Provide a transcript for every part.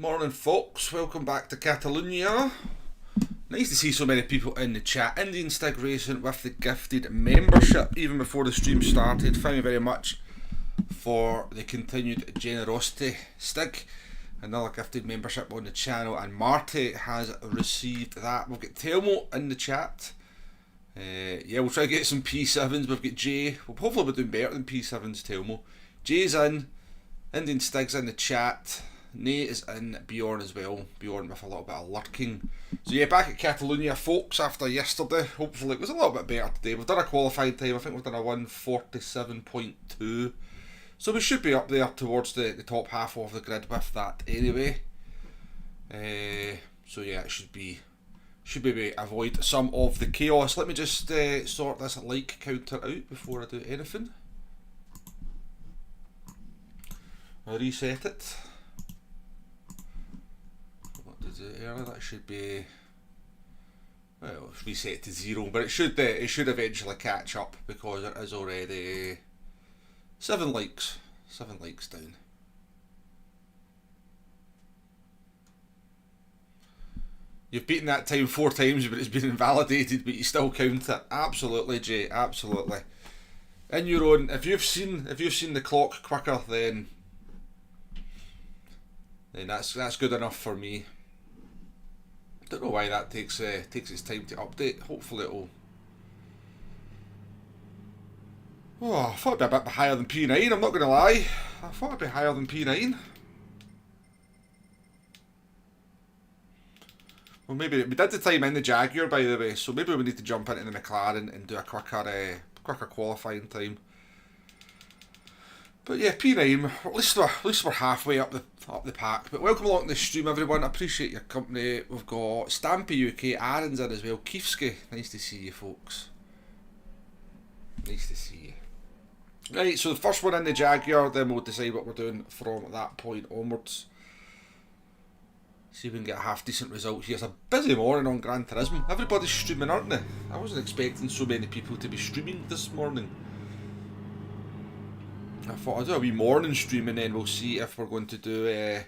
Morning folks, welcome back to Catalunya. Nice to see so many people in the chat. Indian Stig Racing with the gifted membership even before the stream started. Thank you very much for the continued generosity. Stig, another gifted membership on the channel, and Marty has received that. We've got Telmo in the chat. Yeah, we'll try to get some P7s. We've got Jay. We'll hopefully be doing better than P7s, Telmo. Jay's in. Indian Stig's in the chat. Nate is in, Bjorn as well. Bjorn with a little bit of lurking. So yeah, back at Catalunya folks after yesterday. Hopefully it was a little bit better today. We've done a qualified time. I think we've done a 1:47.2. So we should be up there towards the top half of the grid with that anyway. So yeah, it should be able to avoid some of the chaos. Let me just sort this like counter out before I do anything. I'll reset it. Earlier, that should be, well, it's reset to 0, but it should eventually catch up because it is already 7 likes down. You've beaten that time 4 times, but it's been invalidated, but you still count it. Absolutely, Jay, absolutely. In your own, if you've seen the clock quicker, then that's good enough for me. Don't know why that takes its time to update. Hopefully it'll. Oh, I thought it'd be a bit higher than P9. I'm not going to lie. I thought it'd be higher than P9. Well, maybe we did the time in the Jaguar, by the way. So maybe we need to jump into the McLaren and do a quicker qualifying time. But yeah, P9. At least we're halfway up the pack. But welcome along to the stream, everyone. I appreciate your company. We've got Stampy UK, Aaron's in as well, Kiefsky. Nice to see you, folks. Nice to see you. Right, so the first one in the Jaguar, then we'll decide what we're doing from that point onwards. See if we can get a half decent result here. It's a busy morning on Gran Turismo. Everybody's streaming, aren't they? I wasn't expecting so many people to be streaming this morning. I thought I'd do a wee morning stream and then we'll see if we're going to do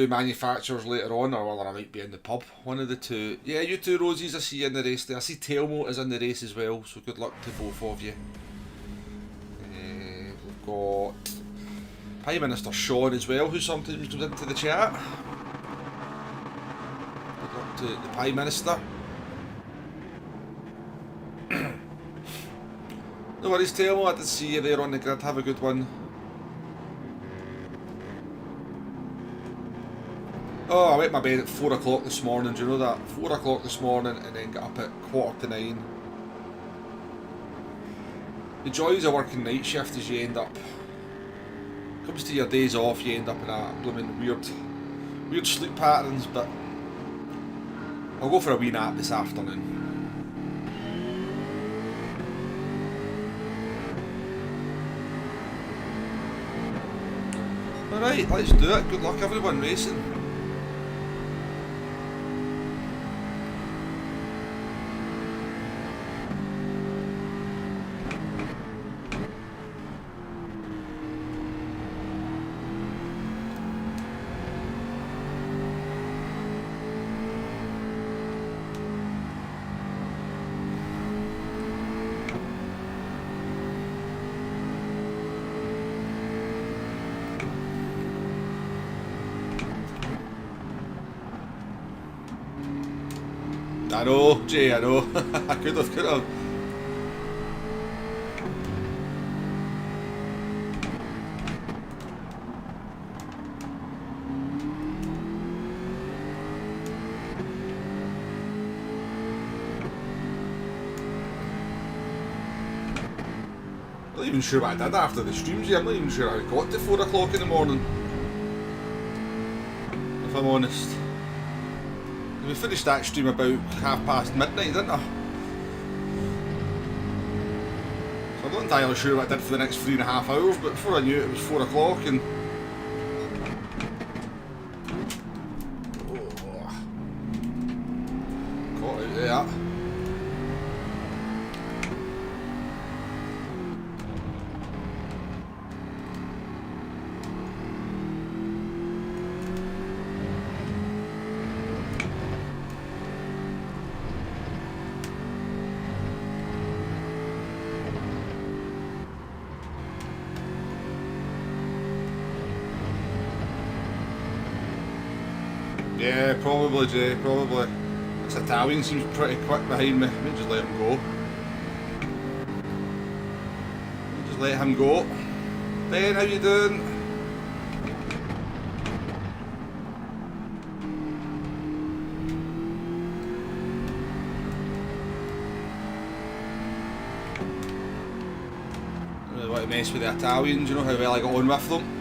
manufacturers later on, or whether I might be in the pub. One of the two. Yeah, you two Rosies, I see you in the race there. I see Telmo is in the race as well, so good luck to both of you. We've got Prime Minister Sean as well, who sometimes comes into the chat. Good luck to the Prime Minister. No worries, Telmo, I did see you there on the grid. Have a good one. Oh, I went to my bed at 4 o'clock this morning, do you know that? 4 o'clock this morning and then got up at 8:45. The joys of working night shift is you end up, comes to your days off, you end up in a blooming weird sleep patterns, but I'll go for a wee nap this afternoon. Alright, let's do it. Good luck everyone racing. I know, Jay, I know. I could have. I'm not even sure what I did after the streams. I'm not even sure I got to 4 o'clock in the morning, if I'm honest. We finished that stream about midnight, didn't I? So I'm not entirely sure what I did for the next 3.5 hours, but before I knew it was 4 o'clock and... Oh. Caught out there. Yeah, probably, Jay, probably. This Italian seems pretty quick behind me. Maybe just let him go. Just let him go. Ben, how you doing? I really want to mess with the Italians, you know how well I got on with them.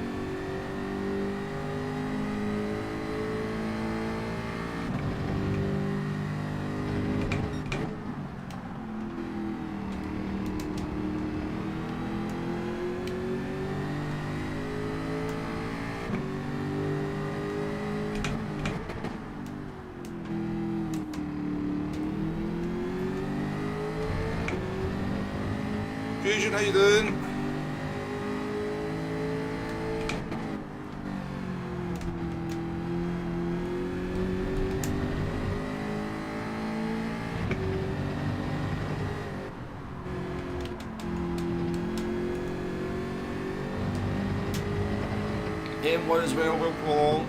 Fusion, how you doing? M1 as well, welcome along.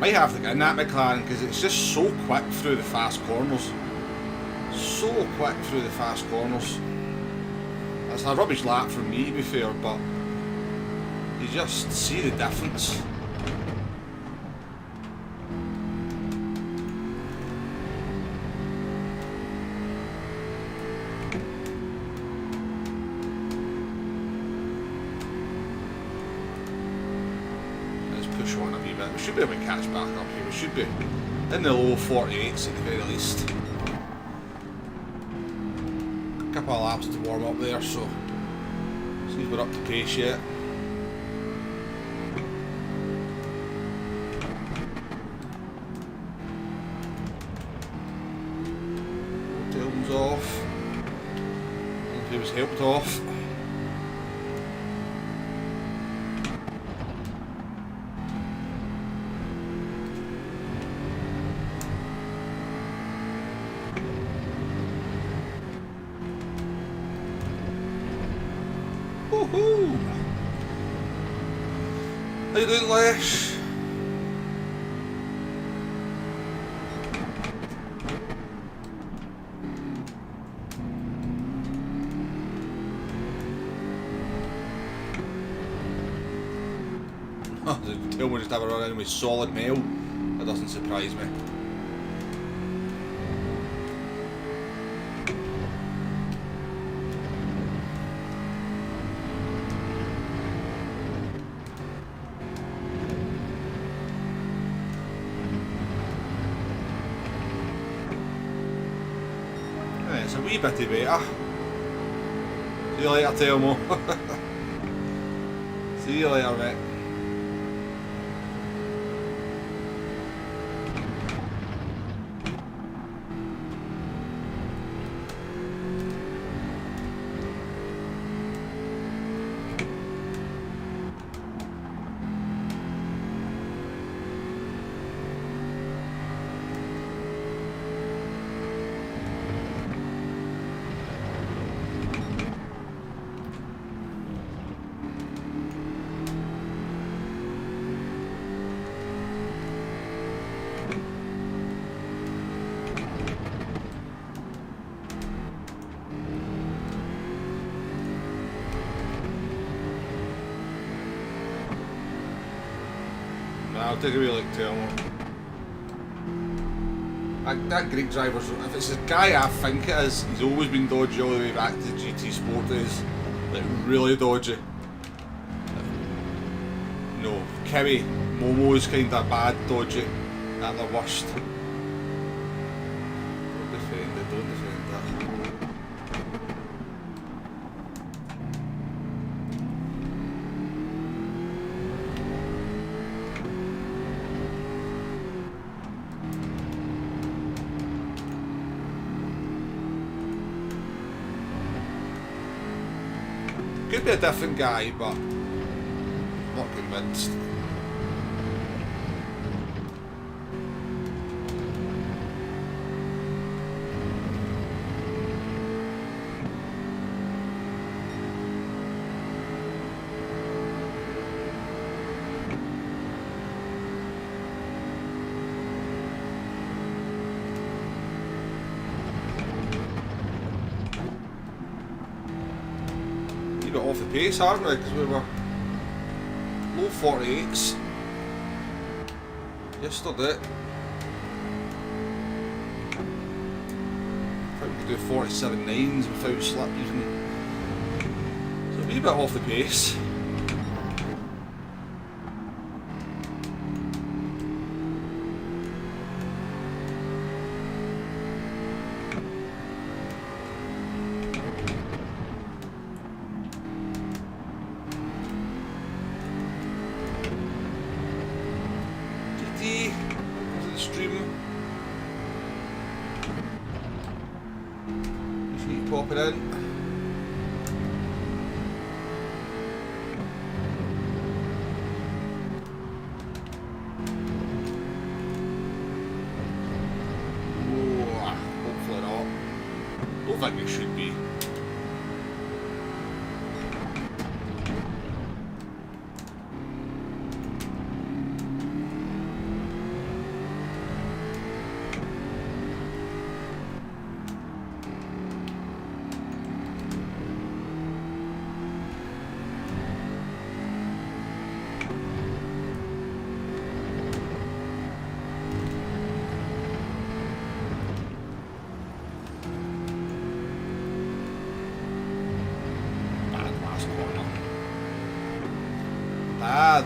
Might have to get in that McLaren because it's just so quick through the fast corners. So quick through the fast corners. That's a rubbish lap for me, to be fair, but you just see the difference. Push on a wee bit. We should be able to catch back up here. We should be in the low 48s at the very least. A couple of laps to warm up there, so see if we're up to pace yet. Tail's off. I don't know if he was helped off. Woohoo! How you doing, Lesh? Oh, the Tailmore just have a run in with solid mail. That doesn't surprise me. It's a wee bit better. See you later, Telmo. See you later, mate. I'll take a wee look, Telmo. That Greek driver, if it's the guy I think it is, he's always been dodgy all the way back to GT Sport days. Like, really dodgy. No, Kimmy, Momo's kind of bad dodgy at the worst. Don't defend it, don't defend that. Could be a different guy, but not convinced. A bit off the pace, aren't we? Because we were low 48s yesterday. I think we could do 47 nines without slip even. So a wee bit off the pace. Pop it in. Hopefully not. Don't think it should be.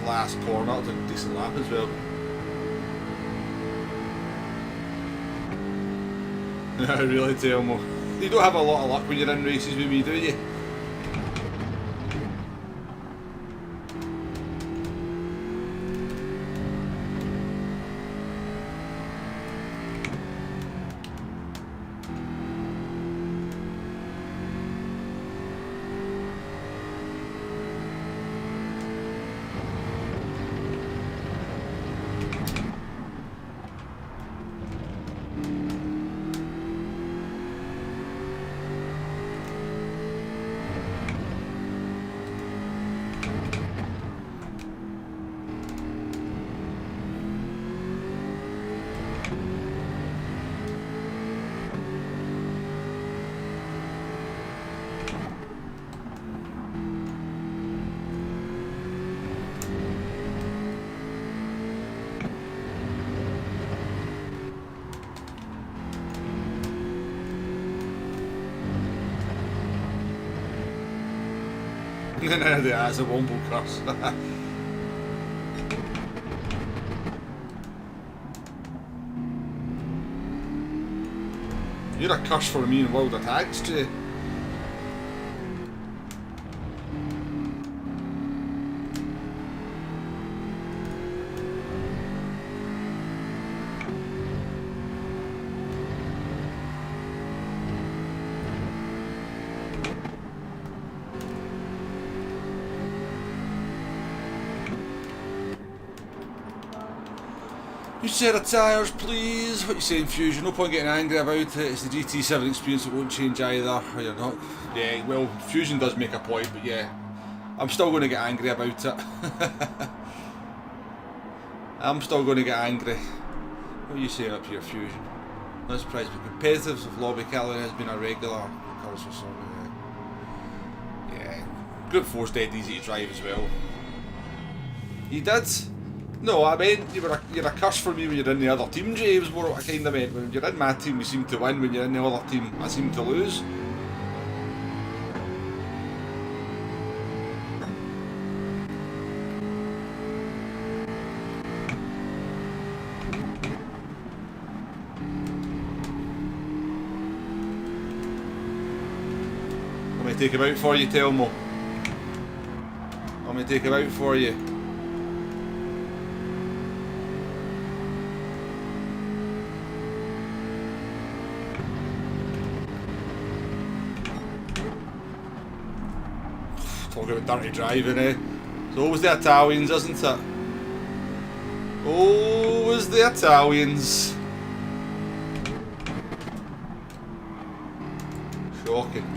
Last corner, that was a decent lap as well. I really tell me. You don't have a lot of luck when you're in races with me, do you? That's a womble curse. You're a curse for me in World of Tags, Jay. New set of tyres, please. What you saying, Fusion? No point getting angry about it. It's the GT7 experience that won't change either. Or you're not. Yeah, well, Fusion does make a point, but yeah, I'm still going to get angry about it. I'm still going to get angry. What are you saying up here, Fusion? This price be competitive if Lobby Calloway has been a regular. Yeah, Group 4's dead easy to drive as well. You did? No, I meant you're a curse for me when you're in the other team, James. What I kind of meant. When you're in my team, you seem to win. When you're in the other team, I seem to lose. I'm going to take him out for you, Telmo. I'm going to take him out for you. Talking about dirty driving, eh? It's always the Italians, isn't it? Always the Italians. Shocking.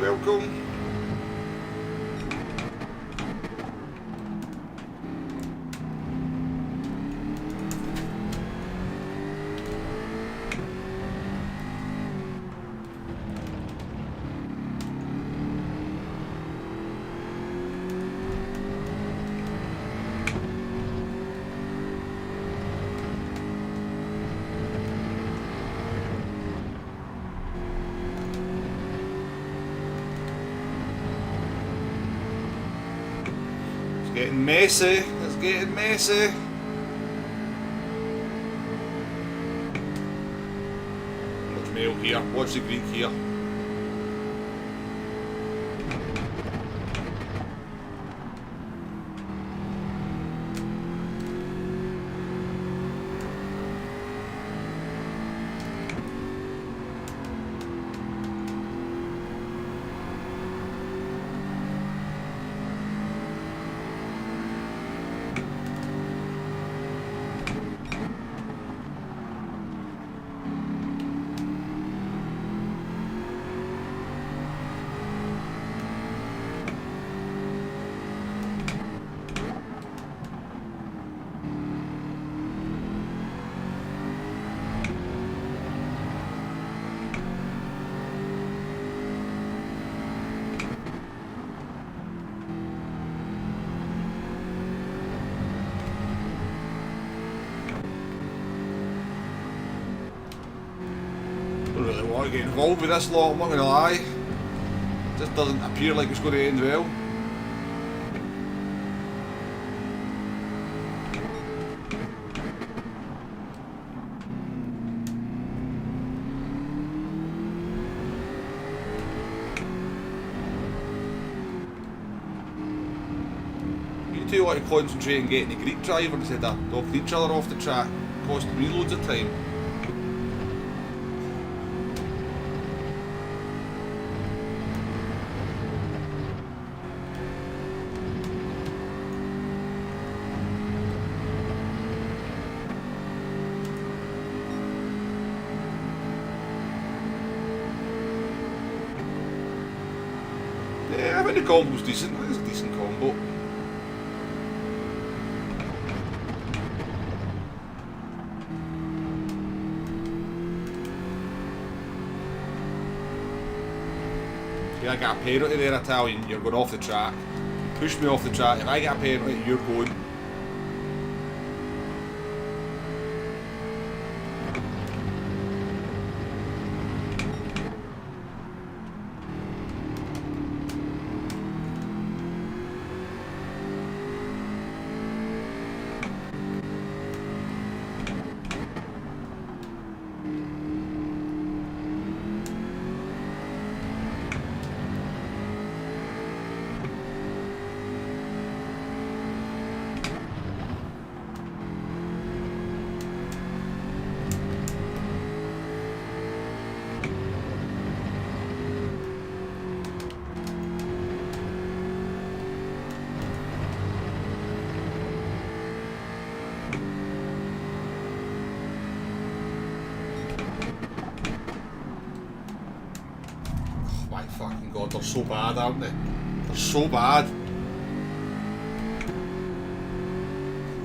Welcome. Getting messy, it's getting messy. Watch male here, watch the Greek here. Don't really want to get involved with this lot, I'm not going to lie. It just doesn't appear like it's going to end well. You two want to concentrate on getting the Greek driver instead of knocking each other off the track, costing me loads of time. Yeah, I think the combo's decent. I think it's a decent combo. Yeah, I got a penalty there, Italian. You're going off the track. Push me off the track. If I get a penalty, you're going. My fucking god, they're so bad, aren't they? They're so bad.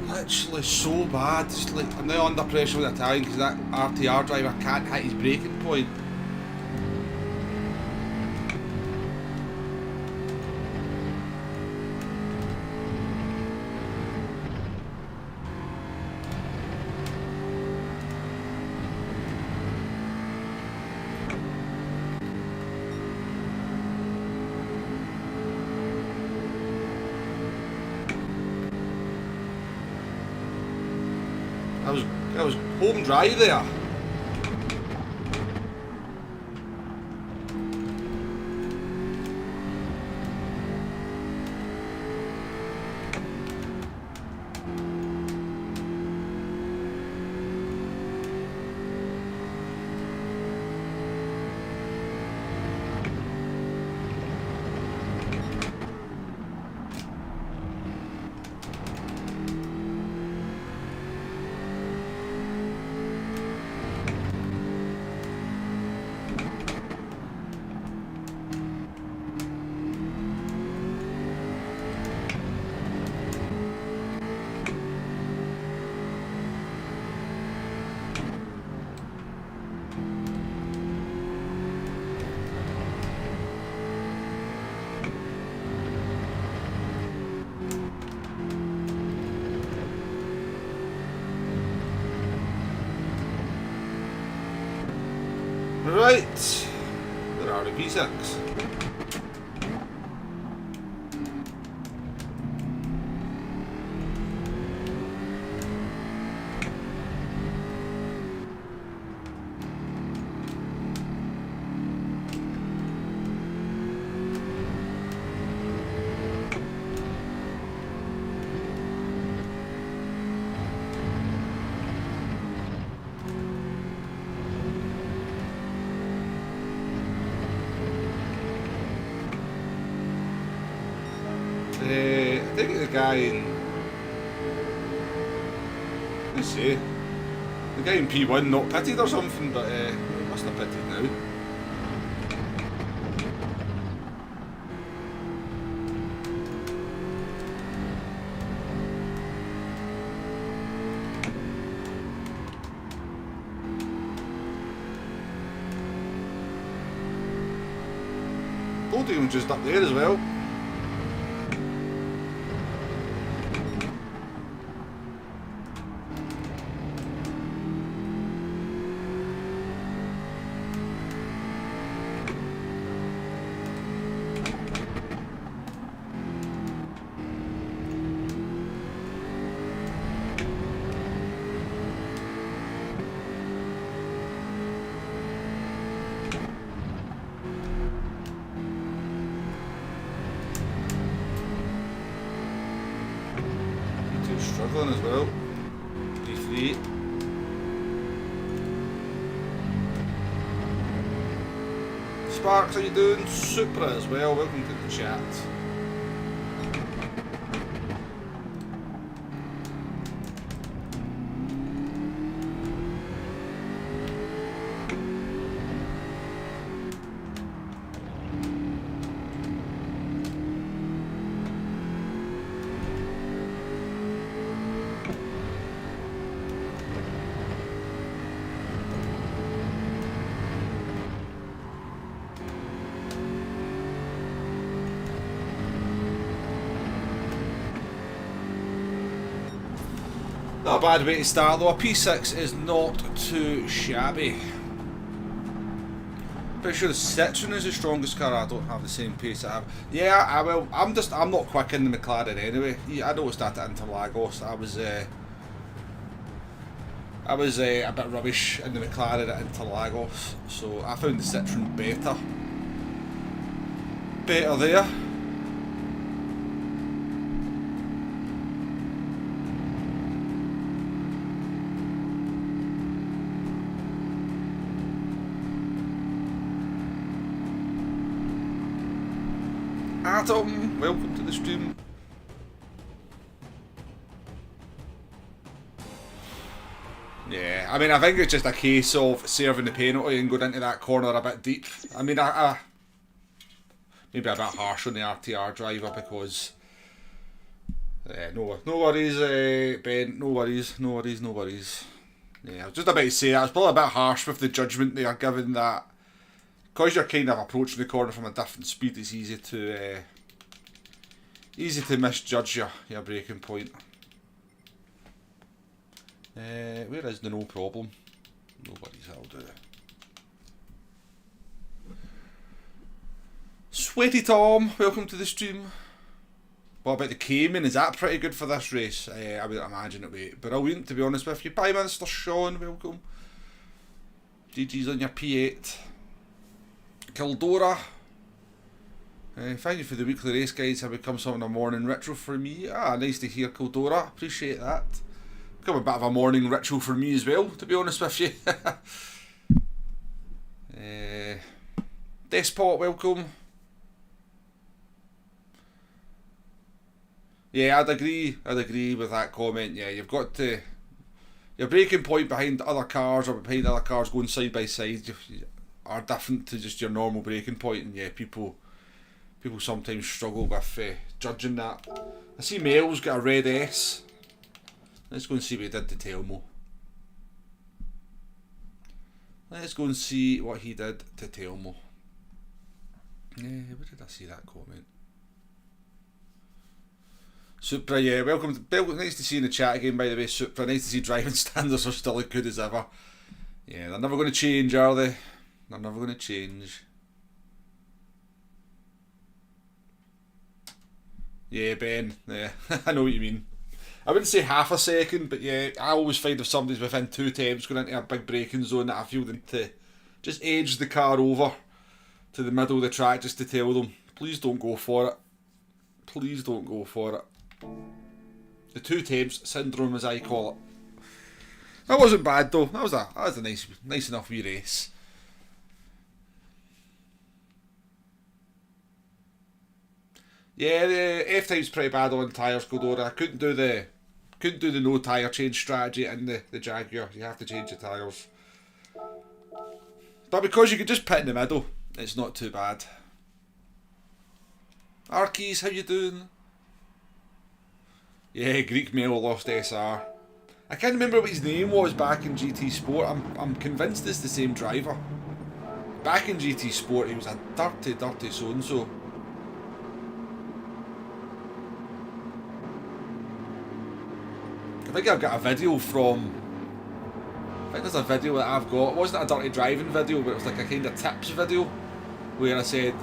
Literally so bad. It's like, I'm now under pressure with Italian because that RTR driver can't hit his braking point. That was home dry there. Right, there are the V6. I think the guy in, let's see, the guy in P1 not pitted or something, but he must have pitted now. Podium just up there as well. Struggling as well. D3. Sparks, how you doing? Supra as well. Welcome to the chat. Not a bad way to start though. A P6 is not too shabby. Pretty sure the Citroen is the strongest car. I don't have the same pace I have. Yeah, I will. I'm not quick in the McLaren anyway. Yeah, I noticed that at Interlagos. I was a bit rubbish in the McLaren at Interlagos, so I found the Citroen better there. Adam, welcome to the stream. Yeah, I mean, I think it's just a case of serving the penalty and going into that corner a bit deep. I mean, I maybe a bit harsh on the RTR driver because no worries, Ben, no worries. Yeah, I was just about to say, I was probably a bit harsh with the judgment there, given that because you're kind of approaching the corner from a different speed, it's easy to misjudge your braking point. Where is the no problem? Nobody's, that'll do. Sweaty Tom, welcome to the stream. What about the Cayman? Is that pretty good for this race? I would imagine it would be brilliant, to be honest with you. Bye, Mr. Sean, welcome. GG's on your P8. Kildora. Thank you for the weekly race guides. Have become some of a morning ritual for me. Ah, nice to hear, Kildora. Appreciate that. Become a bit of a morning ritual for me as well, to be honest with you. Despot, welcome. Yeah, I'd agree with that comment. Yeah, you've got to... Your braking point behind other cars or behind other cars going side by side are different to just your normal braking point, and yeah, people sometimes struggle with judging that. I see Mel's got a red S. Let's go and see what he did to Telmo. Let's go and see what he did to Telmo. Where did I see that comment? Supra, yeah, welcome. Nice to see you in the chat again, by the way, Supra. Nice to see driving standards are still as good as ever. Yeah, they're never going to change, are they? They're never going to change. Yeah, Ben, yeah, I know what you mean. I wouldn't say half a second, but yeah, I always find if somebody's within 2 attempts going into a big braking zone that I feel them to just edge the car over to the middle of the track just to tell them, please don't go for it. Please don't go for it. The 2 attempts syndrome, as I call it. That wasn't bad though. That was a nice enough wee race. Yeah, the F time's pretty bad on tyres, Godora. I couldn't do the no tyre change strategy in the Jaguar. You have to change the tyres. But because you could just pit in the middle, it's not too bad. Arkeys, how you doing? Yeah, Greek Male lost SR. I can't remember what his name was back in GT Sport. I'm convinced it's the same driver. Back in GT Sport, he was a dirty so-and-so. I think I've got a video from... I think there's a video that I've got. It wasn't a dirty driving video, but it was like a kind of tips video, where I said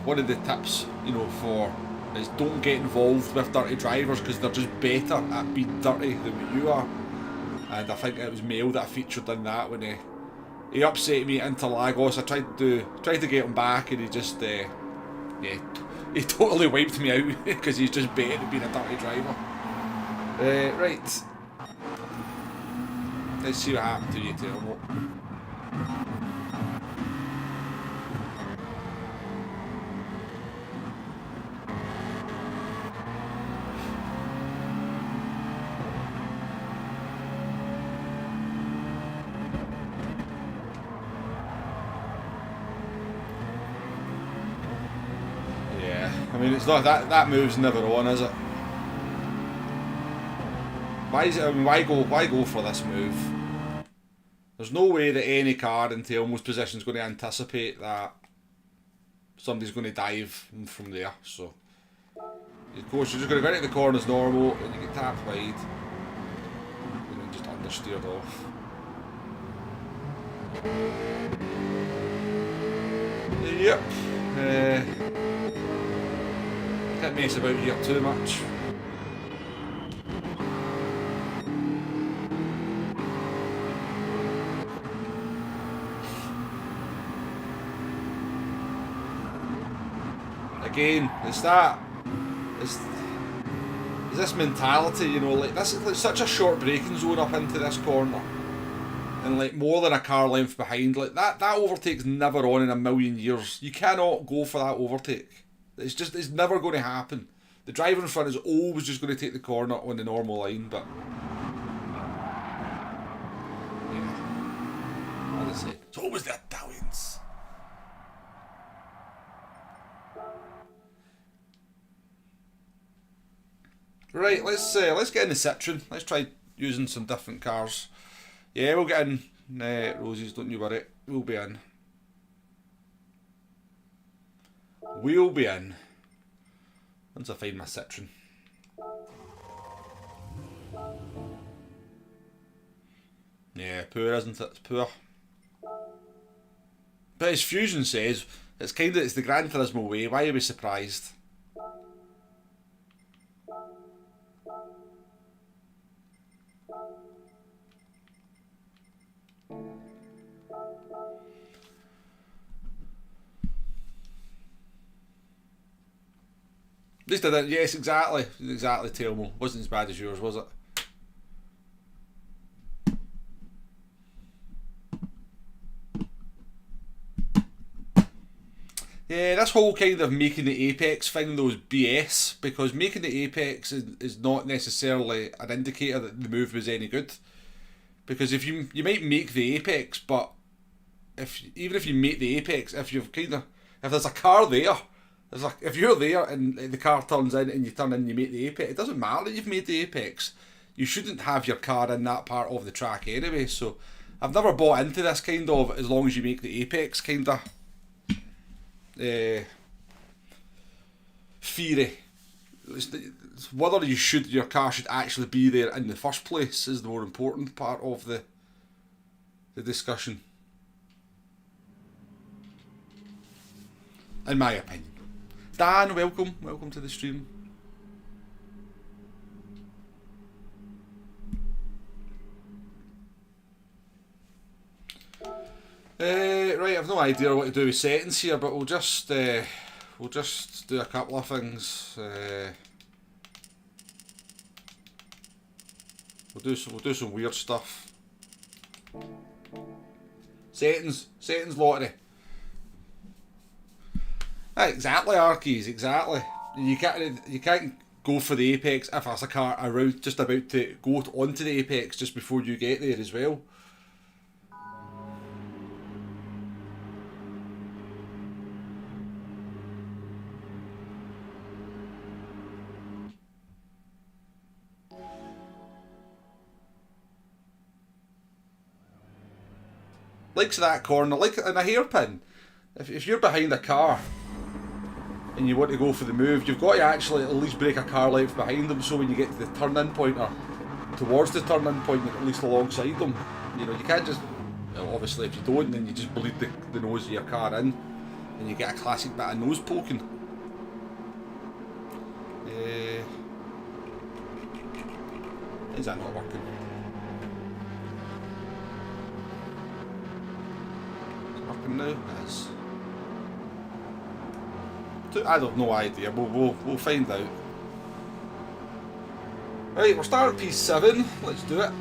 one of the tips, you know, for is don't get involved with dirty drivers because they're just better at being dirty than what you are. And I think it was Mel that I featured in that when he upset me at Interlagos. I tried to get him back, and he just yeah, he totally wiped me out because he's just better at being a dirty driver. Right. Let's see what happened to you, Telmo. Yeah, I mean, it's not that move's never on, is it? Why is it? I mean, why go for this move? There's no way that any car in Telmo's position is going to anticipate that somebody's going to dive from there. So, of course, you're just going to go into the corners normal, and you get tapped wide, and then just understeered off. Yep. Can't mess about here too much. Again, it's this mentality, you know, like this is like such a short braking zone up into this corner, and like more than a car length behind, like that overtake's never on in a million years. You cannot go for that overtake. It's never going to happen. The driver in front is always just going to take the corner on the normal line, but yeah, as I said, it's always the Italians. Right, let's get in the Citroen. Let's try using some different cars. Yeah, we'll get in. Roses, don't you worry. We'll be in. We'll be in. Once I find my Citroen. Yeah, poor, isn't it? It's poor. But as Fusion says, it's the Gran Turismo way. Why are we surprised? At least I didn't. Yes, exactly. Exactly, Telmo. Wasn't as bad as yours, was it? Yeah, this whole kind of making the apex thing though is BS, because making the apex is not necessarily an indicator that the move was any good. Because if you might make the apex, but even if you make the apex, if there's a car there, if you're there and the car turns in and you turn in and you make the apex, it doesn't matter that you've made the apex. You shouldn't have your car in that part of the track anyway. So I've never bought into this kind of as long as you make the apex kind of theory. It's whether your car should actually be there in the first place is the more important part of the discussion, in my opinion. Dan, welcome to the stream. Right, I've no idea what to do with settings here, but we'll just do a couple of things. We'll do some weird stuff. Settings lottery. Exactly, Arkies, exactly. You can't go for the apex if there's a car around just about to go onto the apex just before you get there as well. Likes that corner, like in a hairpin. If you're behind a car and you want to go for the move, you've got to actually at least break a car length behind them, so when you get to the turn-in point or towards the turn-in point, you're at least alongside them. You know, you can't just, obviously if you don't, then you just bleed the nose of your car in and you get a classic bit of nose poking. Is that not working? Now is I have no idea. We'll find out. Right, we're starting piece 7. Let's do it.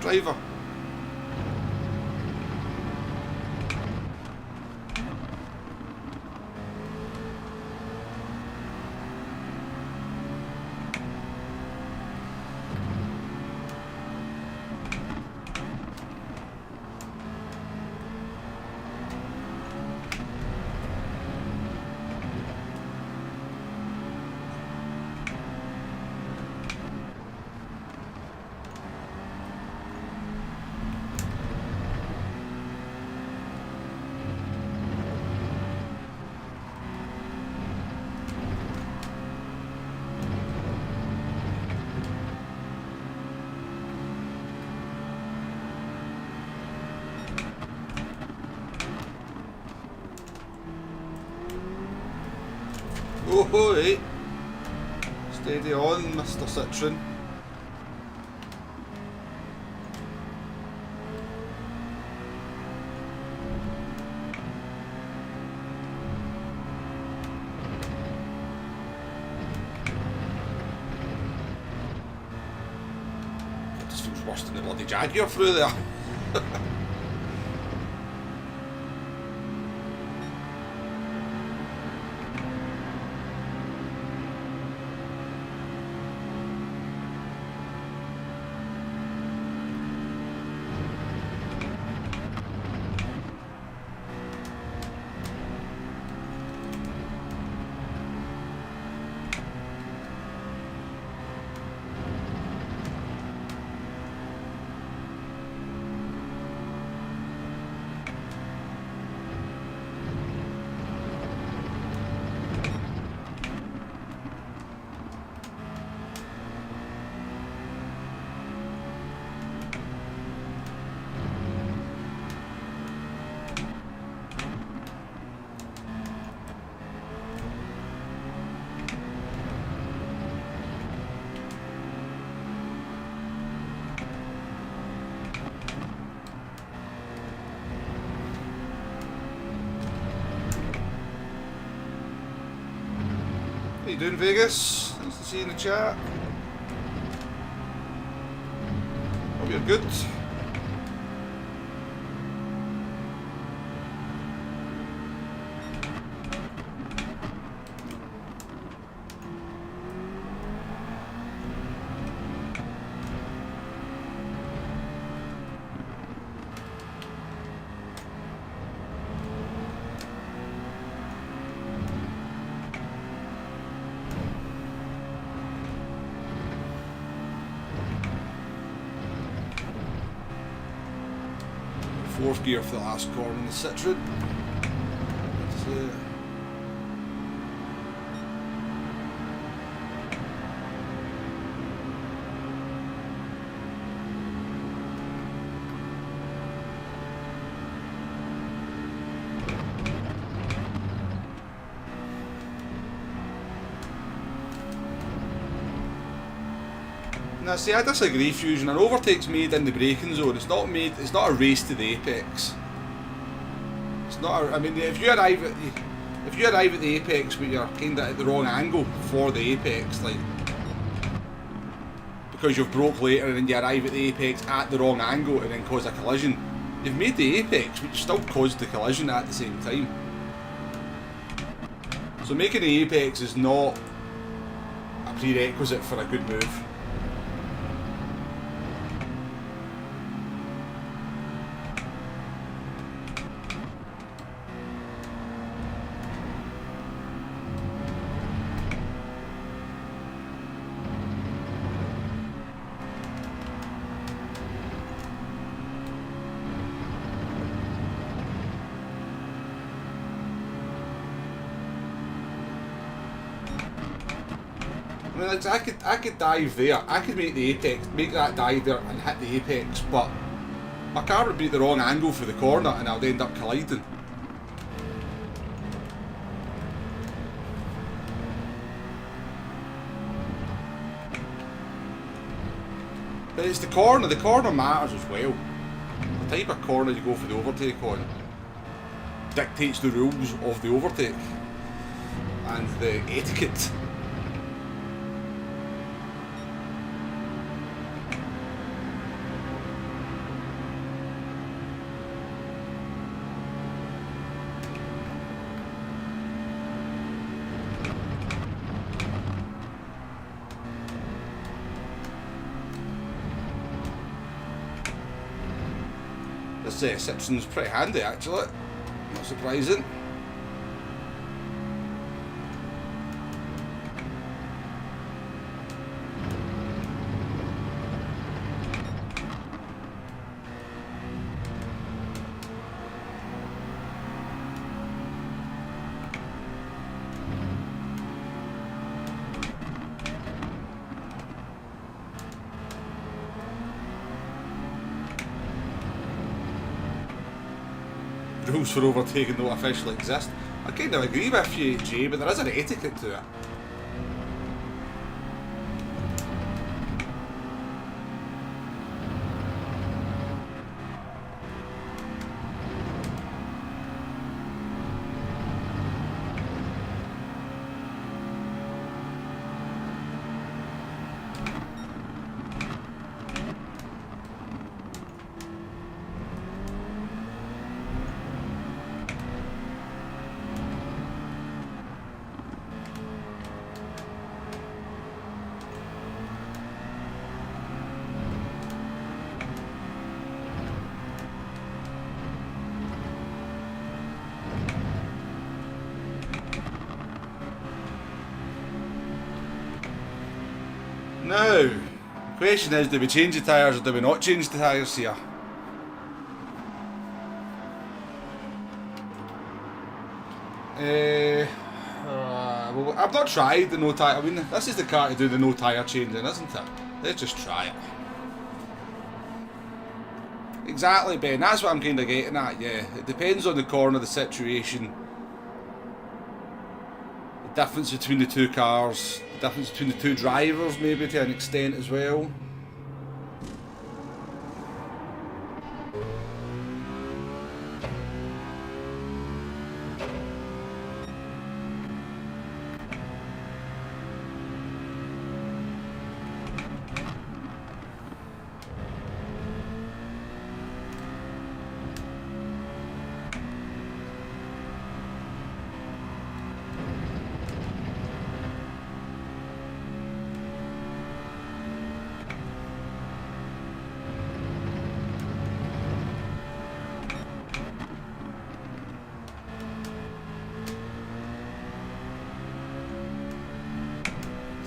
Driver. Oh, hey. Steady on, Mr. Citron. This feels worse than the bloody Jaguar through there. How you doing, Vegas? Nice to see you in the chat. Hope you're good. Fourth gear for the last corner in the Citroen. Now see, I disagree, Fusion. An overtake's made in the braking zone. It's not made. It's not a race to the apex. It's not. I mean, if you arrive at the apex, but you're kind of at the wrong angle for the apex, like because you've broke later and then you arrive at the apex at the wrong angle and then cause a collision, you've made the apex, but you still caused the collision at the same time. So making the apex is not a prerequisite for a good move. I mean, I could dive there. I could make the apex, make that dive there and hit the apex, but my car would be at the wrong angle for the corner and I'd end up colliding. But it's the corner matters as well. The type of corner you go for the overtake on dictates the rules of the overtake and the etiquette. This Citroen's pretty handy actually, not surprising. Rules for overtaking don't officially exist. I kind of agree with you, Jay, but there is an etiquette to it. Now, the question is, do we change the tyres or do we not change the tyres here? Well, I've not tried the no tyre. I mean, this is the car to do the no tyre changing, isn't it? Let's just try it. Exactly, Ben. That's what I'm kind of getting at. Yeah, it depends on the corner, the situation, the difference between the two cars, the difference between the two drivers, maybe to an extent as well.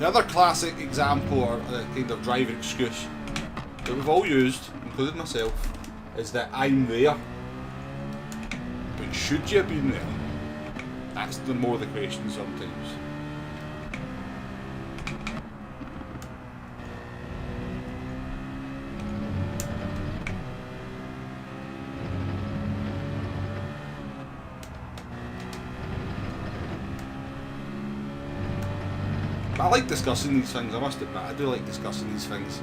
The other classic example or kind of driving excuse that we've all used, including myself, is that I'm there. But should you have been there? That's the more the question sometimes. I like discussing these things, I must admit, I do like discussing these things.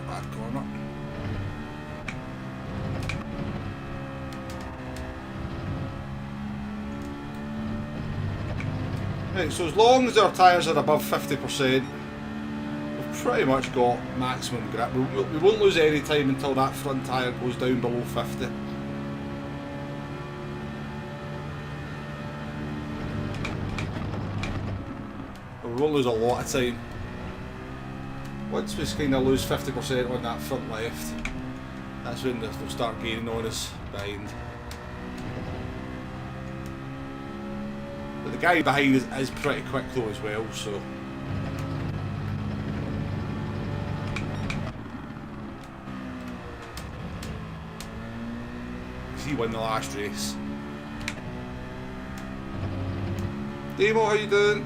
Bad corner. Right, so as long as our tyres are above 50%, we've pretty much got maximum grip. We won't lose any time until that front tyre goes down below 50. But we won't lose a lot of time. Once we kind of lose 50% on that front left, that's when they'll start gaining on us behind. But the guy behind is pretty quick though as well, so. He won the last race. Demo, how you doing?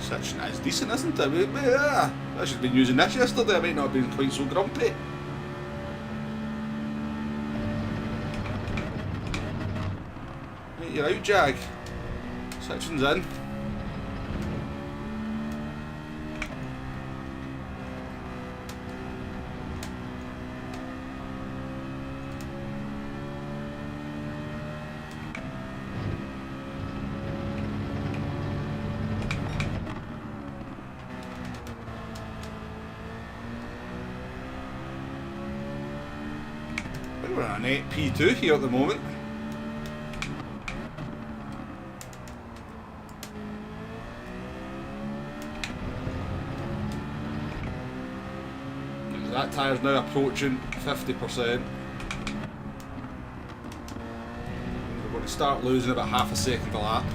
That's decent, isn't it? I should have been using this yesterday, I might not have been quite so grumpy. Right, you're out, Jag. Section's in. We're on an 8P2 here at the moment. That tyre's now approaching 50%. We're going to start losing about half a second a lap.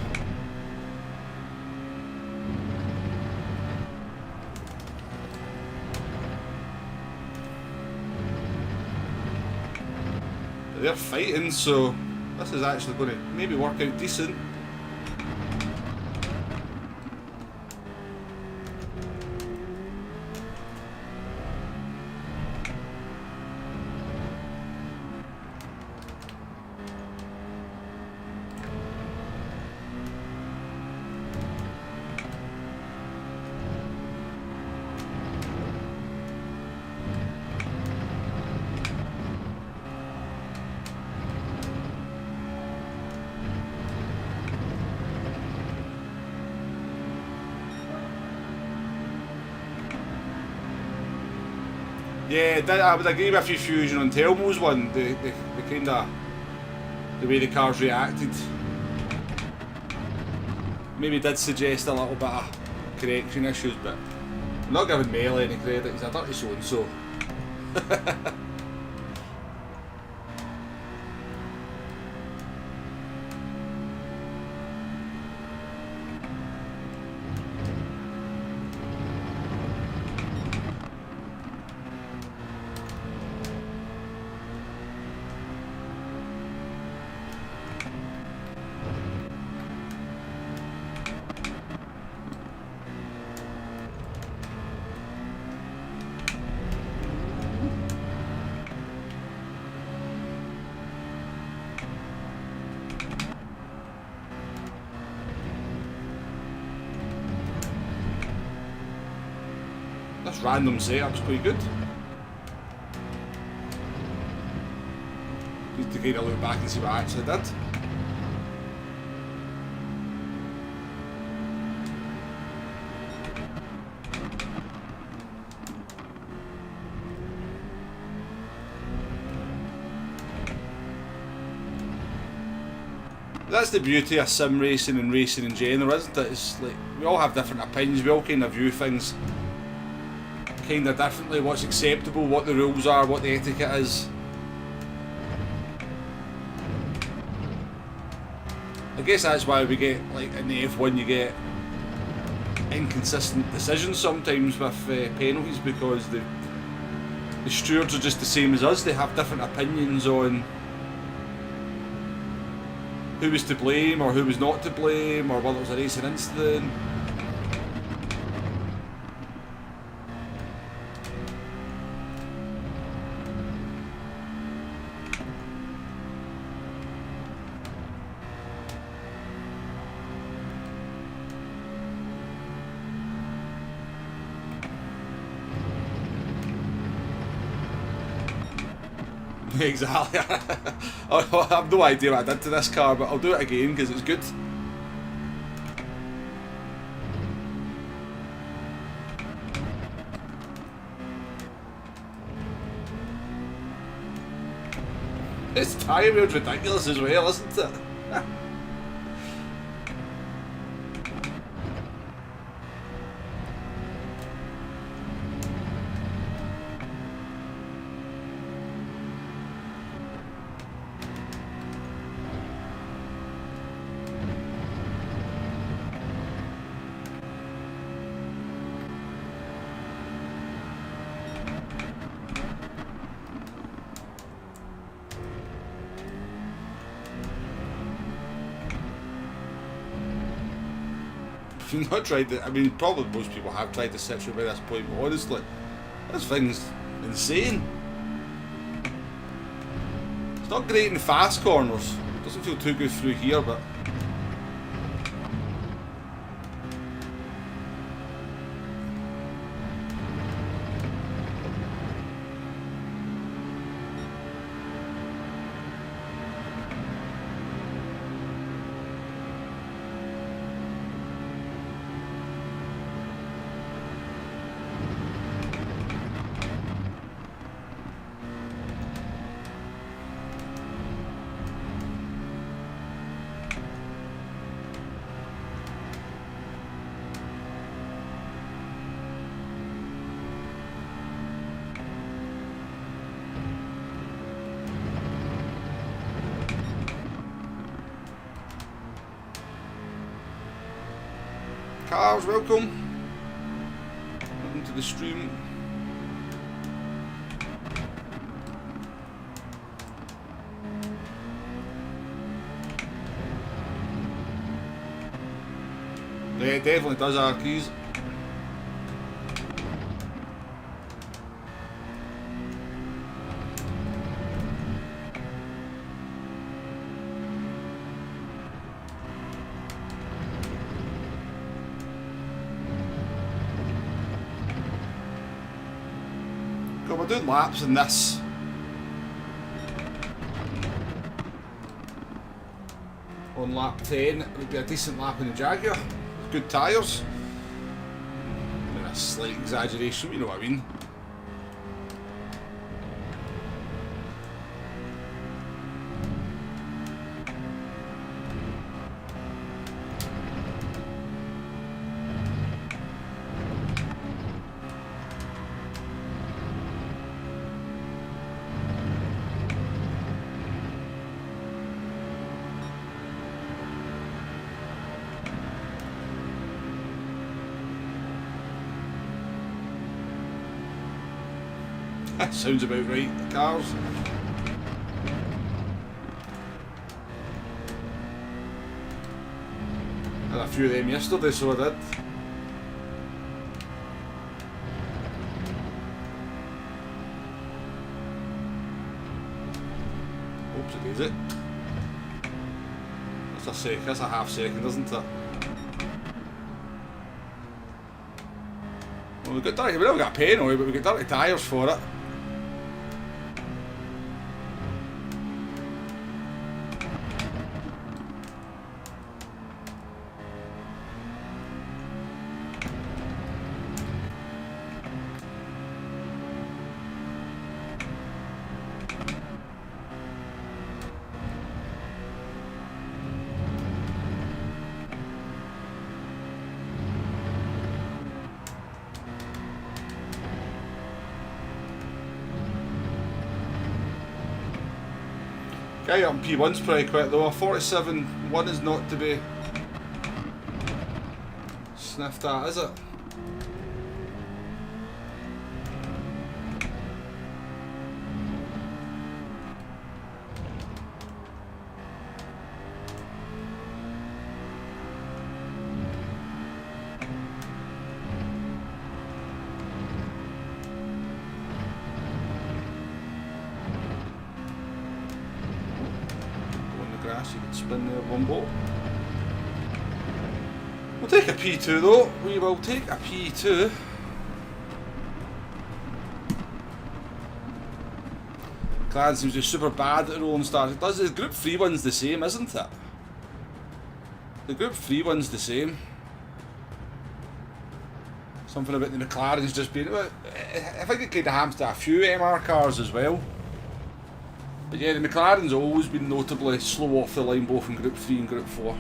They're fighting, so this is actually going to maybe work out decent. Yeah, I would agree with you, Fusion, on Telmo's one. The kind of the way the cars reacted maybe did suggest a little bit of connection issues, but I'm not giving Mel any credit, he's a dirty so-and-so. This random setup's quite good. Need to kind of look back and see what I actually did. That's the beauty of sim racing and racing in general, isn't it? It's like we all have different opinions, we all kind of view things kind of differently, what's acceptable, what the rules are, what the etiquette is. I guess that's why we get, like in the F1 you get inconsistent decisions sometimes with penalties, because the stewards are just the same as us, they have different opinions on who was to blame or who was not to blame, or whether it was a racing incident. Exactly. I have no idea what I did to this car, but I'll do it again because it's good. This tyre wheel's ridiculous as well, isn't it? If you've not tried it, I mean, probably most people have tried the Citroen by this point, but honestly, this thing's insane. It's not great in fast corners, it doesn't feel too good through here, but Cars, welcome to the stream. Yeah, it definitely does our keys. God, we're doing laps in this. On lap 10, it would be a decent lap in the Jaguar. Good tyres. I mean, a slight exaggeration, you know what I mean. That sounds about right, the cars. Had a few of them yesterday, so I did. Oops, it is it. That's a half second, isn't it? Well, we haven't got a pay now, but we got dirty tyres for it. Guy on P1's pretty quick though. A 47.1 is not to be sniffed at, is it? You can spin there, womble. We'll take a P2 though. We will take a P2. Clan seems to be super bad at the rolling stars. It does. The Group 3 one's the same, isn't it? The Group 3 one's the same. Something about the McLaren's just been. I think it kind of happens to a few MR cars as well. But yeah, the McLaren's always been notably slow off the line, both in Group 3 and Group 4.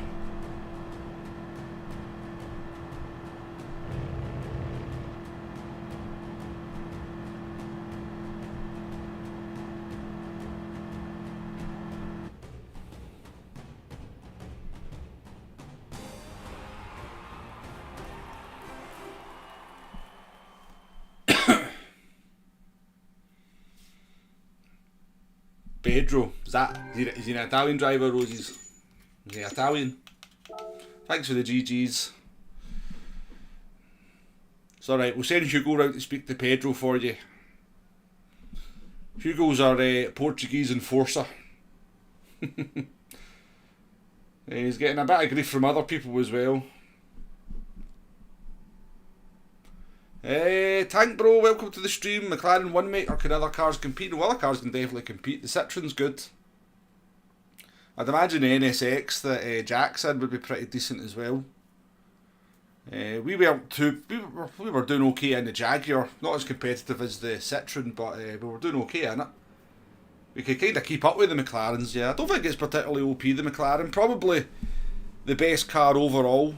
Pedro, is he an Italian driver, Rosie's? Is he Italian? Thanks for the GGs. It's alright, we'll send Hugo round to speak to Pedro for you. Hugo's our Portuguese enforcer. He's getting a bit of grief from other people as well. Tank Bro, welcome to the stream. McLaren one mate, or can other cars compete? Well, other cars can definitely compete. The Citroen's good. I'd imagine the NSX that Jack said would be pretty decent as well. We were doing okay in the Jaguar, not as competitive as the Citroen, but we were doing okay in it. We could kind of keep up with the McLarens, yeah. I don't think it's particularly OP, the McLaren. Probably the best car overall.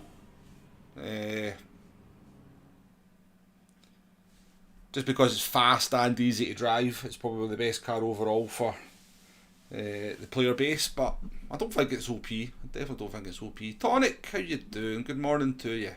Just because it's fast and easy to drive, it's probably the best car overall for the player base, but I don't think it's OP. I definitely don't think it's OP. Tonic, how you doing? Good morning to you.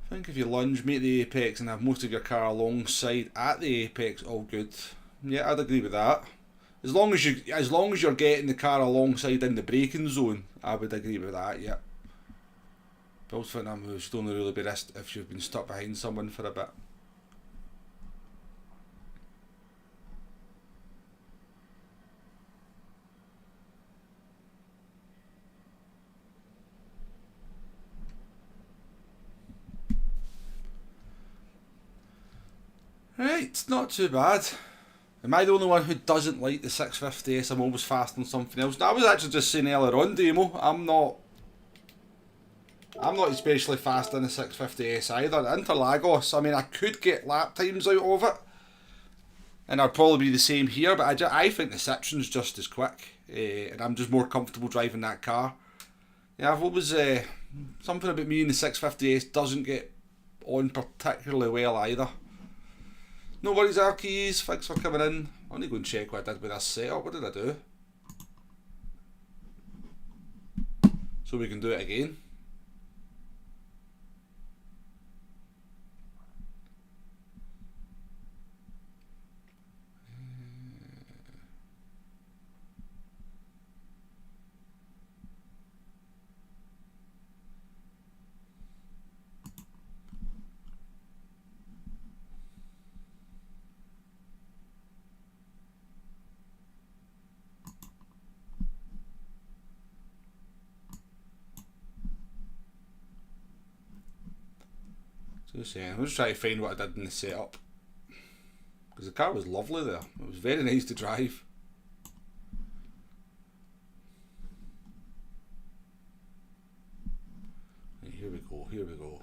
I think if you lunge, make the apex and have most of your car alongside at the apex, all good. Yeah, I'd agree with that. As long as you're getting the car alongside in the braking zone, I would agree with that, yeah. But also think that move should only really be risked if you've been stuck behind someone for a bit. Right, not too bad. Am I the only one who doesn't like the 650S? I'm always fast on something else. No, I was actually just saying earlier on, Demo, I'm not I'm not especially fast in the 650S either. Interlagos, I mean, I could get lap times out of it, and I'd probably be the same here, but I think the Citroen's just as quick, and I'm just more comfortable driving that car. Yeah, I've always, something about me in the 650S doesn't get on particularly well either. No worries, Arkeys, thanks for coming in. I need to go and check what I did with this setup. What did I do? So we can do it again. I'm just trying to find what I did in the setup, because the car was lovely there. It was very nice to drive. Right, here we go, here we go.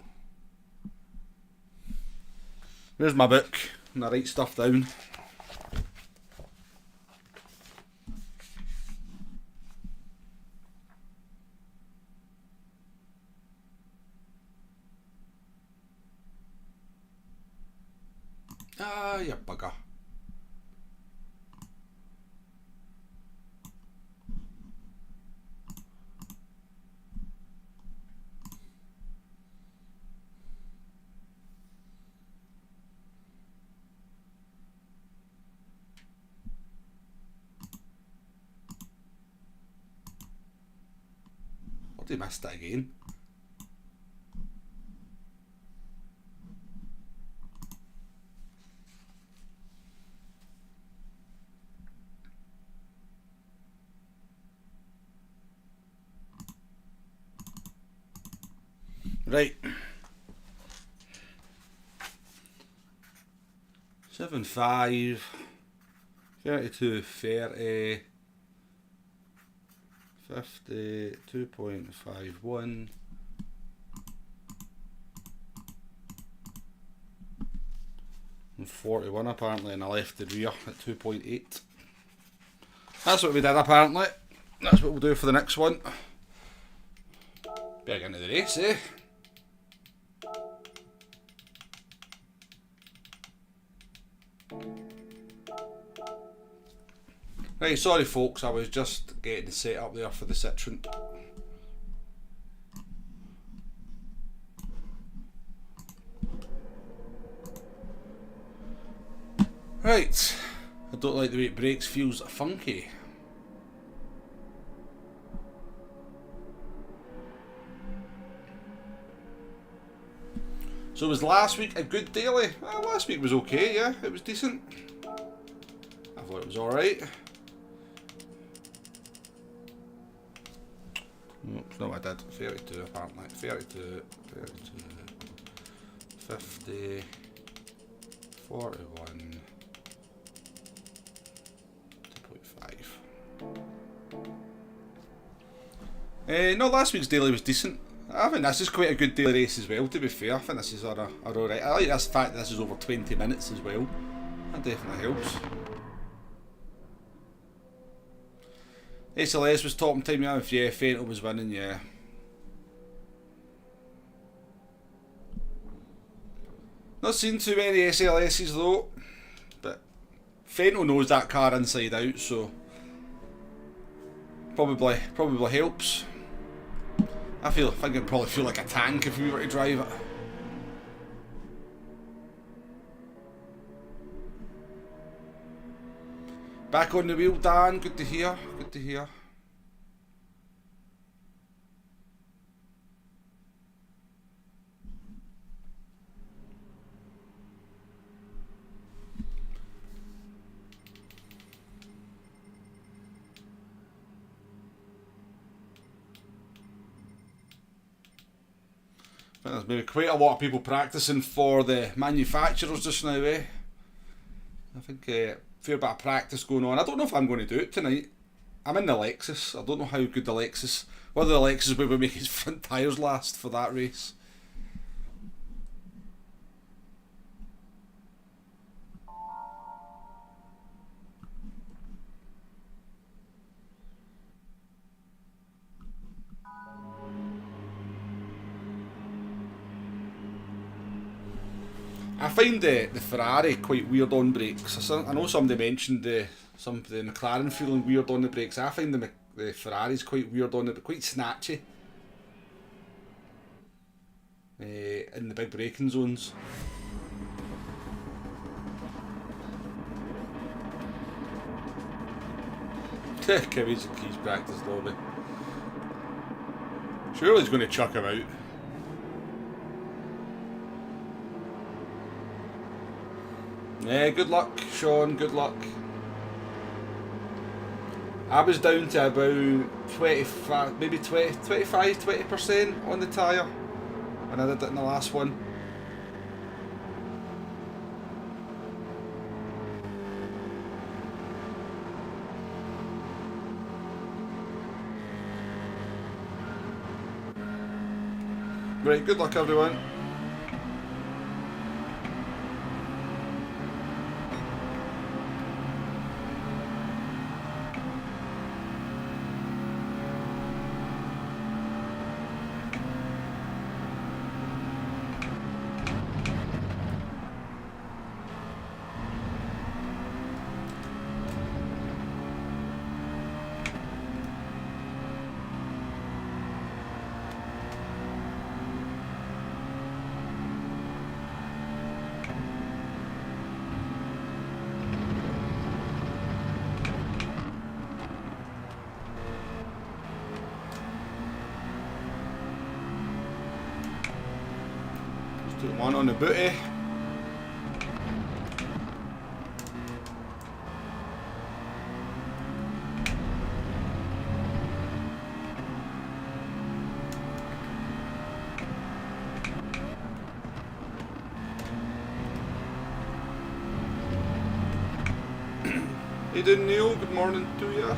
There's my book, and I write stuff down. Ah, you bugger. Bloody missed it again. Right. 7.5, 32, 30, 50, 2.51, and 41 apparently, and I left the rear at 2.8. That's what we did apparently. That's what we'll do for the next one. Better get into the race, eh? Right, sorry folks, I was just getting the set up there for the Citroen. Right, I don't like the way it brakes, feels funky. So was last week a good daily? Last week was okay, yeah, it was decent. I thought it was alright. Oops, no I did. 32 apparently. 32, 50, 41, 2.5. No, last week's daily was decent. I think this is quite a good daily race as well, to be fair. I think this is alright. I like this fact that this is over 20 minutes as well. That definitely helps. SLS was top time, yeah, Fenton was winning, yeah. Not seen too many SLS's though, but Fenton knows that car inside out, so probably helps. I think it'd probably feel like a tank if we were to drive it. Back on the wheel, Dan. Good to hear. Good to hear. I think there's maybe quite a lot of people practicing for the manufacturers just now, eh? I think a fair bit of practice going on. I don't know if I'm going to do it tonight. I'm in the Lexus. I don't know how good the Lexus, whether the Lexus will make its front tyres last for that race. I find the Ferrari quite weird on brakes. I know somebody mentioned the McLaren feeling weird on the brakes. I find the Ferrari's quite weird on it, but quite snatchy in the big braking zones. Kevin's keys practice lobby. Surely he's going to chuck him out. Yeah, good luck, Sean, good luck. I was down to about 25, maybe 20% on the tyre when I did it in the last one. Right, good luck everyone. One on the booty. Hey there, Neil, good morning to you.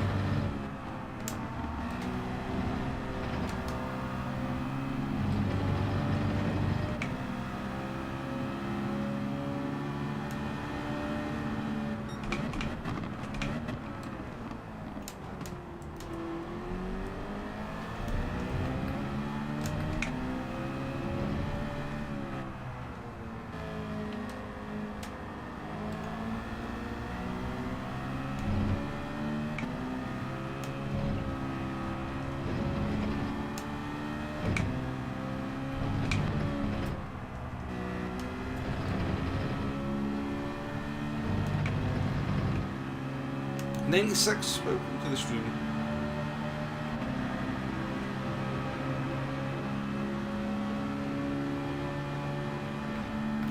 '96, welcome to the stream.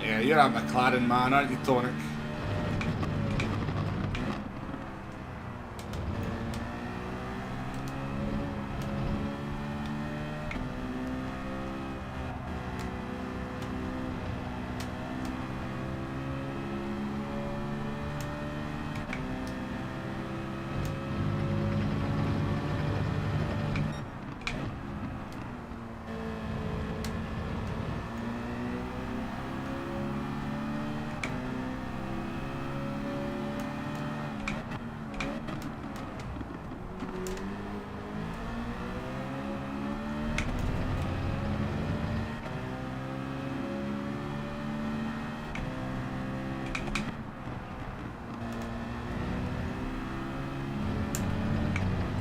Yeah, you're a McLaren man, aren't you, Tonic?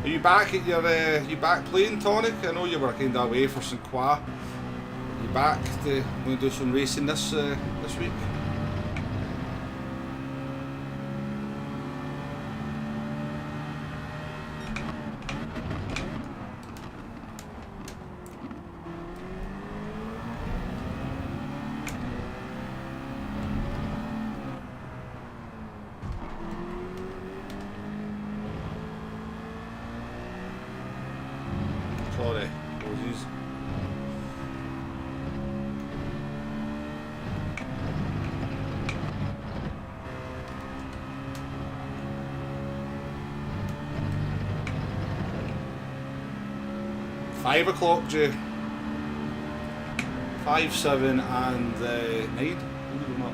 Are you back at your you back playing, Tonic? I know you were kind of away for St. Croix. You back to going to do some racing this week? Sorry, apologies. 5 o'clock, Jay. 5, 7 and 9. Believe it or not.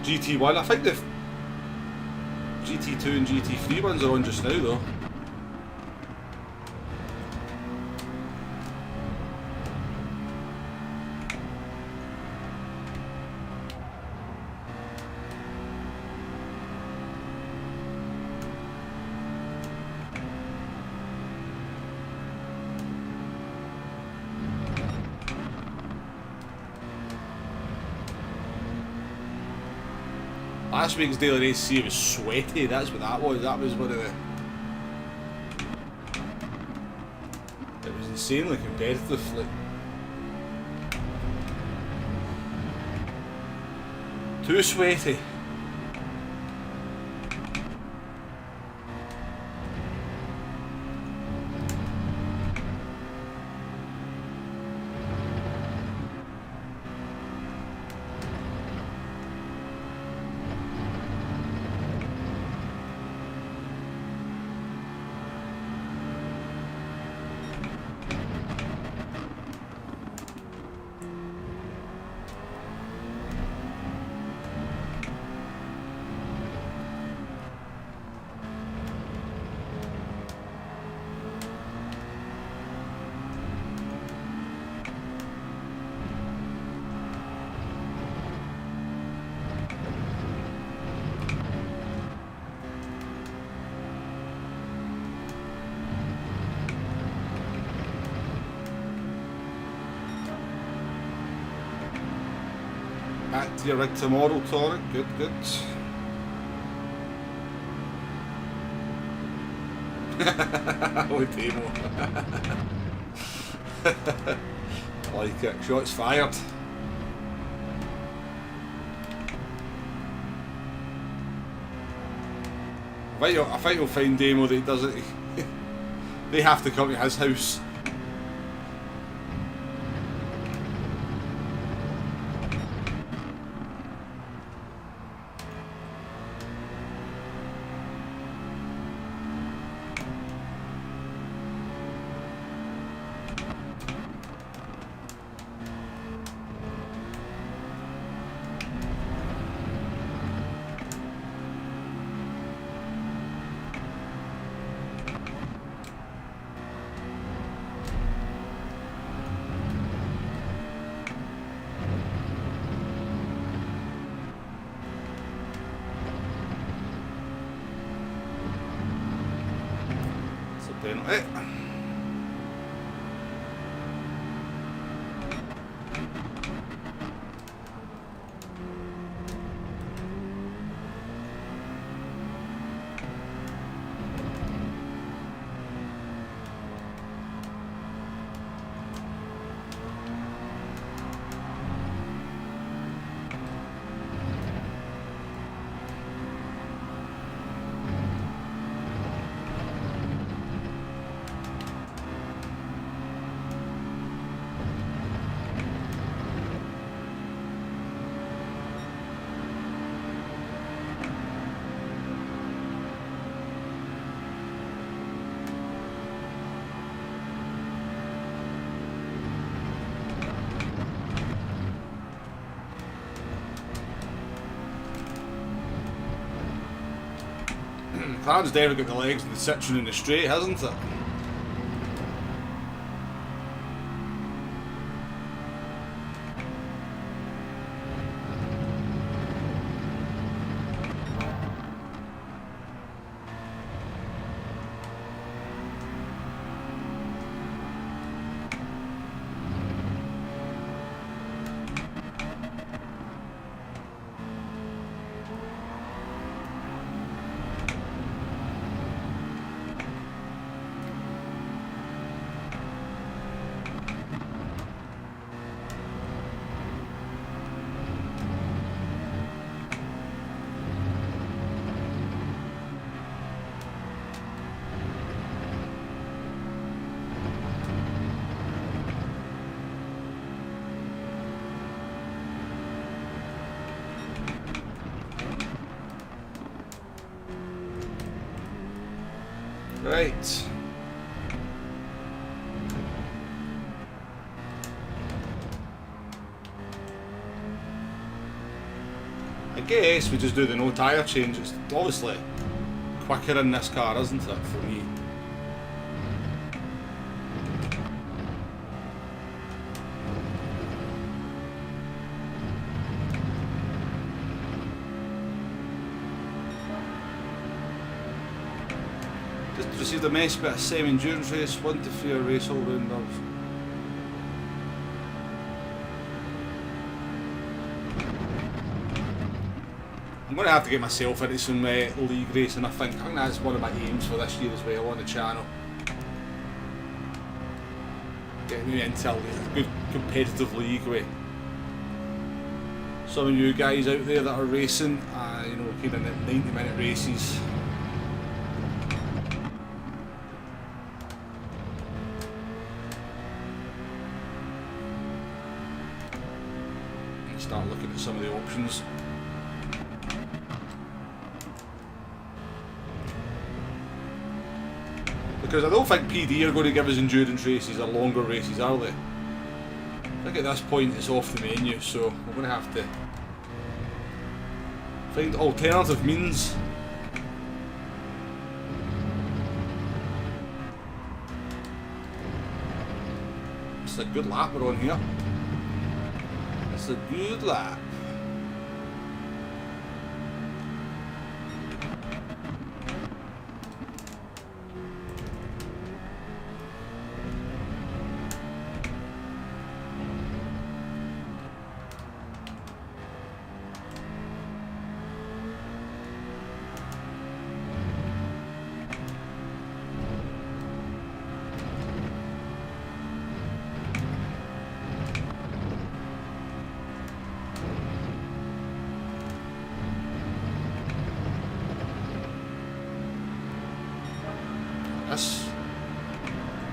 GT1. I think the GT2 and GT3 ones are on just now though. Last week's daily race C was sweaty, that's what that was. That was one of the... It was insanely competitive. Like, too sweaty. Back to your rig tomorrow, Tonic. Good, good. Oh, Demo. Like it. Shots fired. I think you'll find Demo that he doesn't. They have to come to his house. Penalty. Car's definitely got the legs of the Citroen in the straight, hasn't it? Right. guess we just do the no tyre change. It's obviously quicker in this car, isn't it, for me? Just received a nice bit of semi-endurance race, 1 to 3 race all rounders. I'm going to have to get myself into some league racing. I think that's one of my aims for this year as well on the channel. Getting me into a good competitive league with some of you guys out there that are racing, you know, kind of 90-minute races. And start looking at some of the options. Because I don't think PD are going to give us endurance races or longer races, are they? I think at this point it's off the menu, so we're going to have to find alternative means. It's a good lap we're on here. It's a good lap.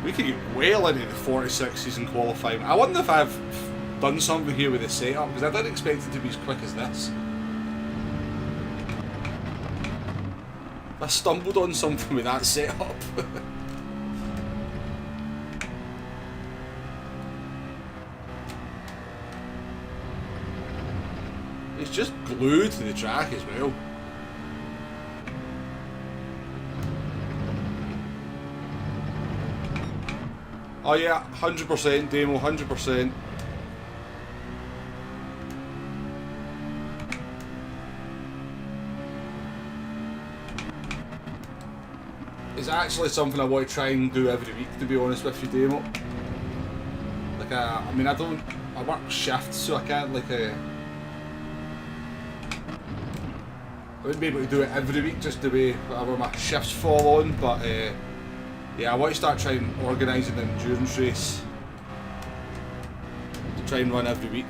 We could get well into the 46s in qualifying. I wonder if I've done something here with the setup, because I didn't expect it to be as quick as this. I stumbled on something with that setup. It's just glued to the track as well. Oh yeah, 100% demo, 100%. It's actually something I want to try and do every week, to be honest with you, demo. Like, I mean, I work shifts, so I can't, like, I wouldn't be able to do it every week just the way whatever my shifts fall on, but yeah, I want to start trying organising an endurance race to try and run every week.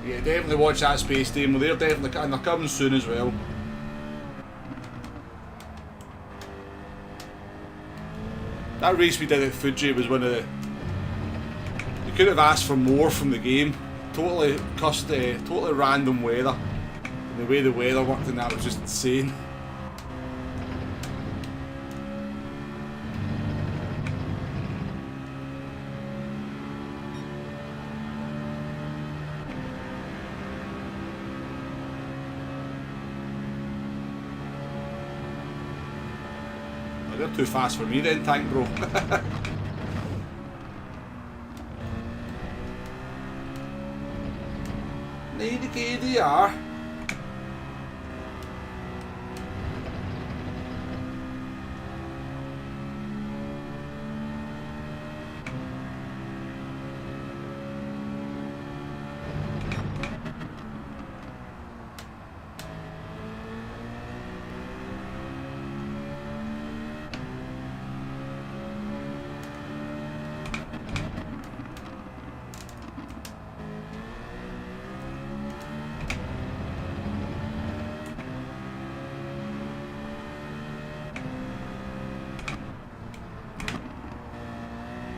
Yeah, definitely watch that space demo. They're definitely, and they're coming soon as well. That race we did at Fuji was one of the... You couldn't have asked for more from the game. Totally totally random weather. And the way the weather worked in that was just insane. They're too fast for me then, tank bro. Need a KDR.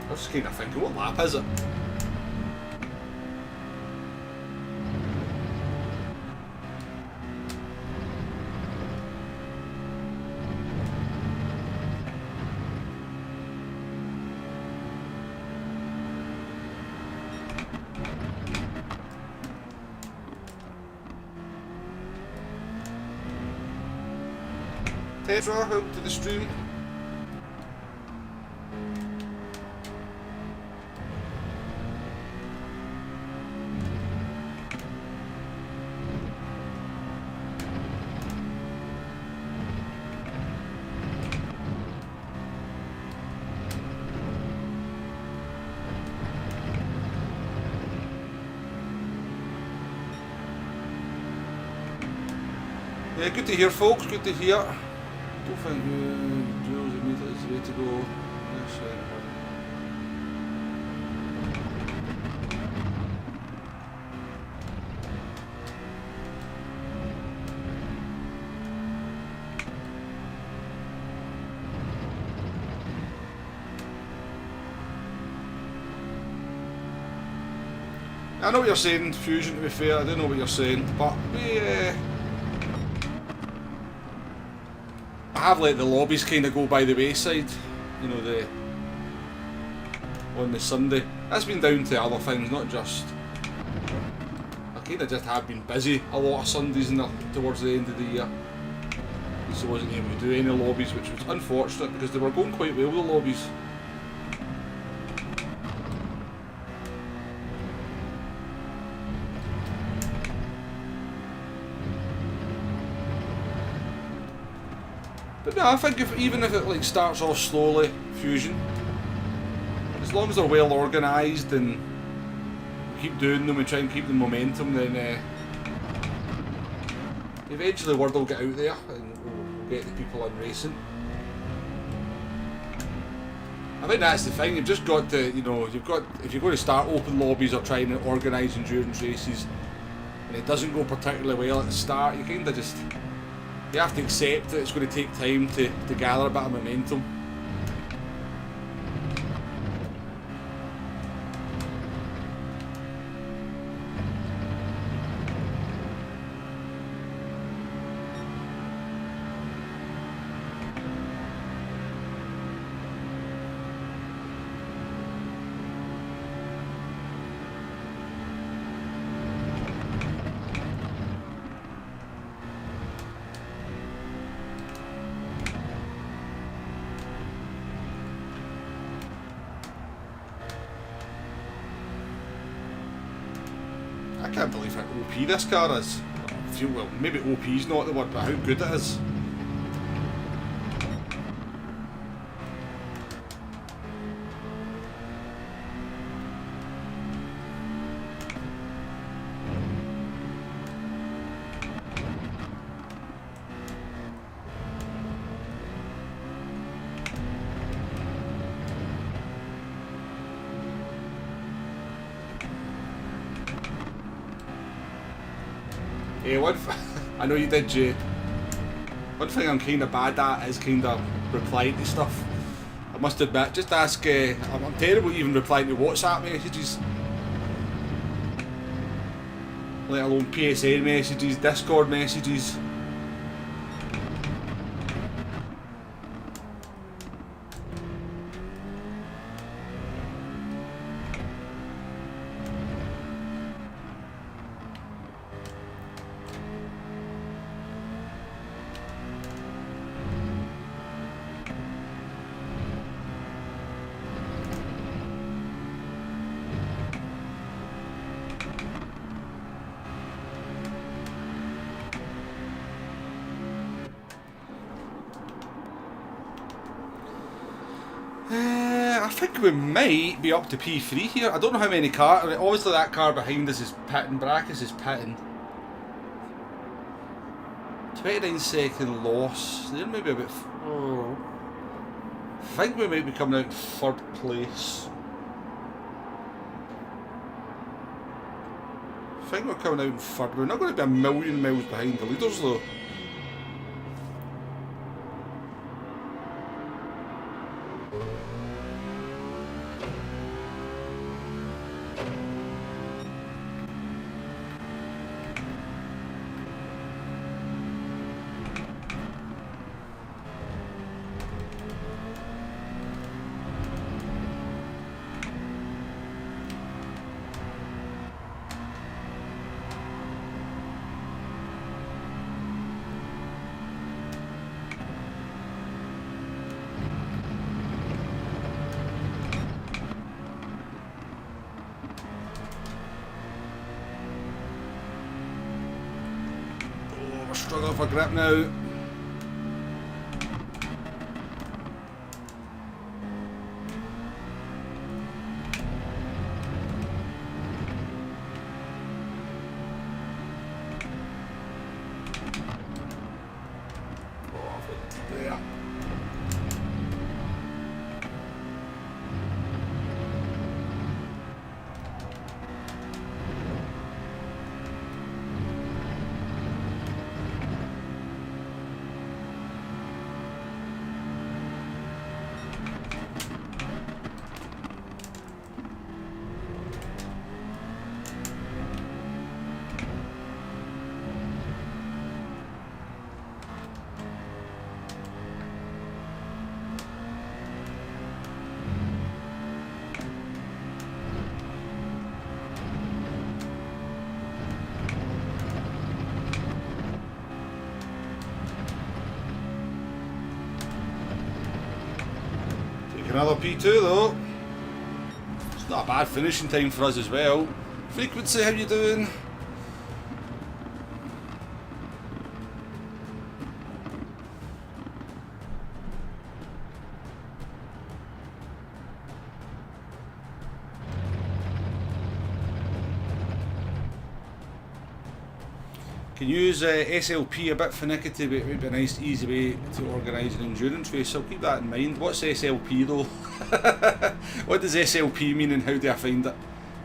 I was just kind of thinking, what lap is it? Petra, welcome to the stream. Yeah, good to hear, folks. Good to hear. Don't think Jules immediately is ready to go. Yes, I know what you're saying, Fusion, to be fair. I do know what you're saying, but I have let the lobbies kind of go by the wayside, you know, on the Sunday. That's been down to other things, not just... I kind of just have been busy a lot of Sundays towards the end of the year. So I wasn't able to do any lobbies, which was unfortunate because they were going quite well, the lobbies. But no, I think even if it like starts off slowly, Fusion, as long as they're well organised and we keep doing them and try and keep the momentum, then eventually word will get out there and we'll get the people in racing. I think that's the thing, you've just got to, you know, if you're going to start open lobbies or trying to organise endurance races and it doesn't go particularly well at the start, you kind of just... You have to accept that it's going to take time to gather a bit of momentum. I can't believe how OP this car is. I feel, well, maybe OP's not the word, but how good it is. I know you did, Jay. One thing I'm kind of bad at is kind of replying to stuff. I must admit, just ask, I'm terrible even replying to WhatsApp messages. Let alone PSN messages, Discord messages. I think we might be up to P3 here. I don't know how many cars. Obviously that car behind us is pitting. Brackus is pitting. 29-second loss. There may be a bit... Oh. I think we might be coming out in third place. I think we're coming out in third. We're not going to be a million miles behind the leaders though. Struggling for grip now. Another P2 though. It's not a bad finishing time for us as well. Frequency, how you doing? Can use SLP a bit finicky, but it would be a nice easy way to organise an endurance race, so I'll keep that in mind. What's SLP though? What does SLP mean and how do I find it?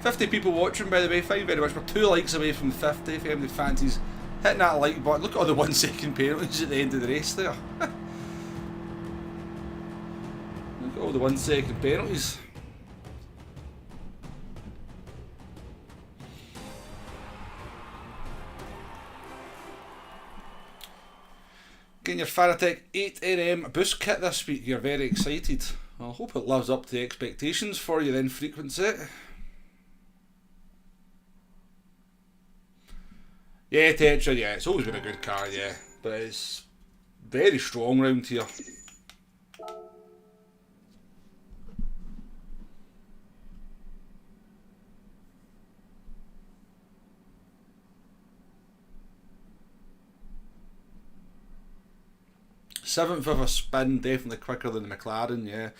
50 people watching by the way, thank you very much. We're 2 likes away from 50, if anybody fancies hitting that like button. Look at all the 1 second penalties at the end of the race there. Look at all the 1 second penalties. Getting your Fanatec 8NM boost kit this week, you're very excited. I hope it lives up to the expectations for you then, Frequency. Yeah, Tetra, yeah, it's always been a good car, yeah. But it's very strong round here. Seventh of a spin, definitely quicker than the McLaren, yeah.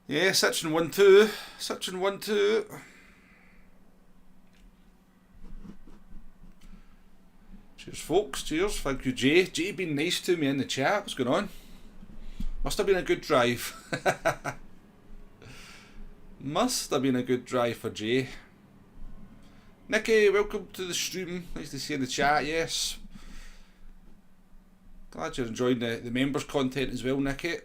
Yeah, Citroen 1-2. Citroen 1-2. Cheers, folks. Cheers. Thank you, Jay. Jay being nice to me in the chat. What's going on? Must have been a good drive. Must have been a good drive for Jay. Nicky, welcome to the stream. Nice to see you in the chat, yes. Glad you're enjoying the members content as well, Nicky.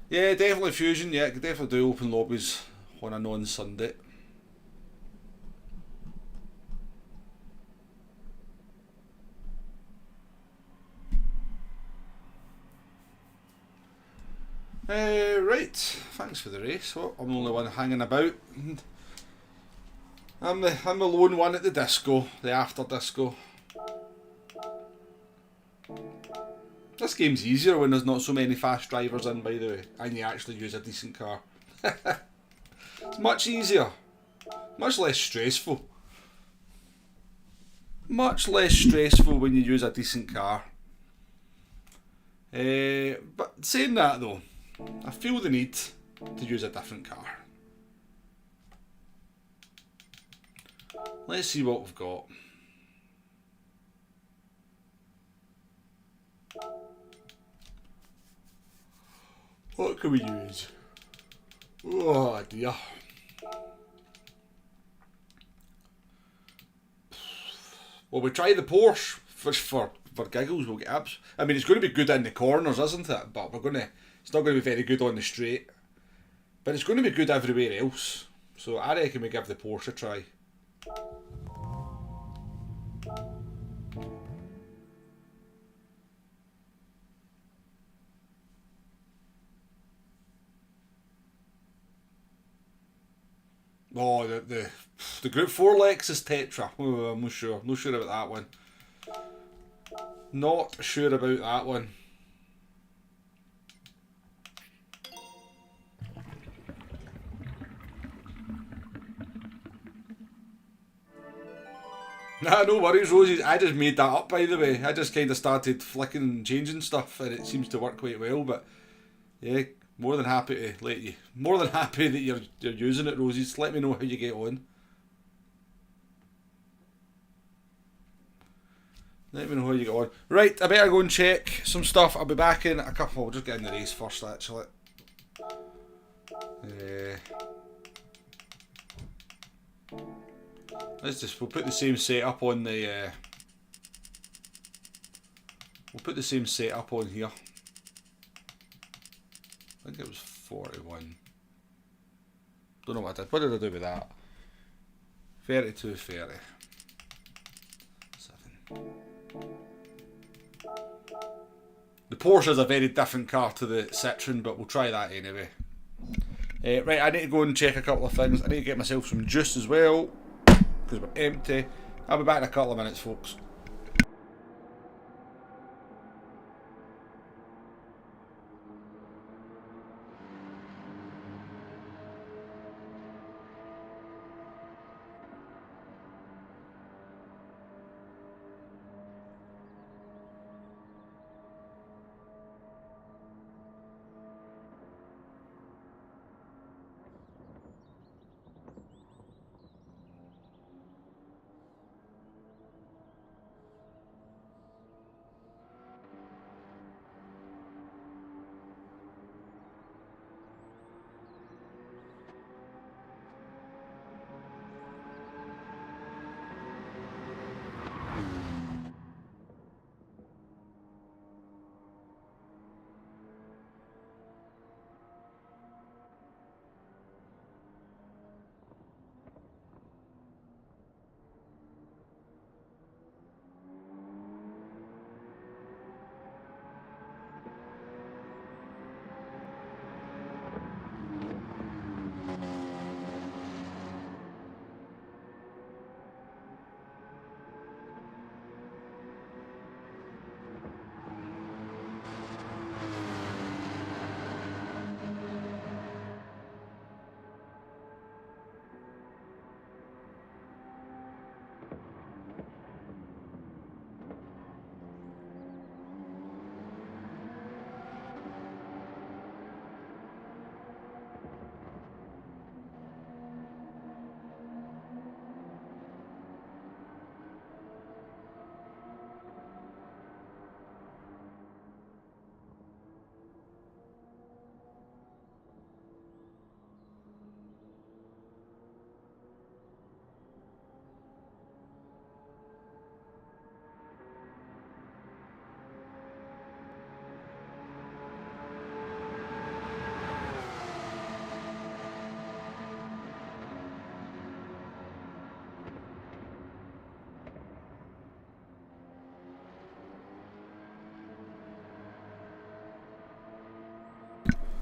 Yeah, definitely Fusion, yeah, could definitely do open lobbies on a non-Sunday. Right, thanks for the race. Well, I'm the only one hanging about. I'm the lone one at the disco, the after disco. This game's easier when there's not so many fast drivers in, by the way, and you actually use a decent car. It's much easier, much less stressful. Much less stressful when you use a decent car. But saying that though, I feel the need to use a different car. Let's see what we've got. What can we use? Oh dear. Well, we try the Porsche for giggles. We'll get abs. I mean, it's going to be good in the corners, isn't it? But it's not going to be very good on the straight. But it's going to be good everywhere else. So I reckon we give the Porsche a try. Oh, the Group 4 Lexus Tetra. Oh, I'm not sure. Not sure about that one. Not sure about that one. Nah, no worries, Rosie. I just made that up, by the way. I just kind of started flicking and changing stuff, and it seems to work quite well. But yeah, more than happy to let you. More than happy that you're using it, Rosie. Just let me know how you get on. Let me know how you get on. Right, I better go and check some stuff. I'll be back in a couple. We'll just get in the race first, actually. We'll put the same setup on the. We'll put the same setup on here. I think it was 41. Don't know what I did. What did I do with that? 32, 30. 7. The Porsche is a very different car to the Citroen, but we'll try that anyway. Right, I need to go and check a couple of things. I need to get myself some juice as well, because we're empty. I'll be back in a couple of minutes, folks.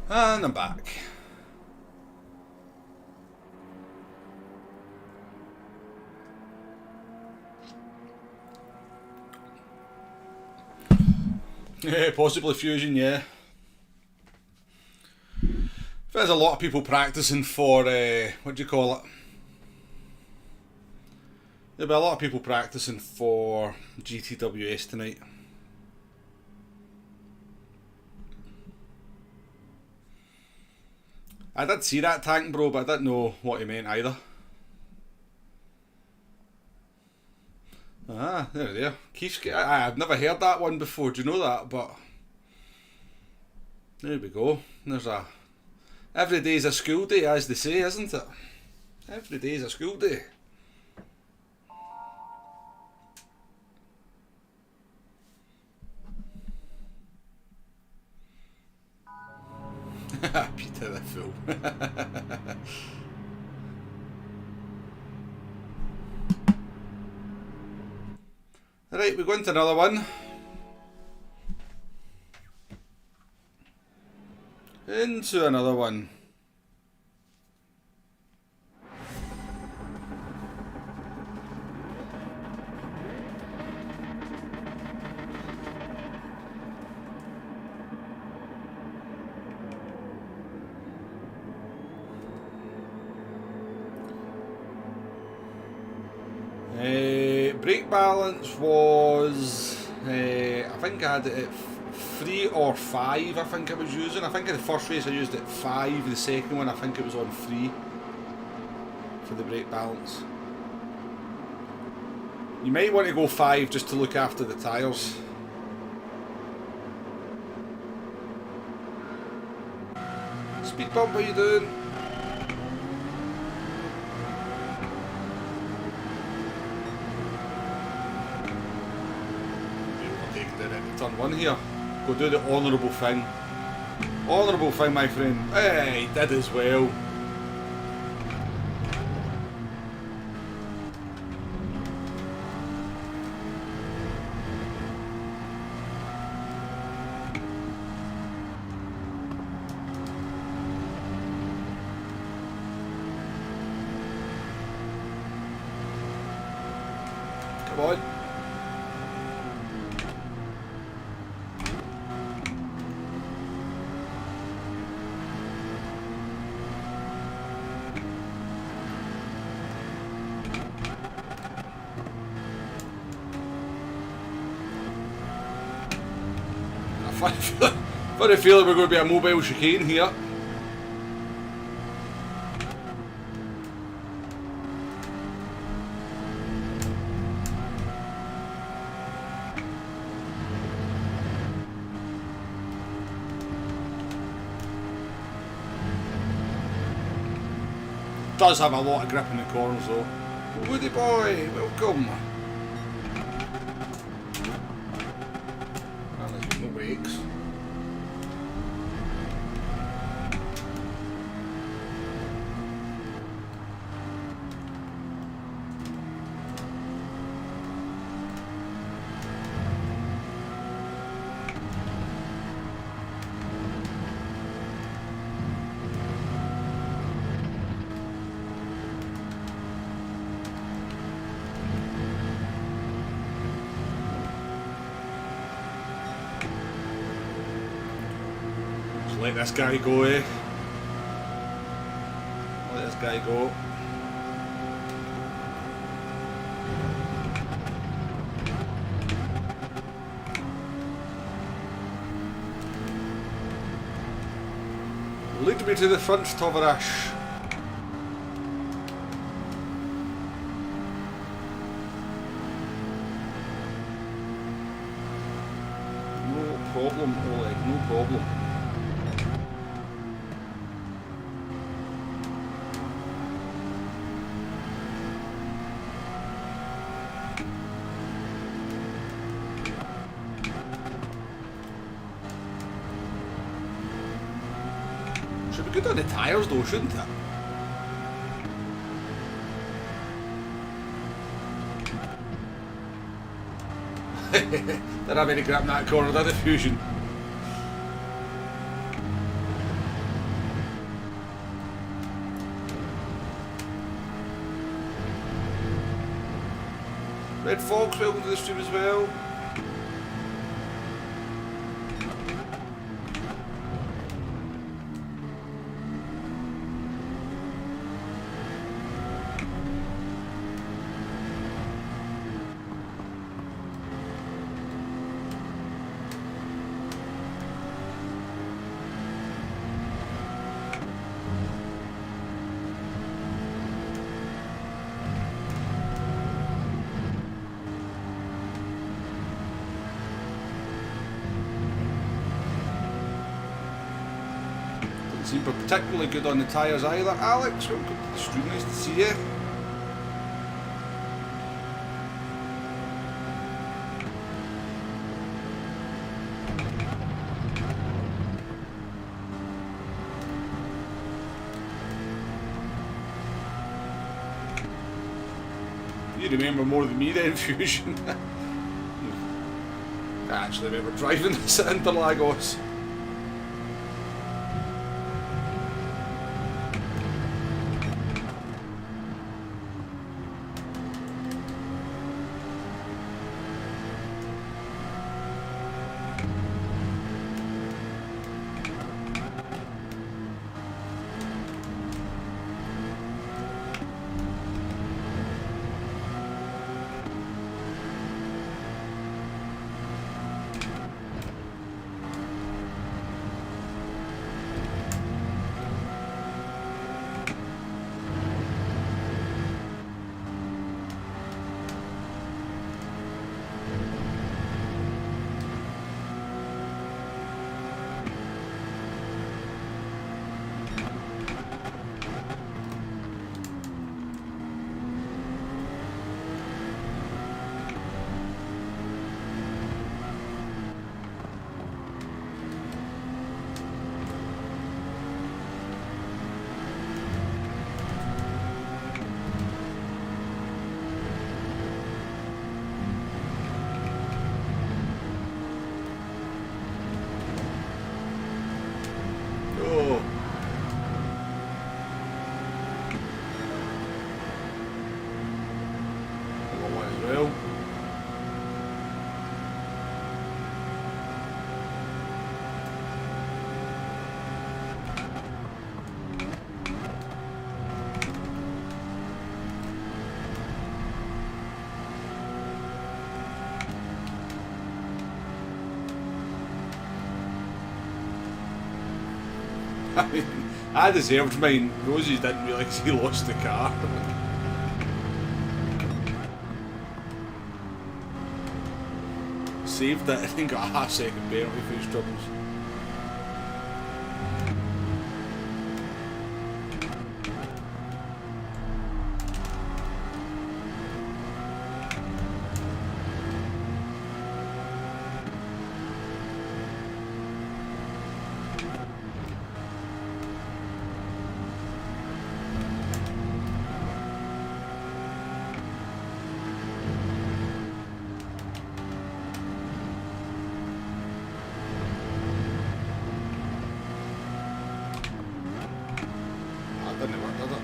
And I'm back. Yeah, possibly fusion, yeah. There's a lot of people practicing for, what do you call it? There'll be a lot of people practicing for GTWS tonight. I did see that tank, bro, but I didn't know what he meant either. Ah, there. Keith's, I've never heard that one before, do you know that? But there we go. There's a... Every day's a school day, as they say, isn't it? Every day's a school day. Peter the Fool. Right, we go into another one. Into another one. brake balance was, I think I had it at 3 or 5, I think I was using. I think in the first race I used it at 5, the second one I think it was on 3 for the brake balance. You might want to go 5 just to look after the tyres. Speed bump, what are you doing? Turn 1 here. Go do the honourable thing. Honourable thing, my friend. Hey, he did as well. Come on. Funny feeling we're going to be a mobile chicane here. Does have a lot of grip in the corners though. Woody boy, welcome. No brakes. Let this guy go, eh? Let this guy go. Lead me to the front, Tovarash. No problem, Oleg, no problem. Should be good on the tyres though, shouldn't it? Didn't have any grip in that corner, did it, Fusion? Red Fox, welcome to the stream as well. Seem particularly good on the tyres either. Alex, welcome to the stream, nice to see you. You remember more than me then, Fusion. I actually remember driving this at Interlagos. I mean, I deserved mine. Rosie didn't realise he lost the car. Saved it and got a half-second penalty for his troubles. Didn't work, did it?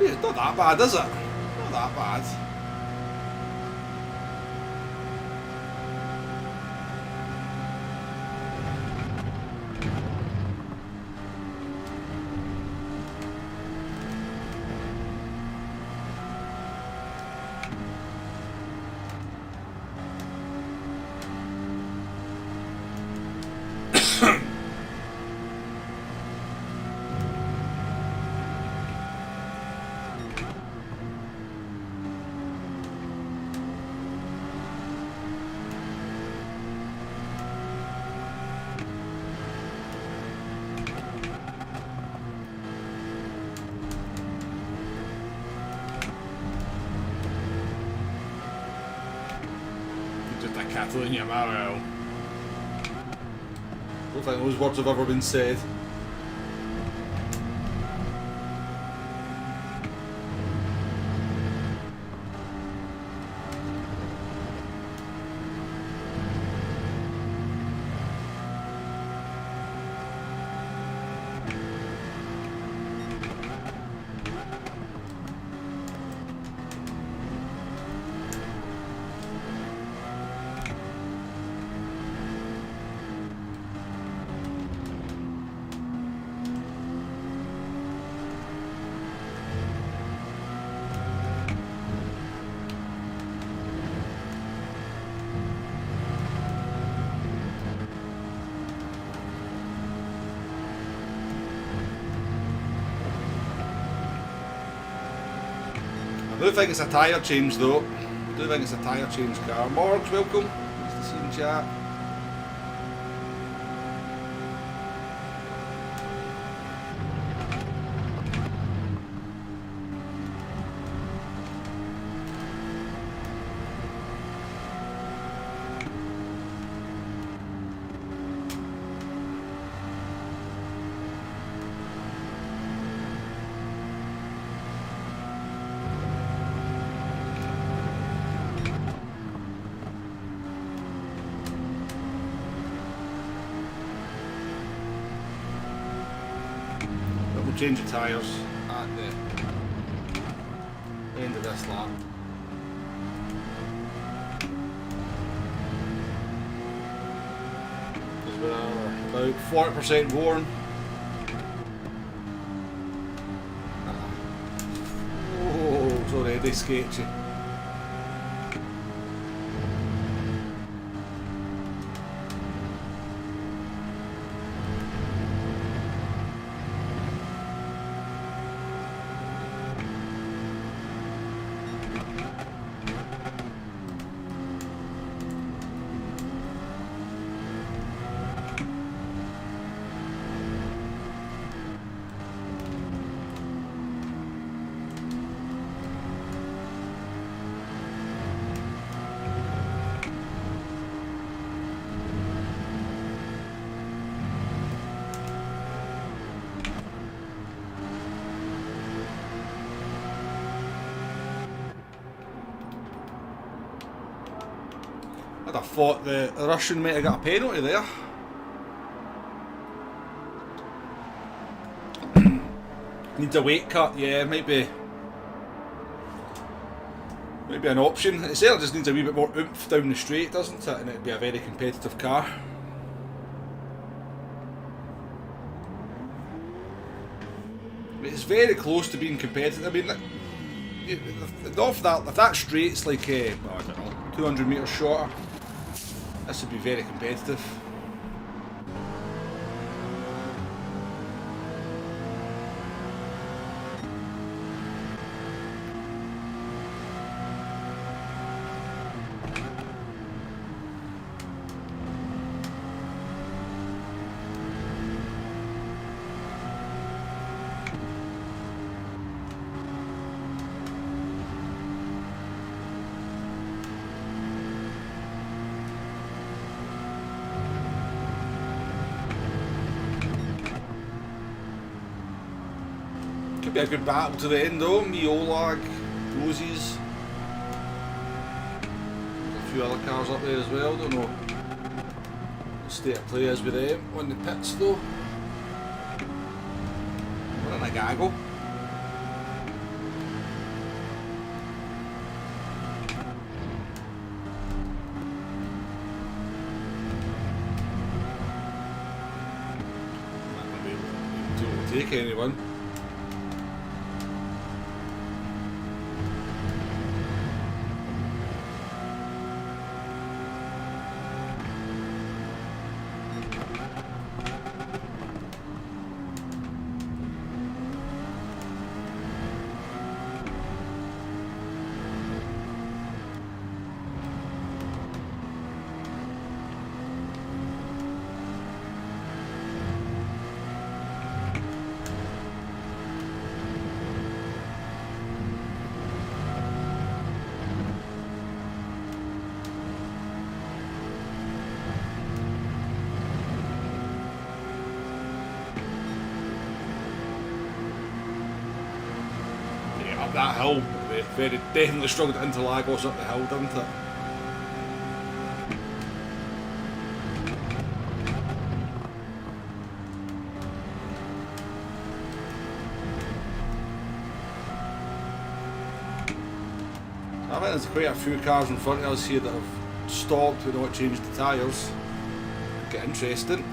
It's not that bad, is it? Not that bad. Just a Catalunya Mario. I don't think those words have ever been said. I do think it's a tyre change though. I do think it's a tyre change car. Morgs, welcome. Nice to see you in chat. Change the tyres at the end of this lap. Because we're about 40% worn. Oh, it's already sketchy. I'd have thought the Russian might have got a penalty there. Needs a weight cut, yeah, maybe an option. It certainly just needs a wee bit more oomph down the straight, doesn't it? And it'd be a very competitive car. It's very close to being competitive. I mean, if that straight's like, well, I don't know, 200 metres shorter, this would be very competitive. Be a good battle to the end though. Me, Olag, Roses, a few other cars up there as well. Don't know the state of play is with them on the pits though. We're in a gaggle. Might not be able to overtake anyone. That hill, very definitely struggled into Lagos up the hill, didn't it? I think there's quite a few cars in front of us here that have stopped and not changed the tyres. Get interesting.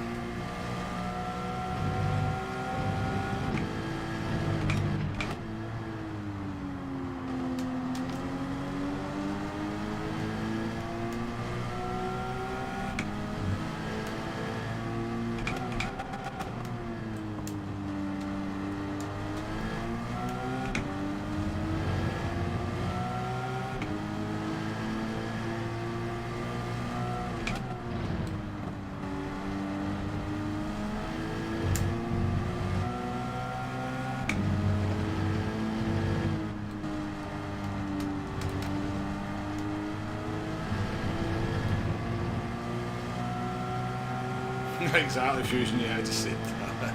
Exactly, Fusion, yeah, I just said that.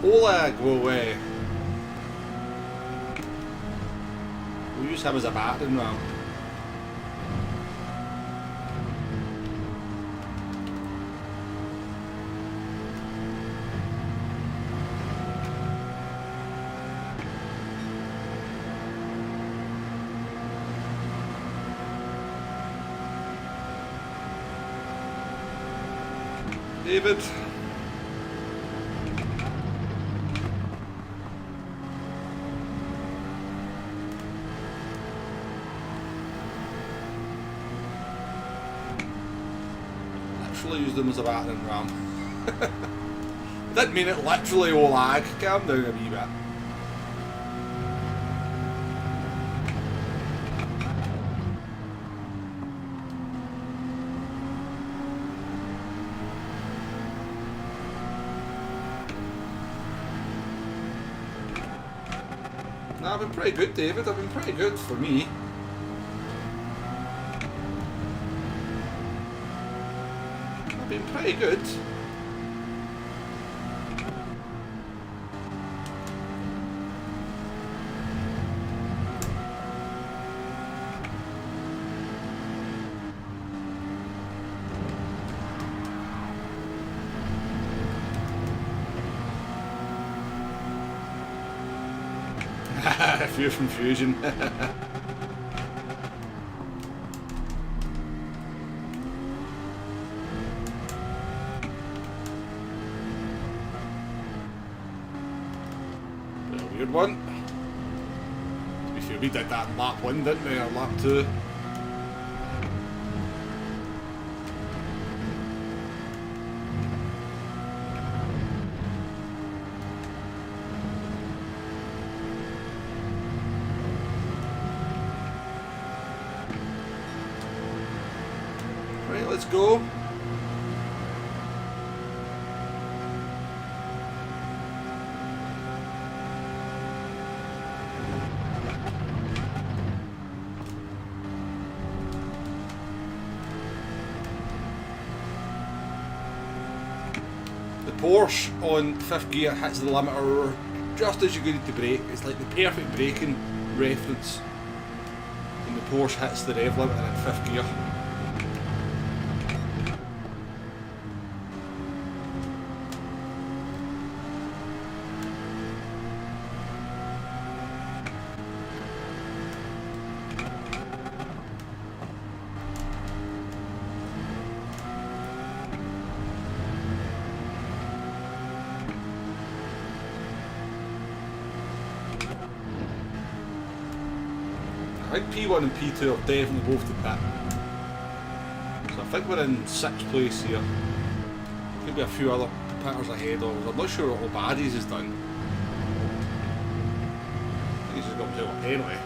Oleg will we'll use him as a battering ram. David. Literally used them as a battering ram. Didn't mean it literally, Olag. Calm down a wee bit. I've been pretty good, David. I've been pretty good for me. been pretty good. Fear from fusion. Weird one. To be fair, we did that in lap 1, didn't we, or lap 2? Right, let's go. The Porsche on 5th gear hits the limiter just as you go into brake. It's like the perfect braking reference when the Porsche hits the rev limiter in 5th gear. I think P1 and P2 are definitely both to pit. So I think we're in 6th place here. Could be a few other pitters ahead of us. I'm not sure what Obadi's has done. I think he's just got himself a penalty.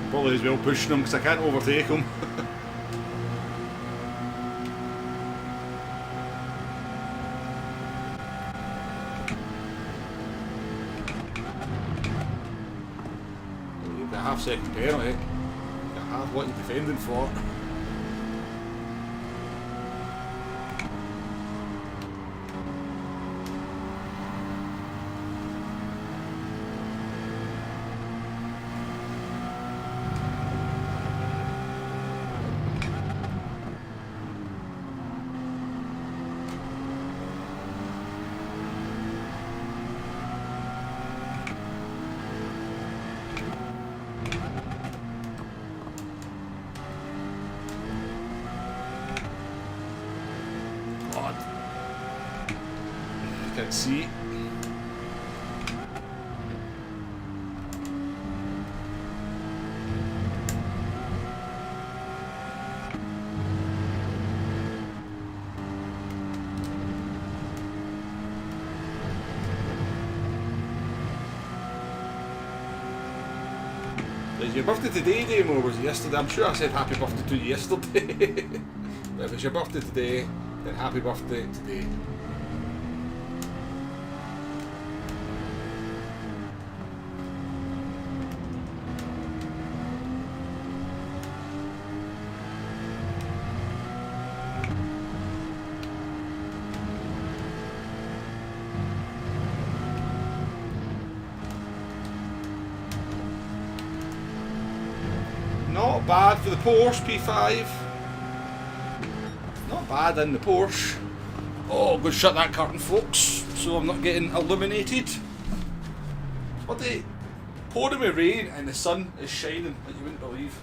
Probably as well pushing him because I can't overtake him. You've got a half-second penalty. You've got half what you're defending for. Can't see. Is your birthday today, Dame, or was it yesterday? I'm sure I said happy birthday to you yesterday. But if it's your birthday today, then happy birthday today. Not bad for the Porsche P5. Not bad in the Porsche. Oh, I'm going to shut that curtain, folks, so I'm not getting illuminated. What the pouring with rain and the sun is shining like you wouldn't believe.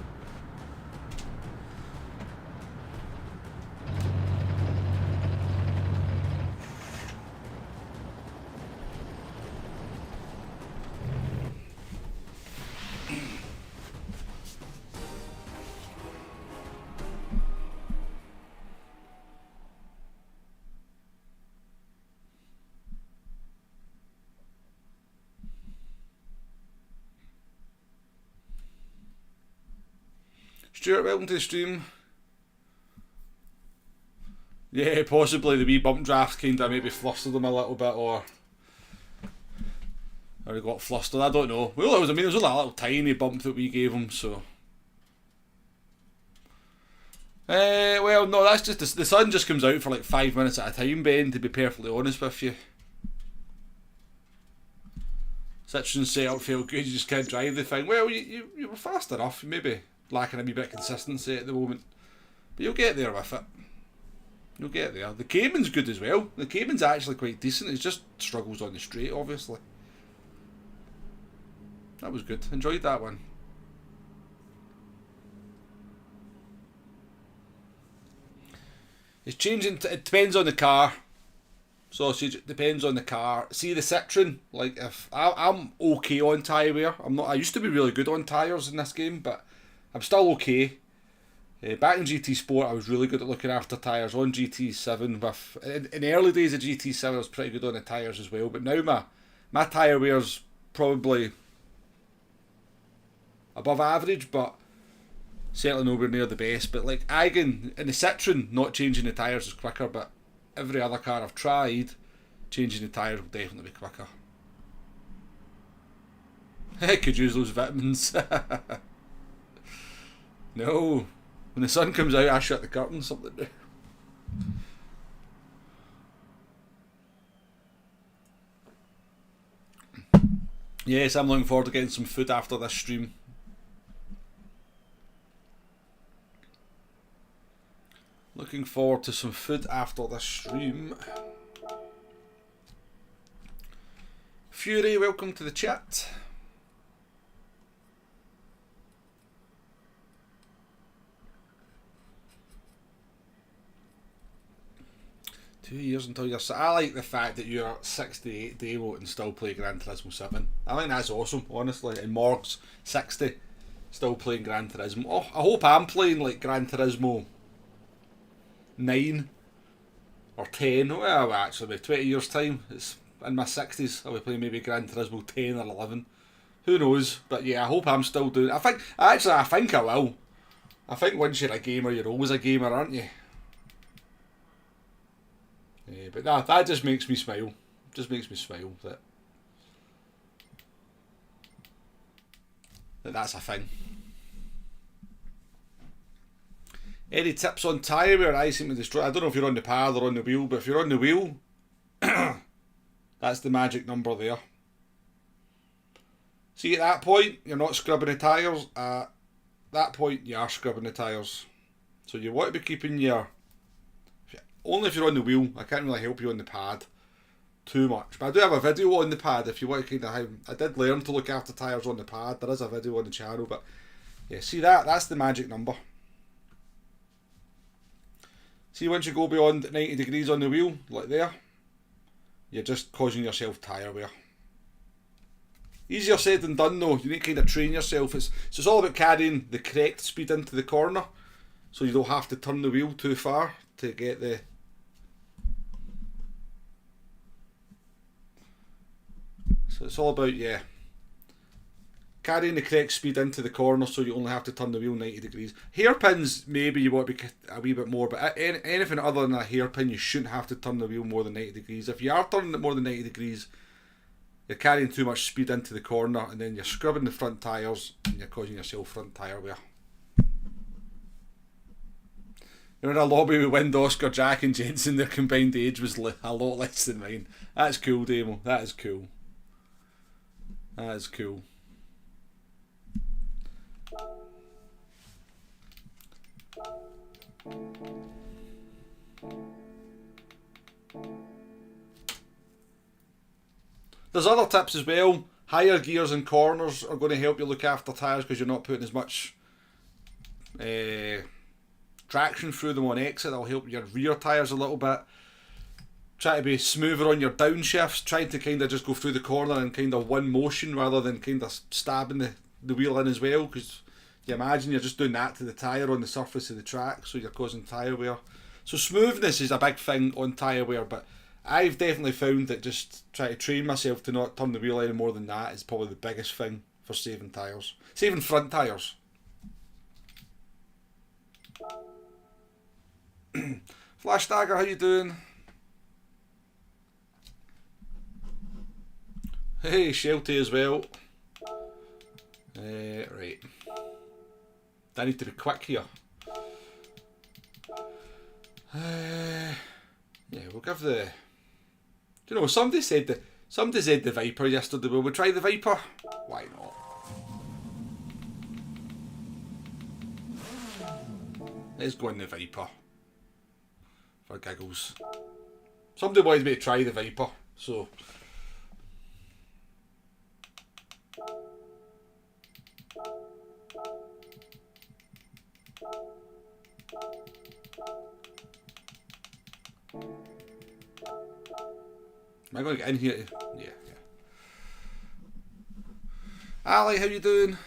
Stuart, welcome to the stream. Yeah, possibly the wee bump draft kind of maybe flustered him a little bit, or he got flustered. I don't know. Well, it was only a little tiny bump that we gave him, so. Well, no, that's just the sun just comes out for like 5 minutes at a time, Ben. To be perfectly honest with you, Citroen setup felt good. You just can't drive the thing. Well, you were fast enough. Maybe lacking a wee bit of consistency at the moment, but you'll get there with it. You'll get there. The Cayman's good as well. The Cayman's actually quite decent. It just struggles on the straight, obviously. That was good. Enjoyed that one. It's changing. It depends on the car. Sausage. It depends on the car. See the Citroen. Like if I'm okay on tyre wear. I'm not. I used to be really good on tyres in this game, but I'm still okay. Back in GT Sport, I was really good at looking after tyres. On GT7, in the early days of GT7, I was pretty good on the tyres as well. But now my tyre wear's probably above average, but certainly nowhere near the best. But like Agen in the Citroen, not changing the tyres is quicker. But every other car I've tried, changing the tyres will definitely be quicker. Could use those vitamins. No. When the sun comes out, I shut the curtains. Something to do. Yes, I'm looking forward to getting some food after this stream. Looking forward to some food after this stream. Fury, welcome to the chat. "2 years until you're..." I like the fact that you're 68 demo and still play Gran Turismo 7. I think that's awesome, honestly. And Morg's 60, still playing Gran Turismo. Oh, I hope I'm playing like Gran Turismo 9 or 10. Well, actually, 20 years time. It's in my 60s. I'll be playing maybe Gran Turismo 10 or 11. Who knows? But yeah, I hope I'm still doing it. I think I will. I think once you're a gamer, you're always a gamer, aren't you? Yeah, but that just makes me smile. Just makes me smile that's a thing. Any tips on tyre wear? I seem to destroy. I don't know if you're on the pad or on the wheel, but if you're on the wheel, that's the magic number there. See, at that point, you're not scrubbing the tyres. At that point, you are scrubbing the tyres. So you want to be keeping your... Only if you're on the wheel. I can't really help you on the pad too much. But I do have a video on the pad if you want to kind of... I did learn to look after tyres on the pad. There is a video on the channel, but... Yeah, see that's the magic number. See, once you go beyond 90 degrees on the wheel, like there, you're just causing yourself tyre wear. Easier said than done though. You need to kind of train yourself. It's all about carrying the correct speed into the corner, so you don't have to turn the wheel too far to get the... So it's all about, yeah, carrying the correct speed into the corner so you only have to turn the wheel 90 degrees. Hairpins, maybe you want to be a wee bit more, but anything other than a hairpin, you shouldn't have to turn the wheel more than 90 degrees. If you are turning it more than 90 degrees, you're carrying too much speed into the corner, and then you're scrubbing the front tyres, and you're causing yourself front tyre wear. You're in a lobby with Wind, Oscar, Jack and Jensen. Their combined age was a lot less than mine. That's cool, Damo. That is cool. That is cool. There's other tips as well. Higher gears and corners are going to help you look after tyres because you're not putting as much traction through them on exit. That'll help your rear tyres a little bit. Try to be smoother on your downshifts. Try to kind of just go through the corner in kind of one motion rather than kind of stabbing the wheel in as well, because you imagine you're just doing that to the tyre on the surface of the track, so you're causing tyre wear. So smoothness is a big thing on tyre wear, but I've definitely found that just try to train myself to not turn the wheel any more than that is probably the biggest thing for saving tyres. Saving front tyres. Flash Dagger, how you doing? Hey, Shelty as well. Right. I need to be quick here. Yeah, we'll give the... Do you know, somebody said the Viper yesterday. Will we try the Viper? Why not? Let's go in the Viper. For giggles. Somebody wanted me to try the Viper, so... Am I going to get in here? Yeah. Ali, how you doing?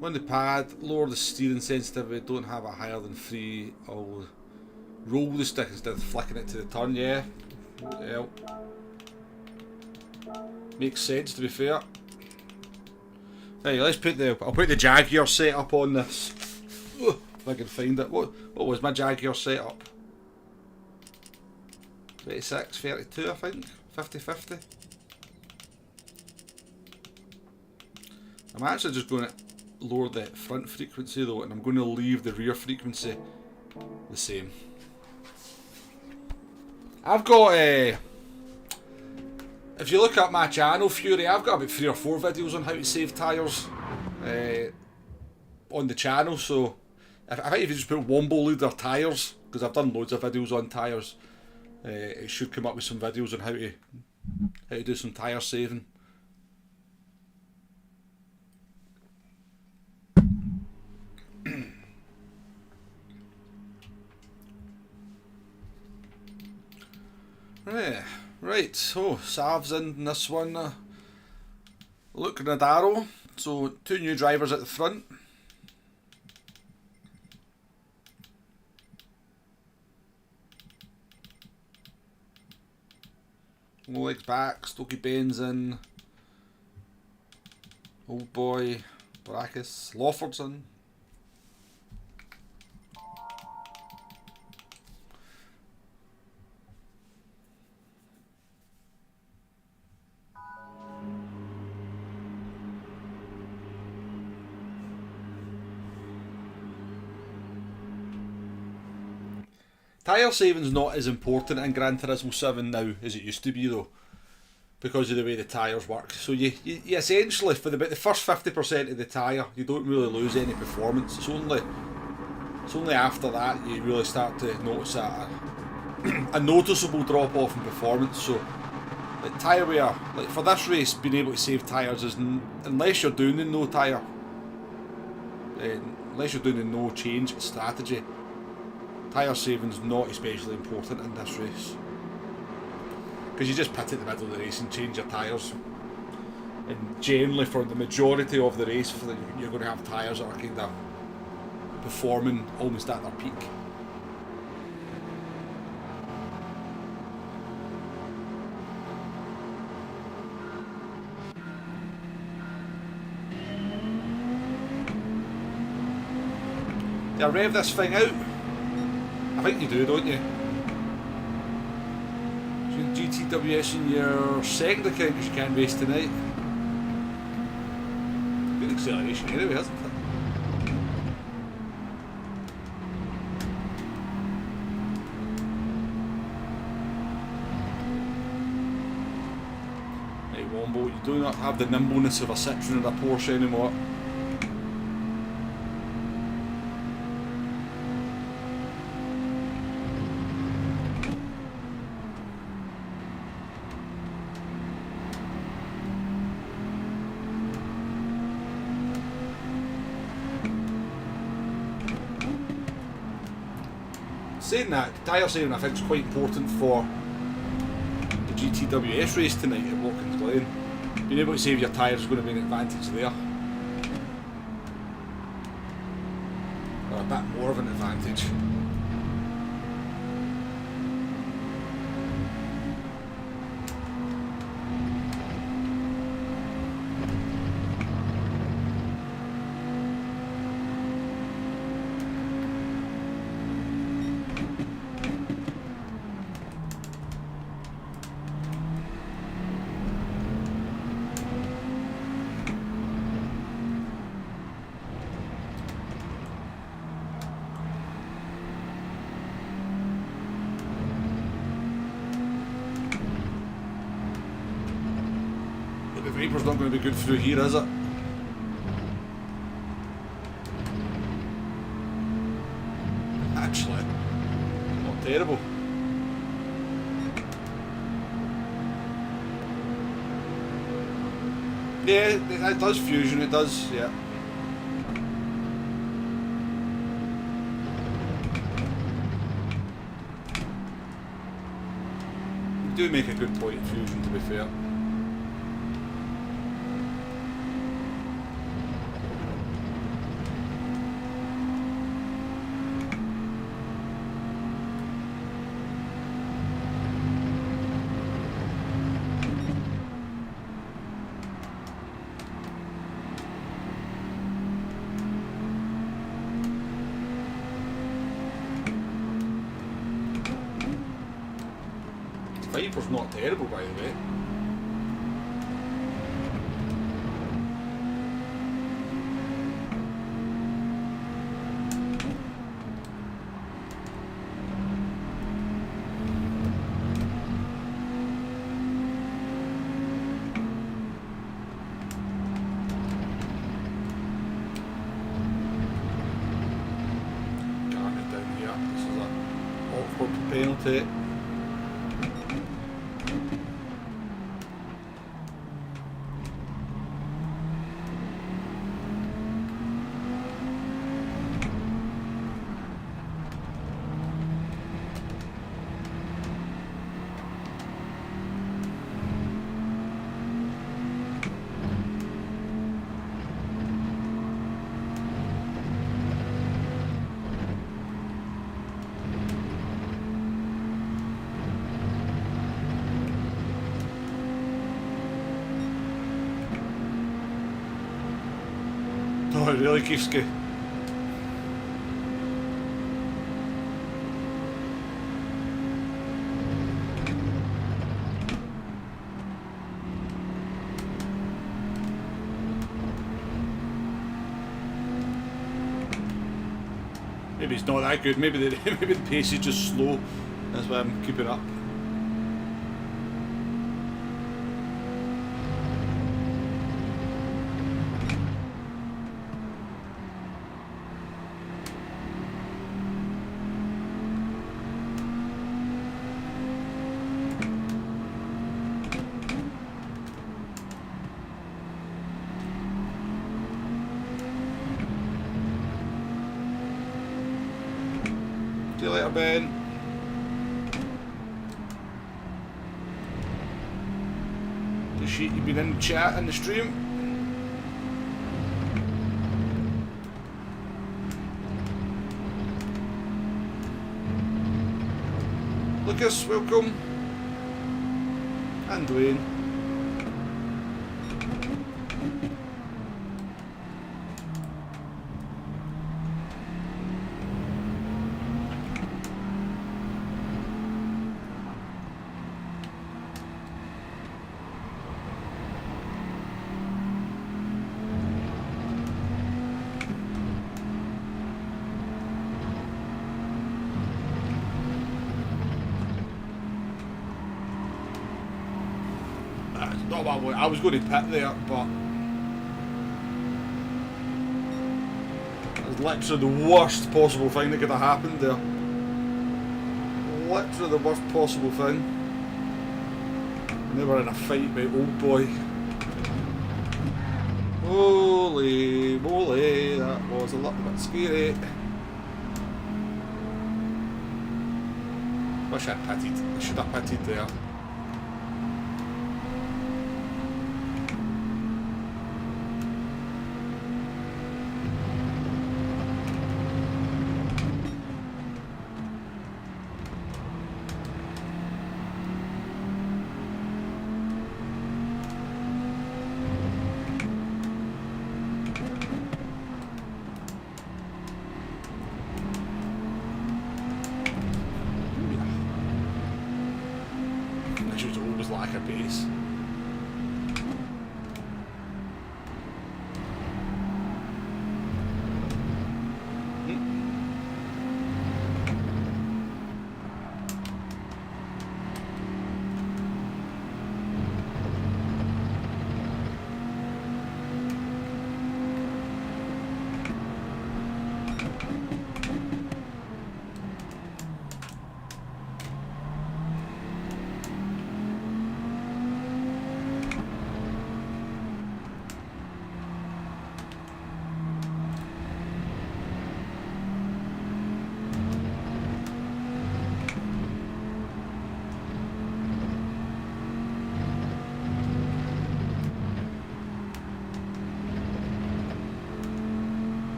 On the pad, lower the steering sensitivity, don't have it higher than 3. I'll roll the stick instead of flicking it to the turn, yeah. Well, makes sense to be fair. Right, let's put I'll put the Jaguar setup on this. If I can find it. What was my Jaguar setup? 26, 32 I think, 50-50. I'm actually just going to lower the front frequency though, and I'm going to leave the rear frequency the same. I've got if you look at my channel, Fury, I've got about 3 or 4 videos on how to save tyres on the channel, so I think if you just put womble leader tyres, because I've done loads of videos on tyres, it should come up with some videos on how to do some tyre saving. Right, so Sav's in this one. Luke Nadaro, so 2 new drivers at the front. Legs back, Stokey Bain's in. Old boy, Baracus, Lawford's in. Tyre saving's not as important in Gran Turismo 7 now as it used to be though, because of the way the tyres work. So you essentially, for about the first 50% of the tyre, you don't really lose any performance. It's only after that you really start to notice a noticeable drop off in performance. So like tyre wear, like for this race, being able to save tyres is, unless you're doing the no tyre, unless you're doing the no change strategy, tyre saving's not especially important in this race, because you just pit at the middle of the race and change your tyres, and generally for the majority of the race you're going to have tyres that are kind of performing almost at their peak. Do I rev this thing out? I think you do, don't you? So GTWS in your second account because you can't race tonight. Good acceleration anyway, hasn't it? Hey Wombo, you do not have the nimbleness of a Citroen or a Porsche anymore. Saying that, tyre saving I think is quite important for the GTWS race tonight at Watkins Glen. Being able to save your tyres is going to be an advantage there. Or a bit more of an advantage. Viper's not going to be good through here, is it? Actually, not terrible. Yeah, it does fusion, it does, yeah. You do make a good point, fusion, to be fair. Viper's not terrible, by the way. Garnet down here. This is an awkward penalty. Oh, really, Kievski? Maybe it's not that good. Maybe the pace is just slow. That's why I'm keeping up. See you later, Ben. The shit you've been in the chat and the stream. Lucas, welcome. And Dwayne. Not what I was going to pit there, but it was literally the worst possible thing that could have happened there. Literally the worst possible thing. And they were in a fight by old boy. Holy moly, that was a little bit scary. Wish I'd pitted. I should have pitted there. Lack of pace.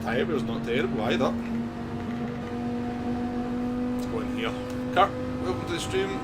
tyre wear's not terrible either. Let's go in here. Kurt, welcome to the stream.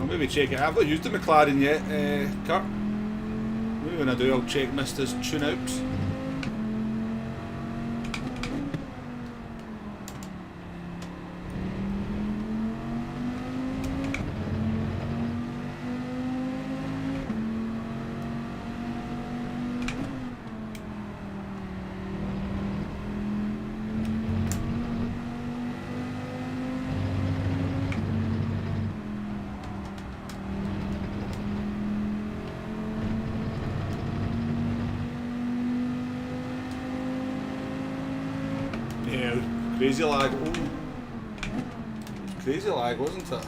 Maybe check it. I've not used the McLaren yet, Kurt. Maybe when I do, I'll check Mister's tune-outs. Crazy lag. Oh. Crazy lag, wasn't it?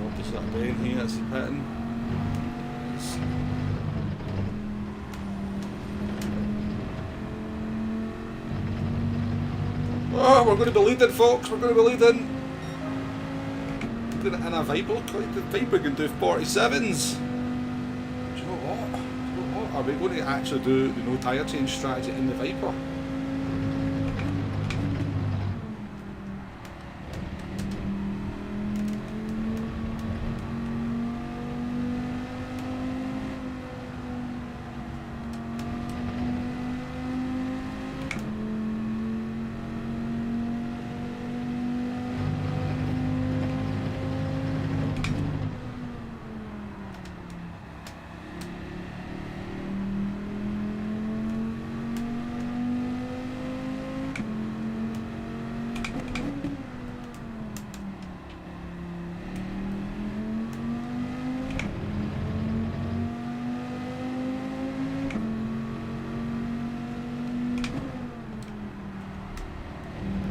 Opposite that bend here, that's the pitting. Oh, we're going to be leading, folks. We're going to be leading. In a Viper, the Viper can do 47s. Do you know what? Are we going to actually do the no tyre change strategy in the Viper?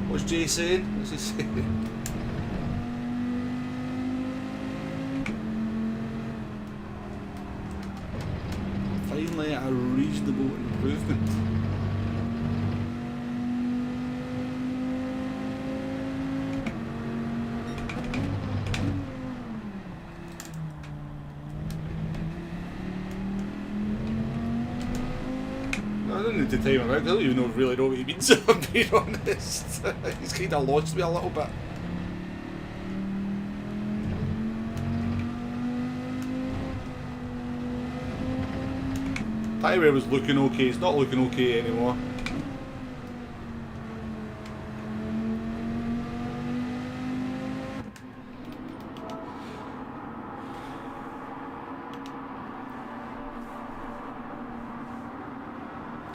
What's Jay saying? What's he saying? Finally a reasonable improvement. I don't need to time him out, I don't even really know what he means, if I'm being honest. He's kind of lost me a little bit. Tyre was looking okay, it's not looking okay anymore.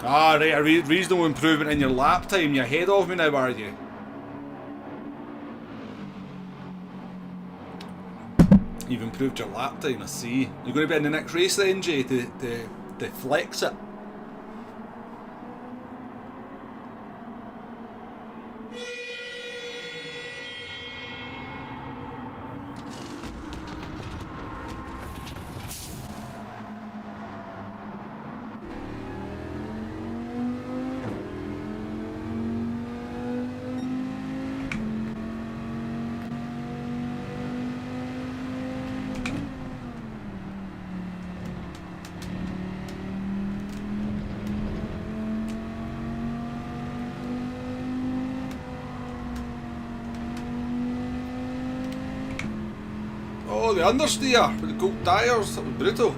Ah, right, a reasonable improvement in your lap time. You're ahead of me now, are you? You've improved your lap time, I see. You're going to be in the next race then, Jay, to flex it. Oh, the understeer with the gold tyres, that was brutal.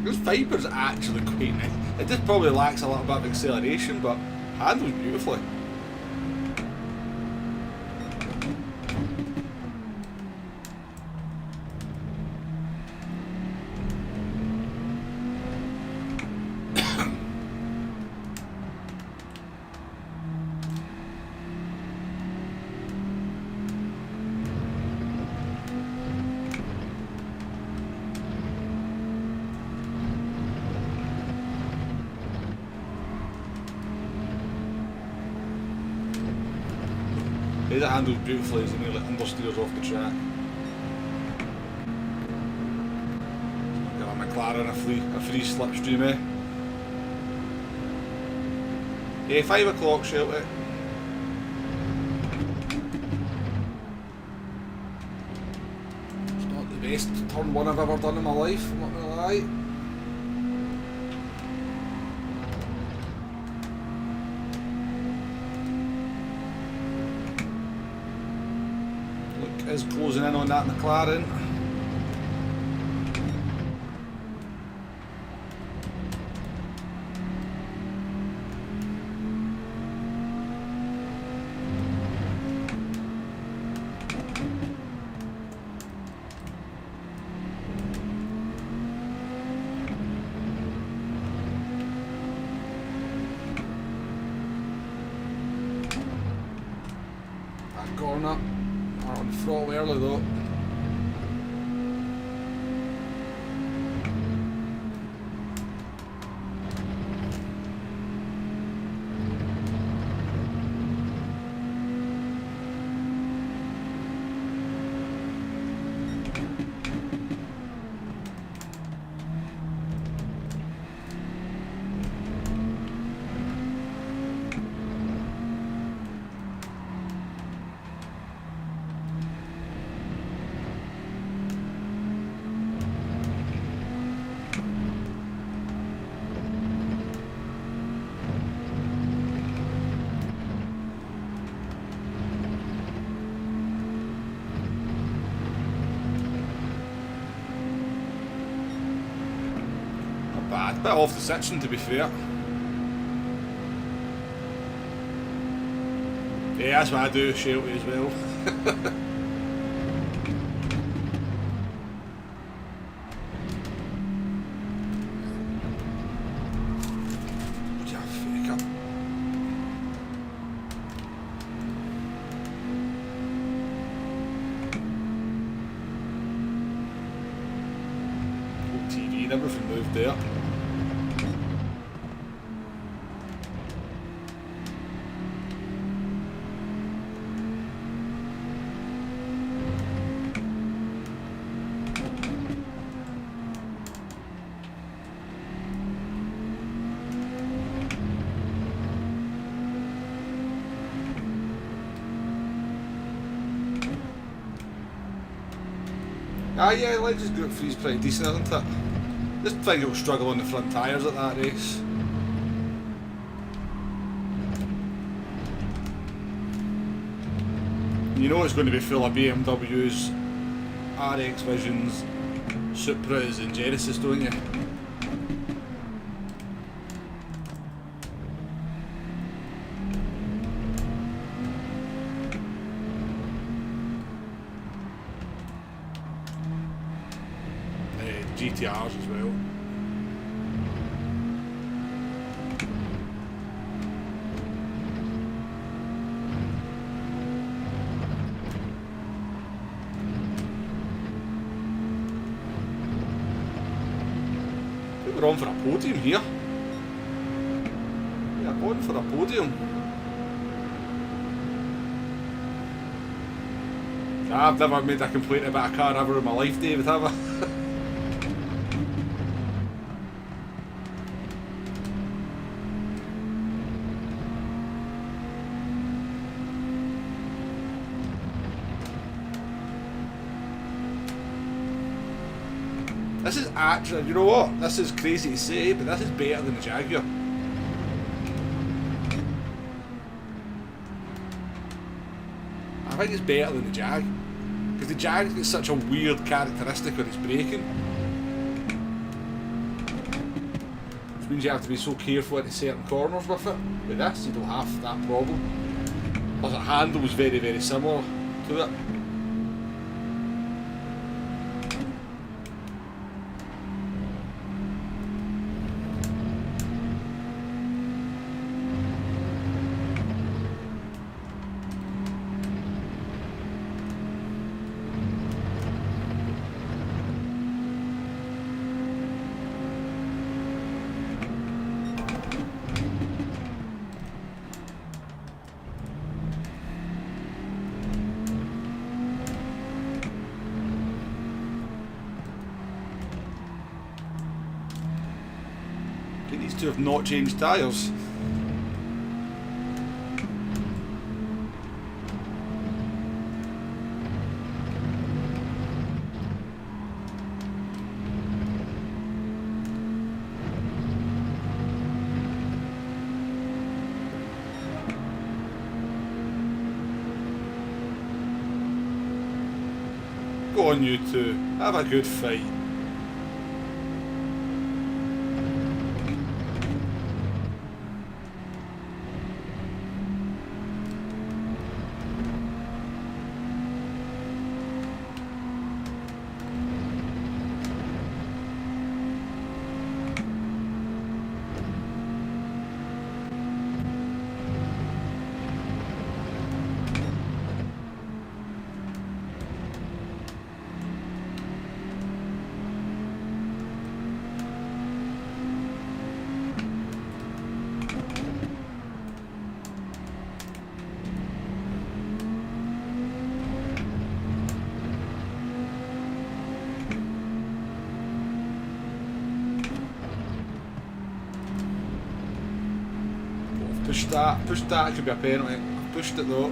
This Viper's actually quite nice. It just probably lacks a little bit of acceleration, but handles beautifully. It handles beautifully as he nearly understeers off the track. Got a McLaren, a free slipstream, eh? Yeah, 5 o'clock shelter. It's not the best turn 1 I've ever done in my life, I'm not gonna lie. Is closing in on that McLaren. That corner. On the throttle early though. Bad. Bit off the section to be fair. Yeah, that's what I do, Shelty as well. TV and everything moved there. Ah yeah, Legends Group 3 is pretty decent, isn't it? Just think it'll struggle on the front tyres at that race. You know it's going to be full of BMWs, RX Visions, Supras and Genesis, don't you? GTRs as well. I think we're on for a podium here. We are on for a podium. I've never made a complaint about a car ever in my life, David, have I? This is actually, you know what, this is crazy to say, but this is better than the Jaguar. I think it's better than the Jag, because the Jag's got such a weird characteristic on its braking. which means you have to be so careful into certain corners with it. With this, you don't have that problem. Plus, the handle was very, very similar to it. These two have not changed tyres. Go on, you two. Have a good fight. Pushed that, it could be a penalty. Pushed it though.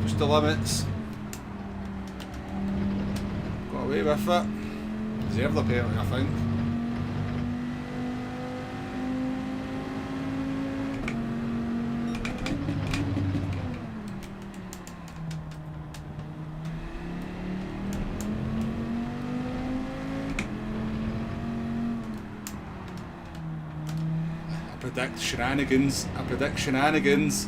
Pushed the limits. Got away with it. Deserved the penalty, I think. I predict shenanigans.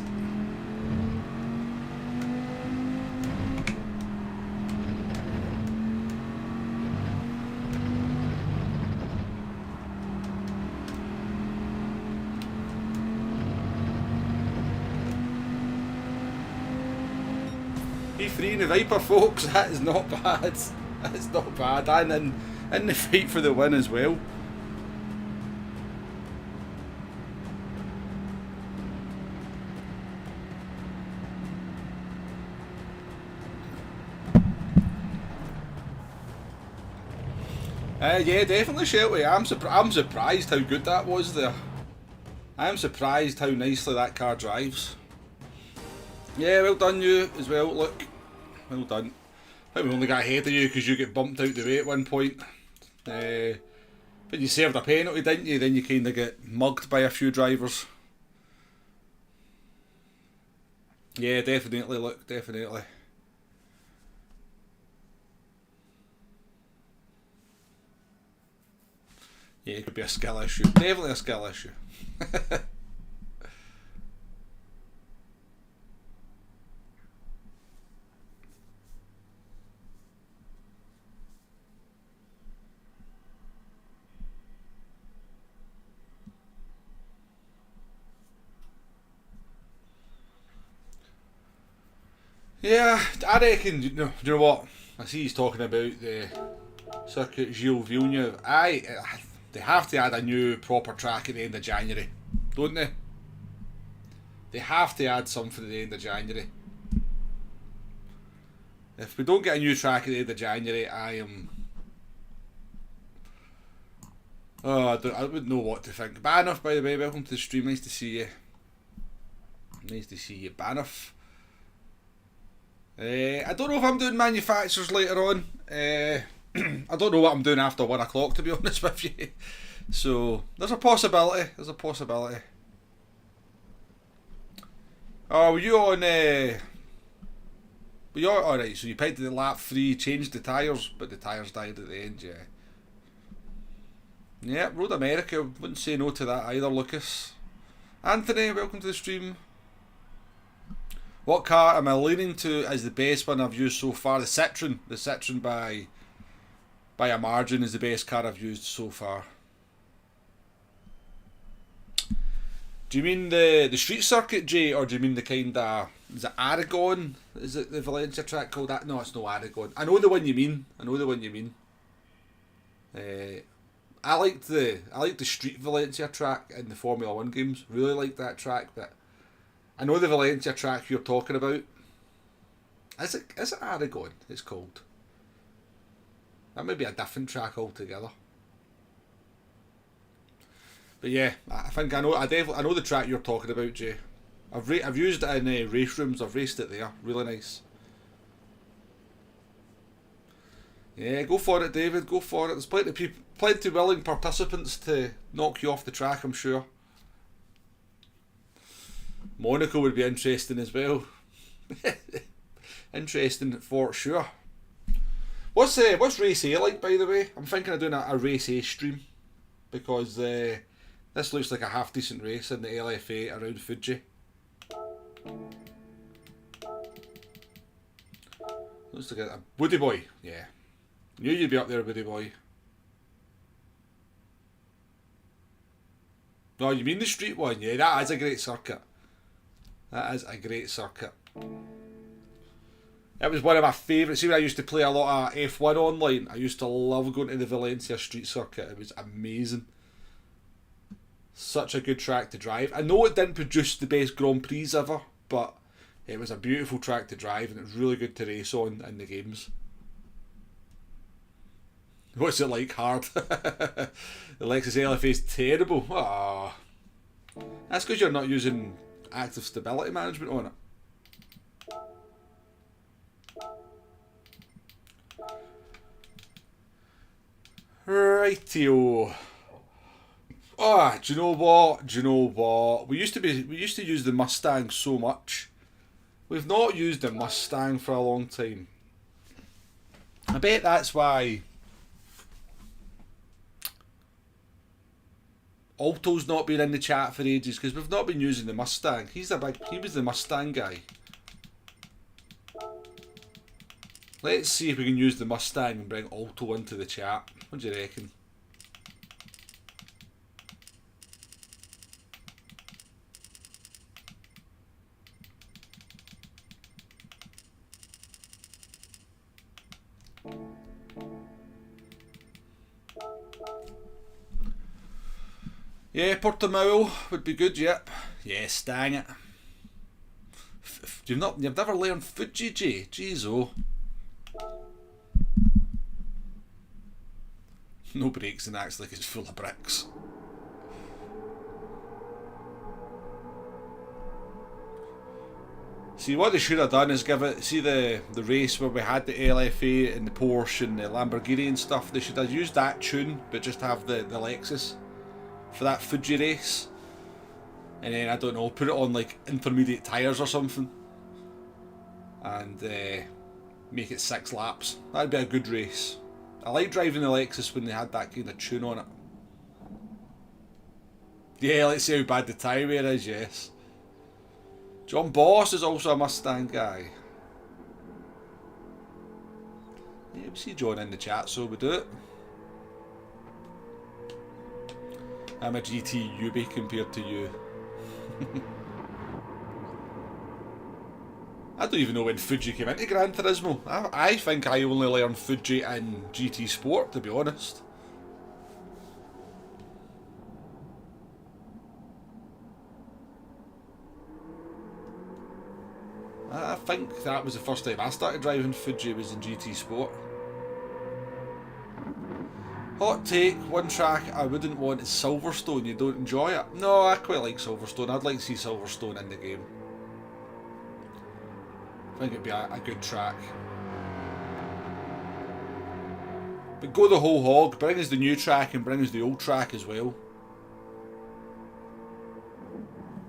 P3 in the Viper, folks, that is not bad. That is not bad. And in the fight for the win as well. Yeah, definitely, Shelby. I'm surprised how good that was there. I'm surprised how nicely that car drives. Yeah, well done you as well, look. Well done. I think we only got ahead of you because you get bumped out the way at one point. But you served a penalty, didn't you? Then you kind of get mugged by a few drivers. Yeah, definitely, look, definitely. Yeah, it could be a skill issue. Definitely a skill issue. Yeah, I reckon, do you know what? I see he's talking about the Circuit Gilles Villeneuve. They have to add a new proper track at the end of January, don't they? They have to add something at the end of January. If we don't get a new track at the end of January, I am... Oh, I wouldn't know what to think. Banoff, by the way, welcome to the stream. Nice to see you. Nice to see you, Banoff. I don't know if I'm doing manufacturers later on. I don't know what I'm doing after 1 o'clock, to be honest with you. So there's a possibility. There's a possibility. Oh, were you on? Were you all right? So you pegged the lap 3, changed the tyres, but the tyres died at the end. Yeah. Yeah, Road America, wouldn't say no to that either, Lucas. Anthony, welcome to the stream. What car am I leaning to as the best one I've used so far? The Citroen. The Citroen by a margin is the best car I've used so far. Do you mean the street circuit, Jay, or do you mean the kind of, is it Aragon? Is it the Valencia track called that? No, it's no Aragon. I know the one you mean. I liked the street Valencia track in the Formula 1 games. Really liked that track, but I know the Valencia track you're talking about. Is it Aragon it's called? That may be a different track altogether. But yeah, I think I know the track you're talking about, Jay. I've used it in race rooms. I've raced it there. Really nice. Yeah, go for it, David. Go for it. There's plenty willing participants to knock you off the track, I'm sure. Monaco would be interesting as well. Interesting for sure. What's race A like, by the way? I'm thinking of doing a race A stream because this looks like a half decent race in the LFA around Fuji. Looks like a Woody Boy, yeah. Knew you'd be up there, Woody Boy. No, you mean the street one? Yeah, that is a great circuit. That is a great circuit. It was one of my favourites. See, when I used to play a lot of F1 online, I used to love going to the Valencia street circuit. It was amazing. Such a good track to drive. I know it didn't produce the best Grand Prix ever, but it was a beautiful track to drive and it was really good to race on in the games. What's it like? Hard. The Lexus LFA is terrible. Oh. That's because you're not using active stability management on it. Rightio. Oh, do you know what? We used to use the Mustang so much. We've not used the Mustang for a long time. I bet that's why Alto's not been in the chat for ages, because we've not been using the Mustang. He was the Mustang guy. Let's see if we can use the Mustang and bring Alto into the chat. What do you reckon? Yeah, Portimao would be good, yep. Yes, dang it. You've never learned Fuji, Jay? Jeez, oh. No brakes and acts like it's full of bricks. See, what they should have done is give it, see the race where we had the LFA and the Porsche and the Lamborghini and stuff, they should have used that tune, but just have the Lexus for that Fuji race. And then, I don't know, put it on like intermediate tyres or something. And make it 6 laps. That'd be a good race. I like driving the Lexus when they had that kind of tune on it. Yeah, let's see how bad the tyre wear is, yes. John Boss is also a Mustang guy. Yeah, we see John in the chat, so we do it. I'm a GT Ubi compared to you. I don't even know when Fuji came into Gran Turismo. I think I only learned Fuji in GT Sport, to be honest. I think that was the first time I started driving Fuji, was in GT Sport. Hot take, one track I wouldn't want is Silverstone. You don't enjoy it? No, I quite like Silverstone. I'd like to see Silverstone in the game. I think it'd be a good track. But go the whole hog. Bring us the new track and bring us the old track as well.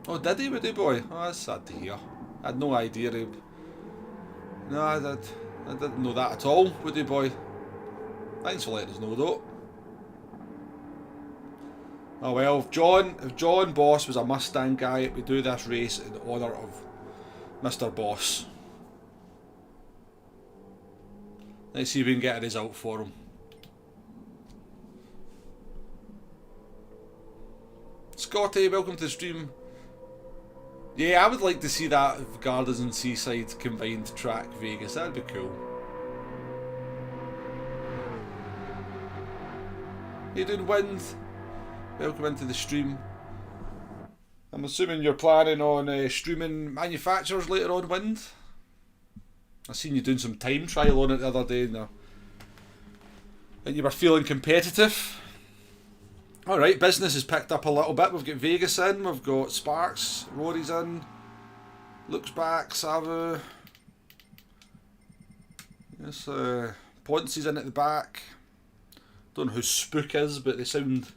Oh, did he, Woody Boy? Oh, that's sad to hear. I had no idea. No, I didn't know that at all, Woody Boy. Thanks for letting us know, though. Oh well, if John Boss was a Mustang guy, we do this race in honour of Mr. Boss. Let's see if we can get a result for him. Scotty, welcome to the stream. Yeah, I would like to see that Gardens and Seaside combined track Vegas. That'd be cool. How you doing, Wind? Welcome into the stream. I'm assuming you're planning on streaming manufacturers later on, Wind? I seen you doing some time trial on it the other day and you were feeling competitive. Alright, business has picked up a little bit. We've got Vegas in, we've got Sparks, Rory's in, Luke's back, Savu. Yes, Ponce's in at the back. Don't know who Spook is, but they sound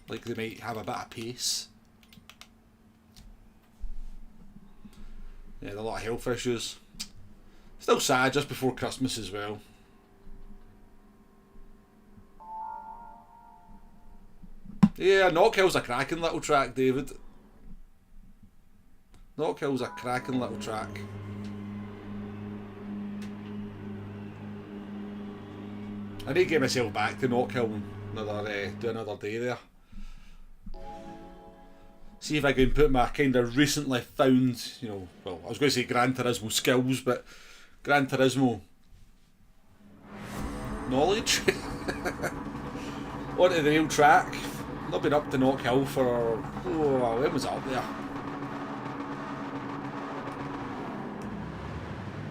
like they might have a bit of pace. Yeah, a lot of health issues. Still sad, just before Christmas as well. Yeah, Knockhill's a cracking little track, David. Knockhill's a cracking little track. I need to get myself back to Knockhill do another day there. See if I can put my kind of recently found, you know, well, I was going to say Gran Turismo skills, but Gran Turismo knowledge onto the real track. Not been up to Knockhill for, when was I up there?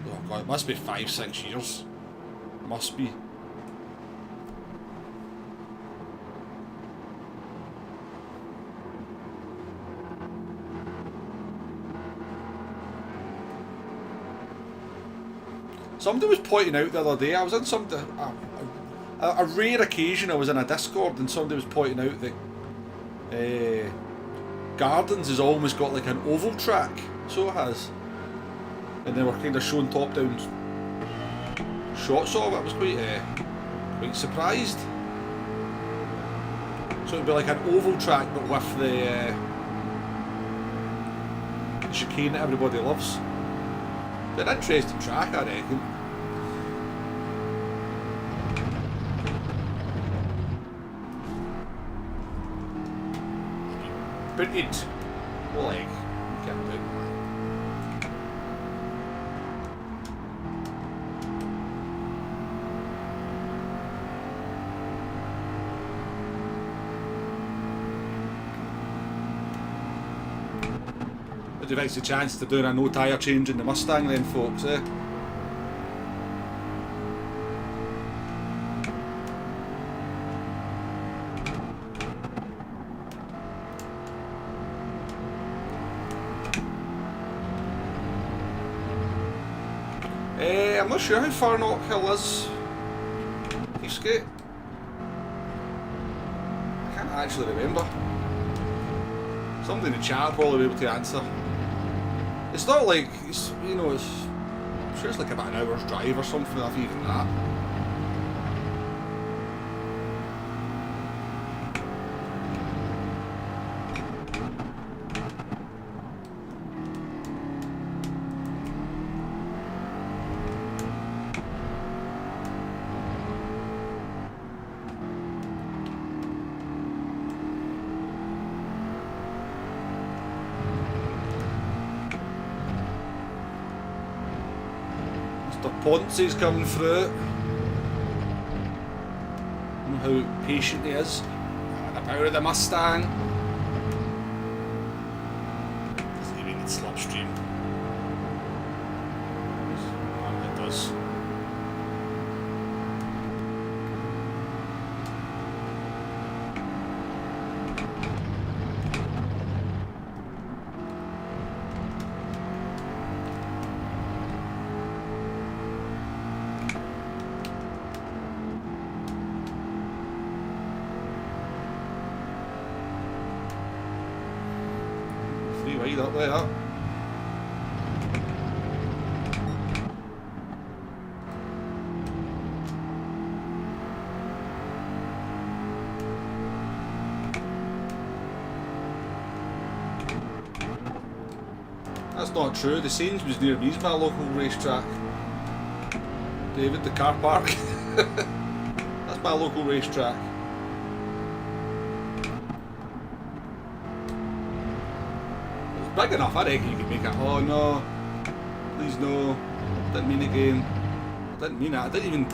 Oh god, it must be 5-6 years. Must be. Somebody was pointing out the other day, I was in a rare occasion I was in a Discord and somebody was pointing out that Gardens has almost got like an oval track, so it has. And they were kind of showing top down shots of it. I was quite surprised. So it'd be like an oval track but with the chicane that everybody loves. But an interesting track, I reckon. Booted leg. Can't do it. Would you like a chance to do a no tyre change in the Mustang then, folks, eh? I'm not sure how far Knockhill is. Eastgate? I can't actually remember. Somebody in the chat will probably be able to answer. It's not like, it's, you know, it's, I'm sure it's like about an hour's drive or something, if even that. Ponce's coming through. I don't know how patient he is. The power of the Mustang. Doesn't even need slipstream. It does. Up there. That's not true. The Sainsbury's near me is my local racetrack. David, the car park. That's my local racetrack. It's big enough, I reckon you could make it. Oh no. Please no. Didn't mean again. I didn't mean it. I didn't even...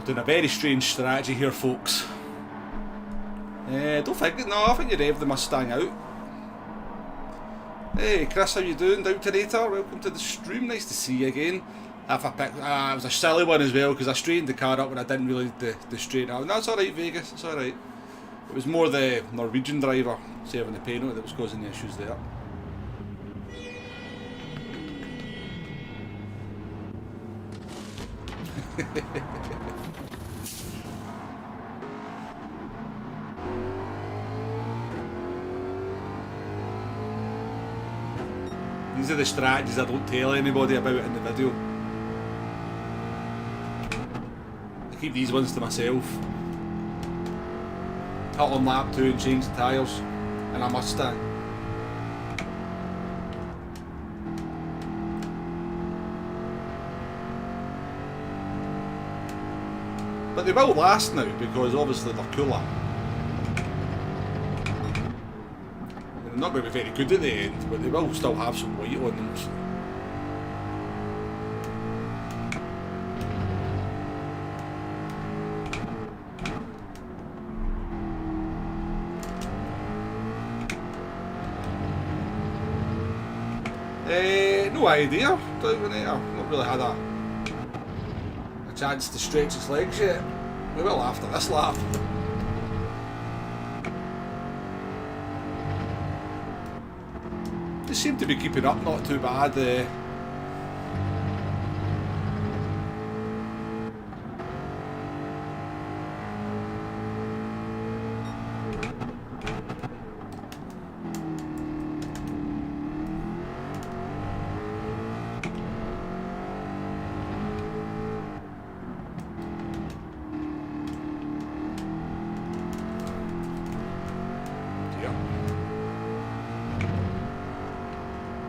Doing a very strange strategy here, folks. Don't think it. No, I think you revved the Mustang out. Hey, Chris, how you doing? Doubterator, welcome to the stream. Nice to see you again. If I picked, it was a silly one as well because I straightened the car up when I didn't really the straighten out. No, it's all right, Vegas. It's all right. It was more the Norwegian driver serving the paint that was causing the issues there. These are the strategies I don't tell anybody about in the video. I keep these ones to myself. Hit on lap 2 and change the tyres in a Mustang. But they will last now because obviously they're cooler. They're not going to be very good at the end, but they will still have some weight on them. So. No idea. I've not really had a chance to stretch its legs yet. We will after this lap. They seem to be keeping up, not too bad.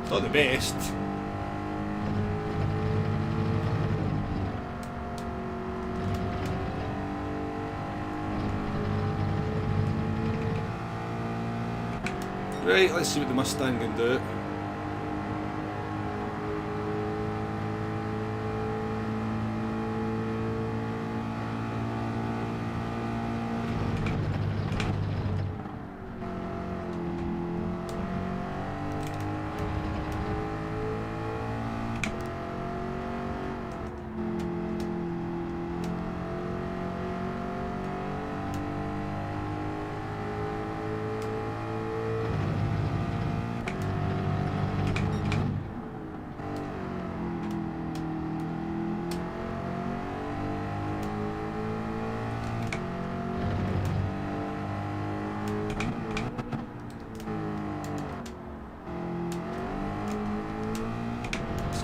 Not the best. Right, let's see what the Mustang can do.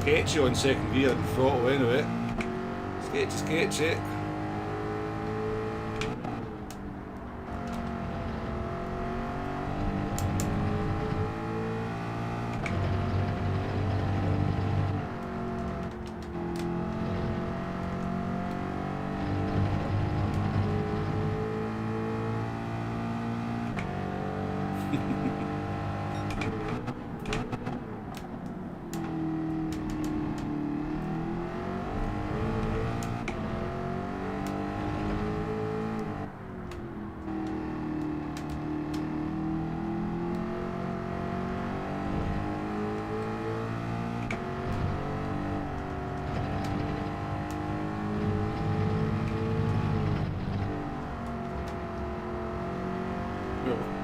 Sketchy on second gear and throttle anyway. Sketchy.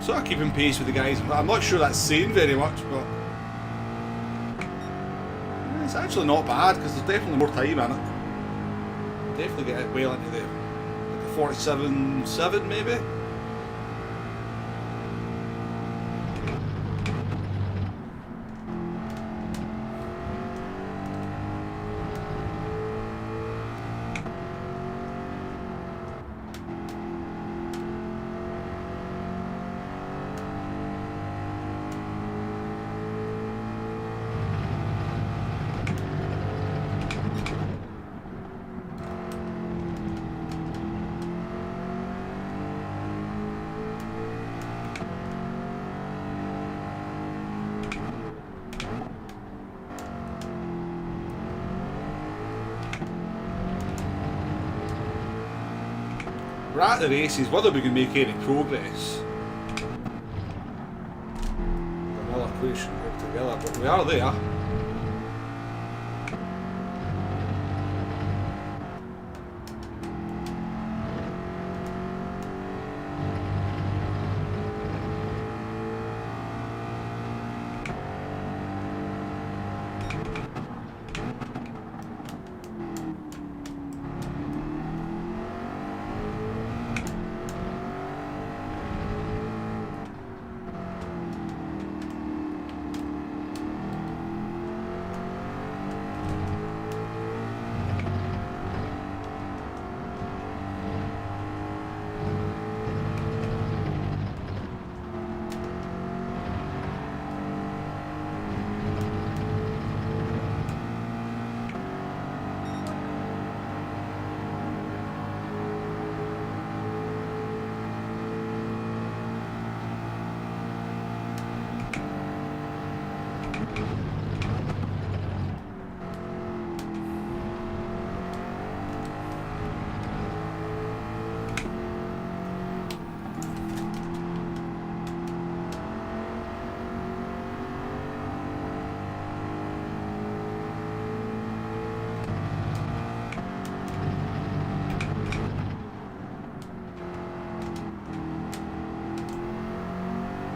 Sort of keeping pace with the guys. I'm not sure that's saying very much, but it's actually not bad because there's definitely more time in it. Definitely get it well into the 47.7 maybe. We're at the races, whether we can make any progress. Another question altogether, but we are there.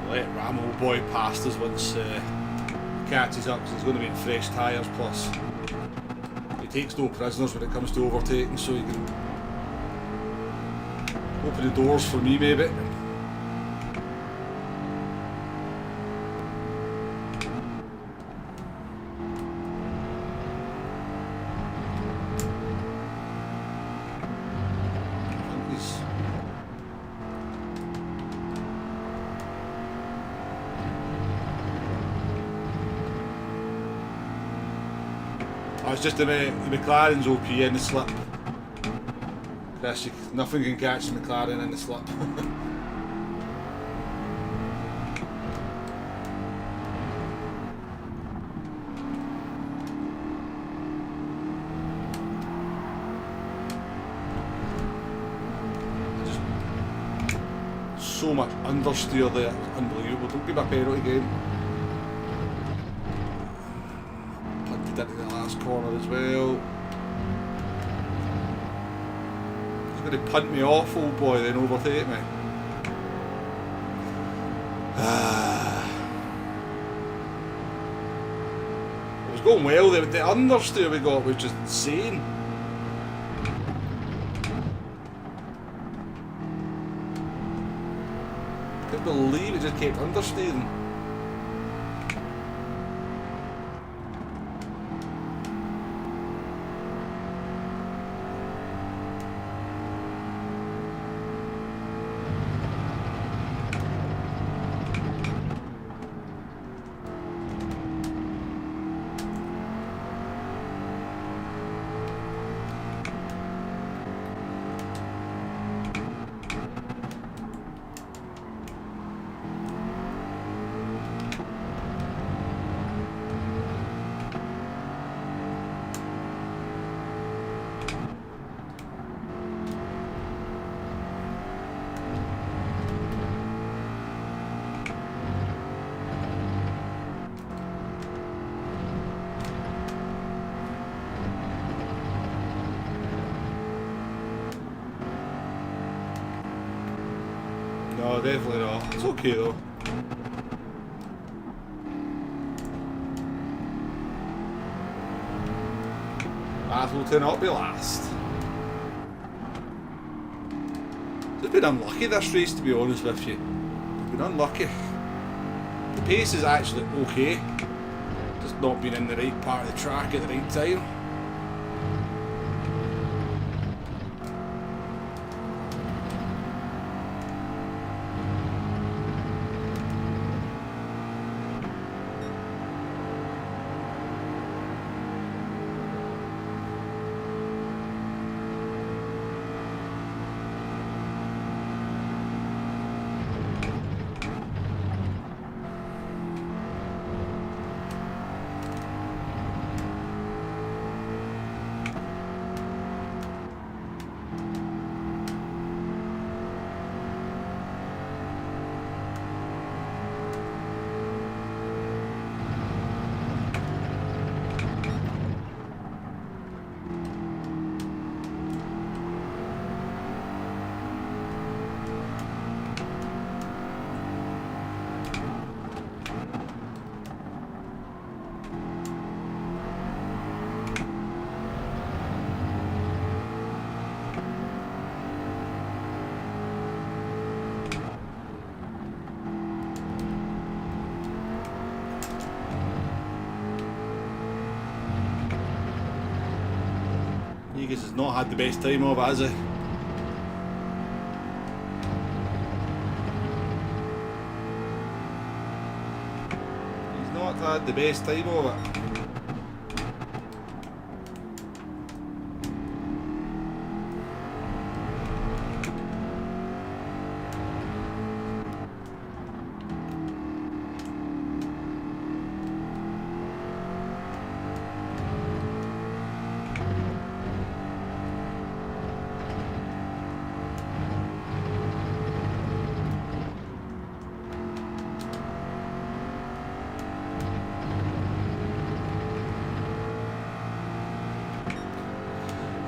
Let Ramo boy past us once he catches up, because he's going to be in fresh tyres. Plus he takes no prisoners when it comes to overtaking, so he can open the doors for me maybe. It's just the McLaren's OP in the slip. Chris, nothing can catch the McLaren in the slip. So much understeer there, it's unbelievable. Don't give a penalty game. Into the last corner as well. He's going to punt me off, old boy, then overtake me. It was going well there, but the understeer we got was just insane. I couldn't believe it just kept understeering. No, definitely not. It's okay though. That will turn out to be last. It's been unlucky this race, to be honest with you. It's been unlucky. The pace is actually okay, just not being in the right part of the track at the right time. Negus has not had the best time of it, has he? He's not had the best time of it.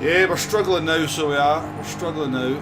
Yeah, we're struggling now, so we are. We're struggling now.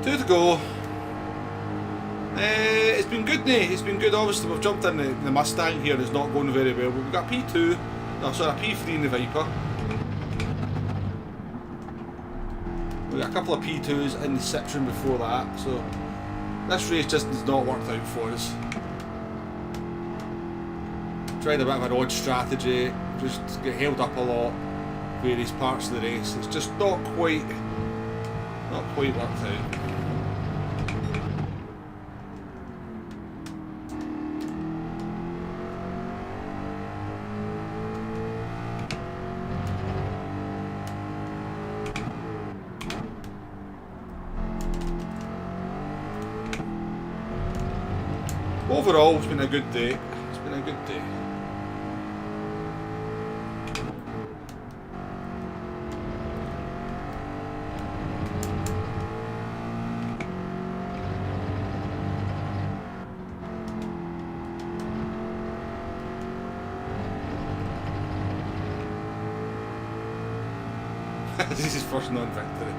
Two to go. It's been good, mate. It's been good. Obviously, we've jumped in the Mustang here and it's not going very well. But we've got P2, no, sorry, P3 in the Viper. We got a couple of P2s in the Citroen before that. So this race just has not worked out for us. Tried a bit of an odd strategy, just get held up a lot. Various parts of the race. It's just not quite worked out. Overall, it's been a good day. It's been a good day. This is his first non-victory.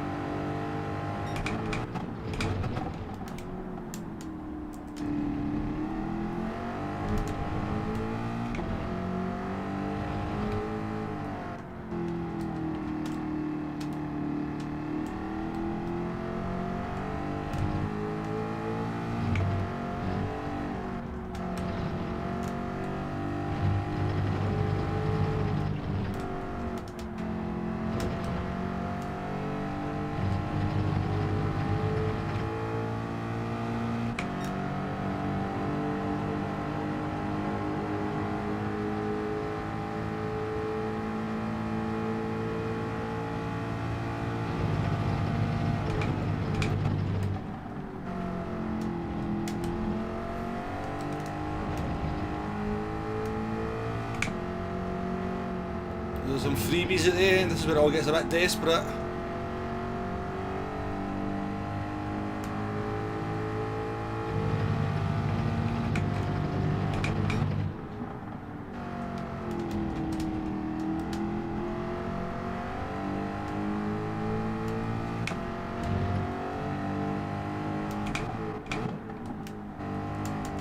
There's some freebies at the end, this is where it all gets a bit desperate.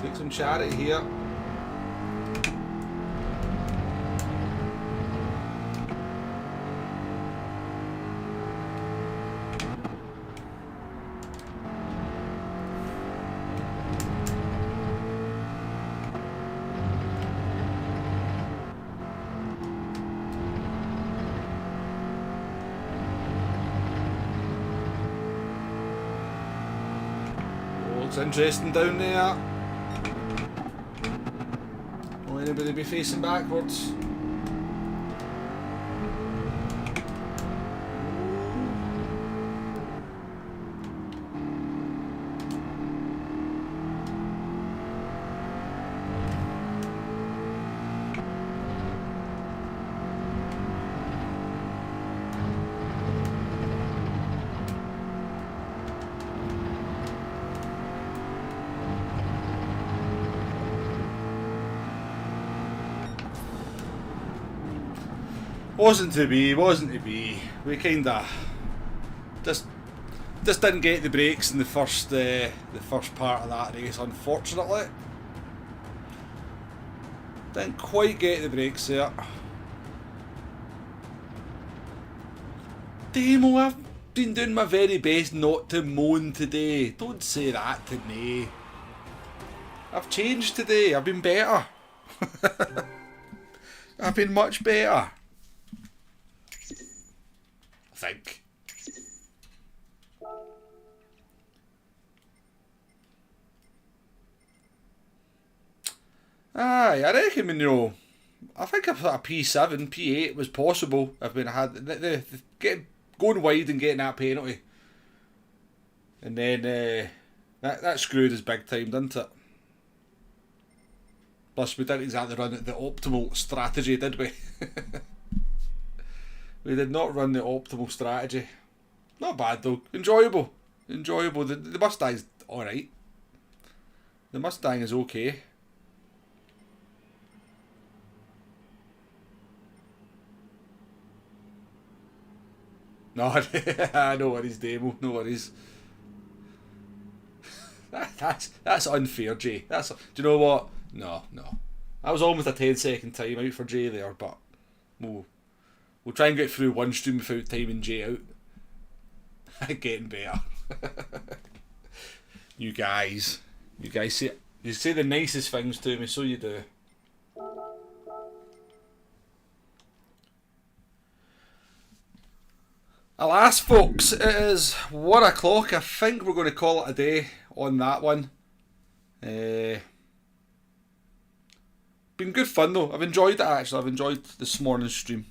Take some charity here. Looks interesting down there. Will anybody be facing backwards? Wasn't to be, wasn't to be. We kinda just didn't get the brakes in the first part of that race, unfortunately. Didn't quite get the brakes there. Demo, I've been doing my very best not to moan today. Don't say that to me. I've changed today. I've been better. I've been much better. I think. Aye, I reckon, you know, I think if a P7, P8 was possible if we had going wide and getting that penalty. And then that screwed us big time, didn't it? Plus we didn't exactly run the optimal strategy, did we? We did not run the optimal strategy. Not bad though. Enjoyable. Enjoyable. The Mustang's alright. The Mustang is okay. No, no worries, Demo. No worries. That's unfair, Jay. Do you know what? No. That was almost a 10-second time out for Jay there, but we'll try and get through one stream without timing Jay out. Getting better. You guys say the nicest things to me, so you do. Alas, folks, it is 1 o'clock. I think we're going to call it a day on that one. Been good fun though. I've enjoyed it actually. I've enjoyed this morning's stream.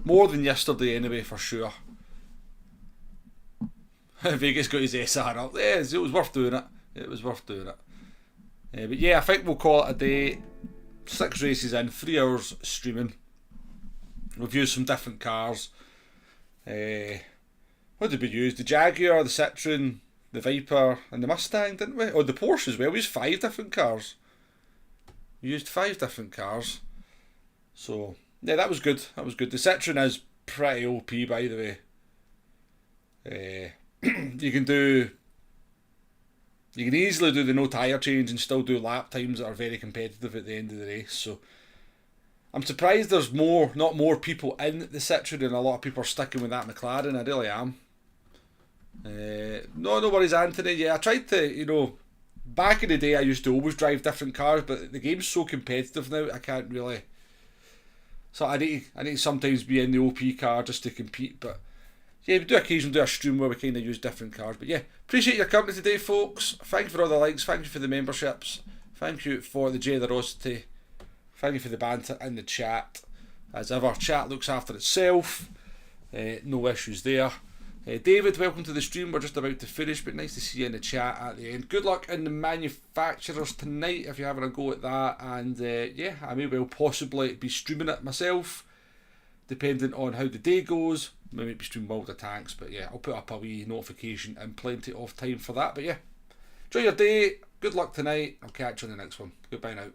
More than yesterday anyway, for sure. Vegas got his SR up. Yeah, it was worth doing it. It was worth doing it. But yeah, I think we'll call it a day. 6 races in, 3 hours streaming. We've used some different cars. What did we use? The Jaguar, the Citroen, the Viper, and the Mustang, didn't we? Oh, the Porsche as well. We used 5 different cars. We used 5 different cars. So, yeah, that was good. That was good. The Citroen is pretty OP, by the way. You can easily do the no tyre change and still do lap times that are very competitive at the end of the race. So I'm surprised there's not more people in the Citroen, and a lot of people are sticking with that McLaren. I really am. No worries, Anthony. Yeah, I tried to, back in the day I used to always drive different cars, but the game's so competitive now, I can't really. So I need to sometimes be in the OP car just to compete, but yeah, we do occasionally do a stream where we kind of use different cars. But yeah, appreciate your company today, folks. Thank you for all the likes. Thank you for the memberships. Thank you for the generosity. Thank you for the banter in the chat. As ever, chat looks after itself. No issues there. David, welcome to the stream. We're just about to finish, but nice to see you in the chat at the end. Good luck in the manufacturers tonight if you're having a go at that. And yeah, I may well possibly be streaming it myself, depending on how the day goes. Maybe be streaming World of Tanks, but yeah, I'll put up a wee notification and plenty of time for that. But yeah, enjoy your day. Good luck tonight. I'll catch you on the next one. Goodbye now.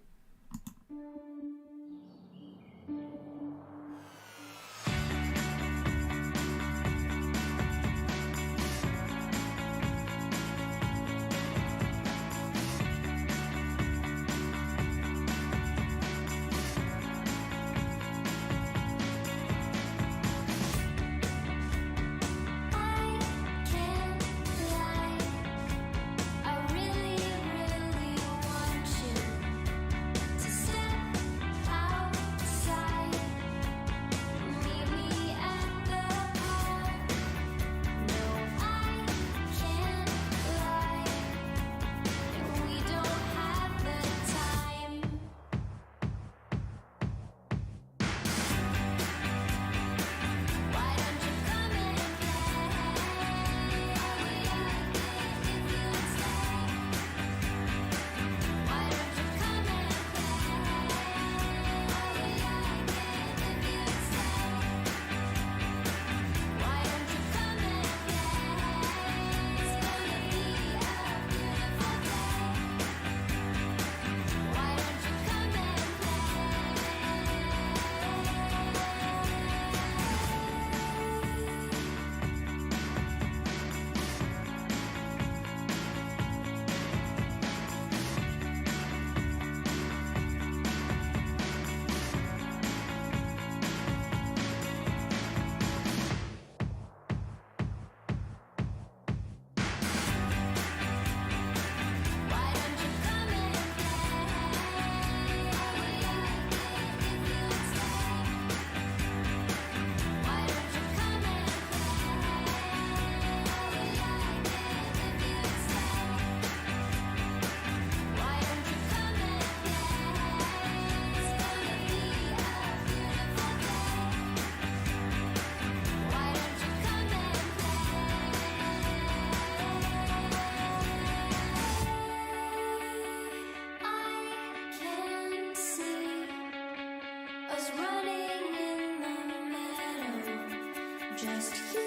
Just you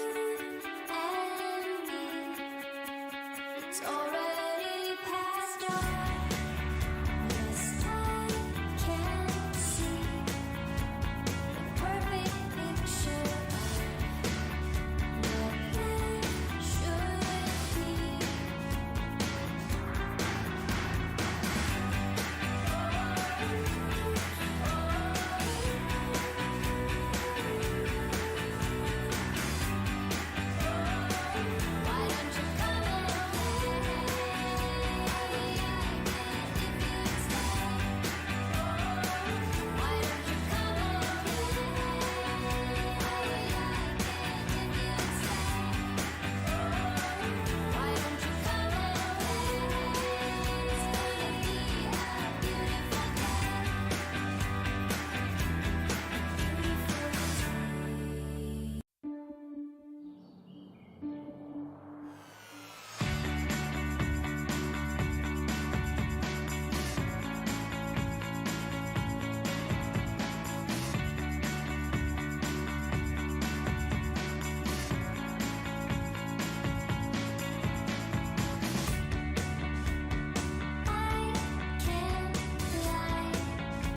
and me. It's alright.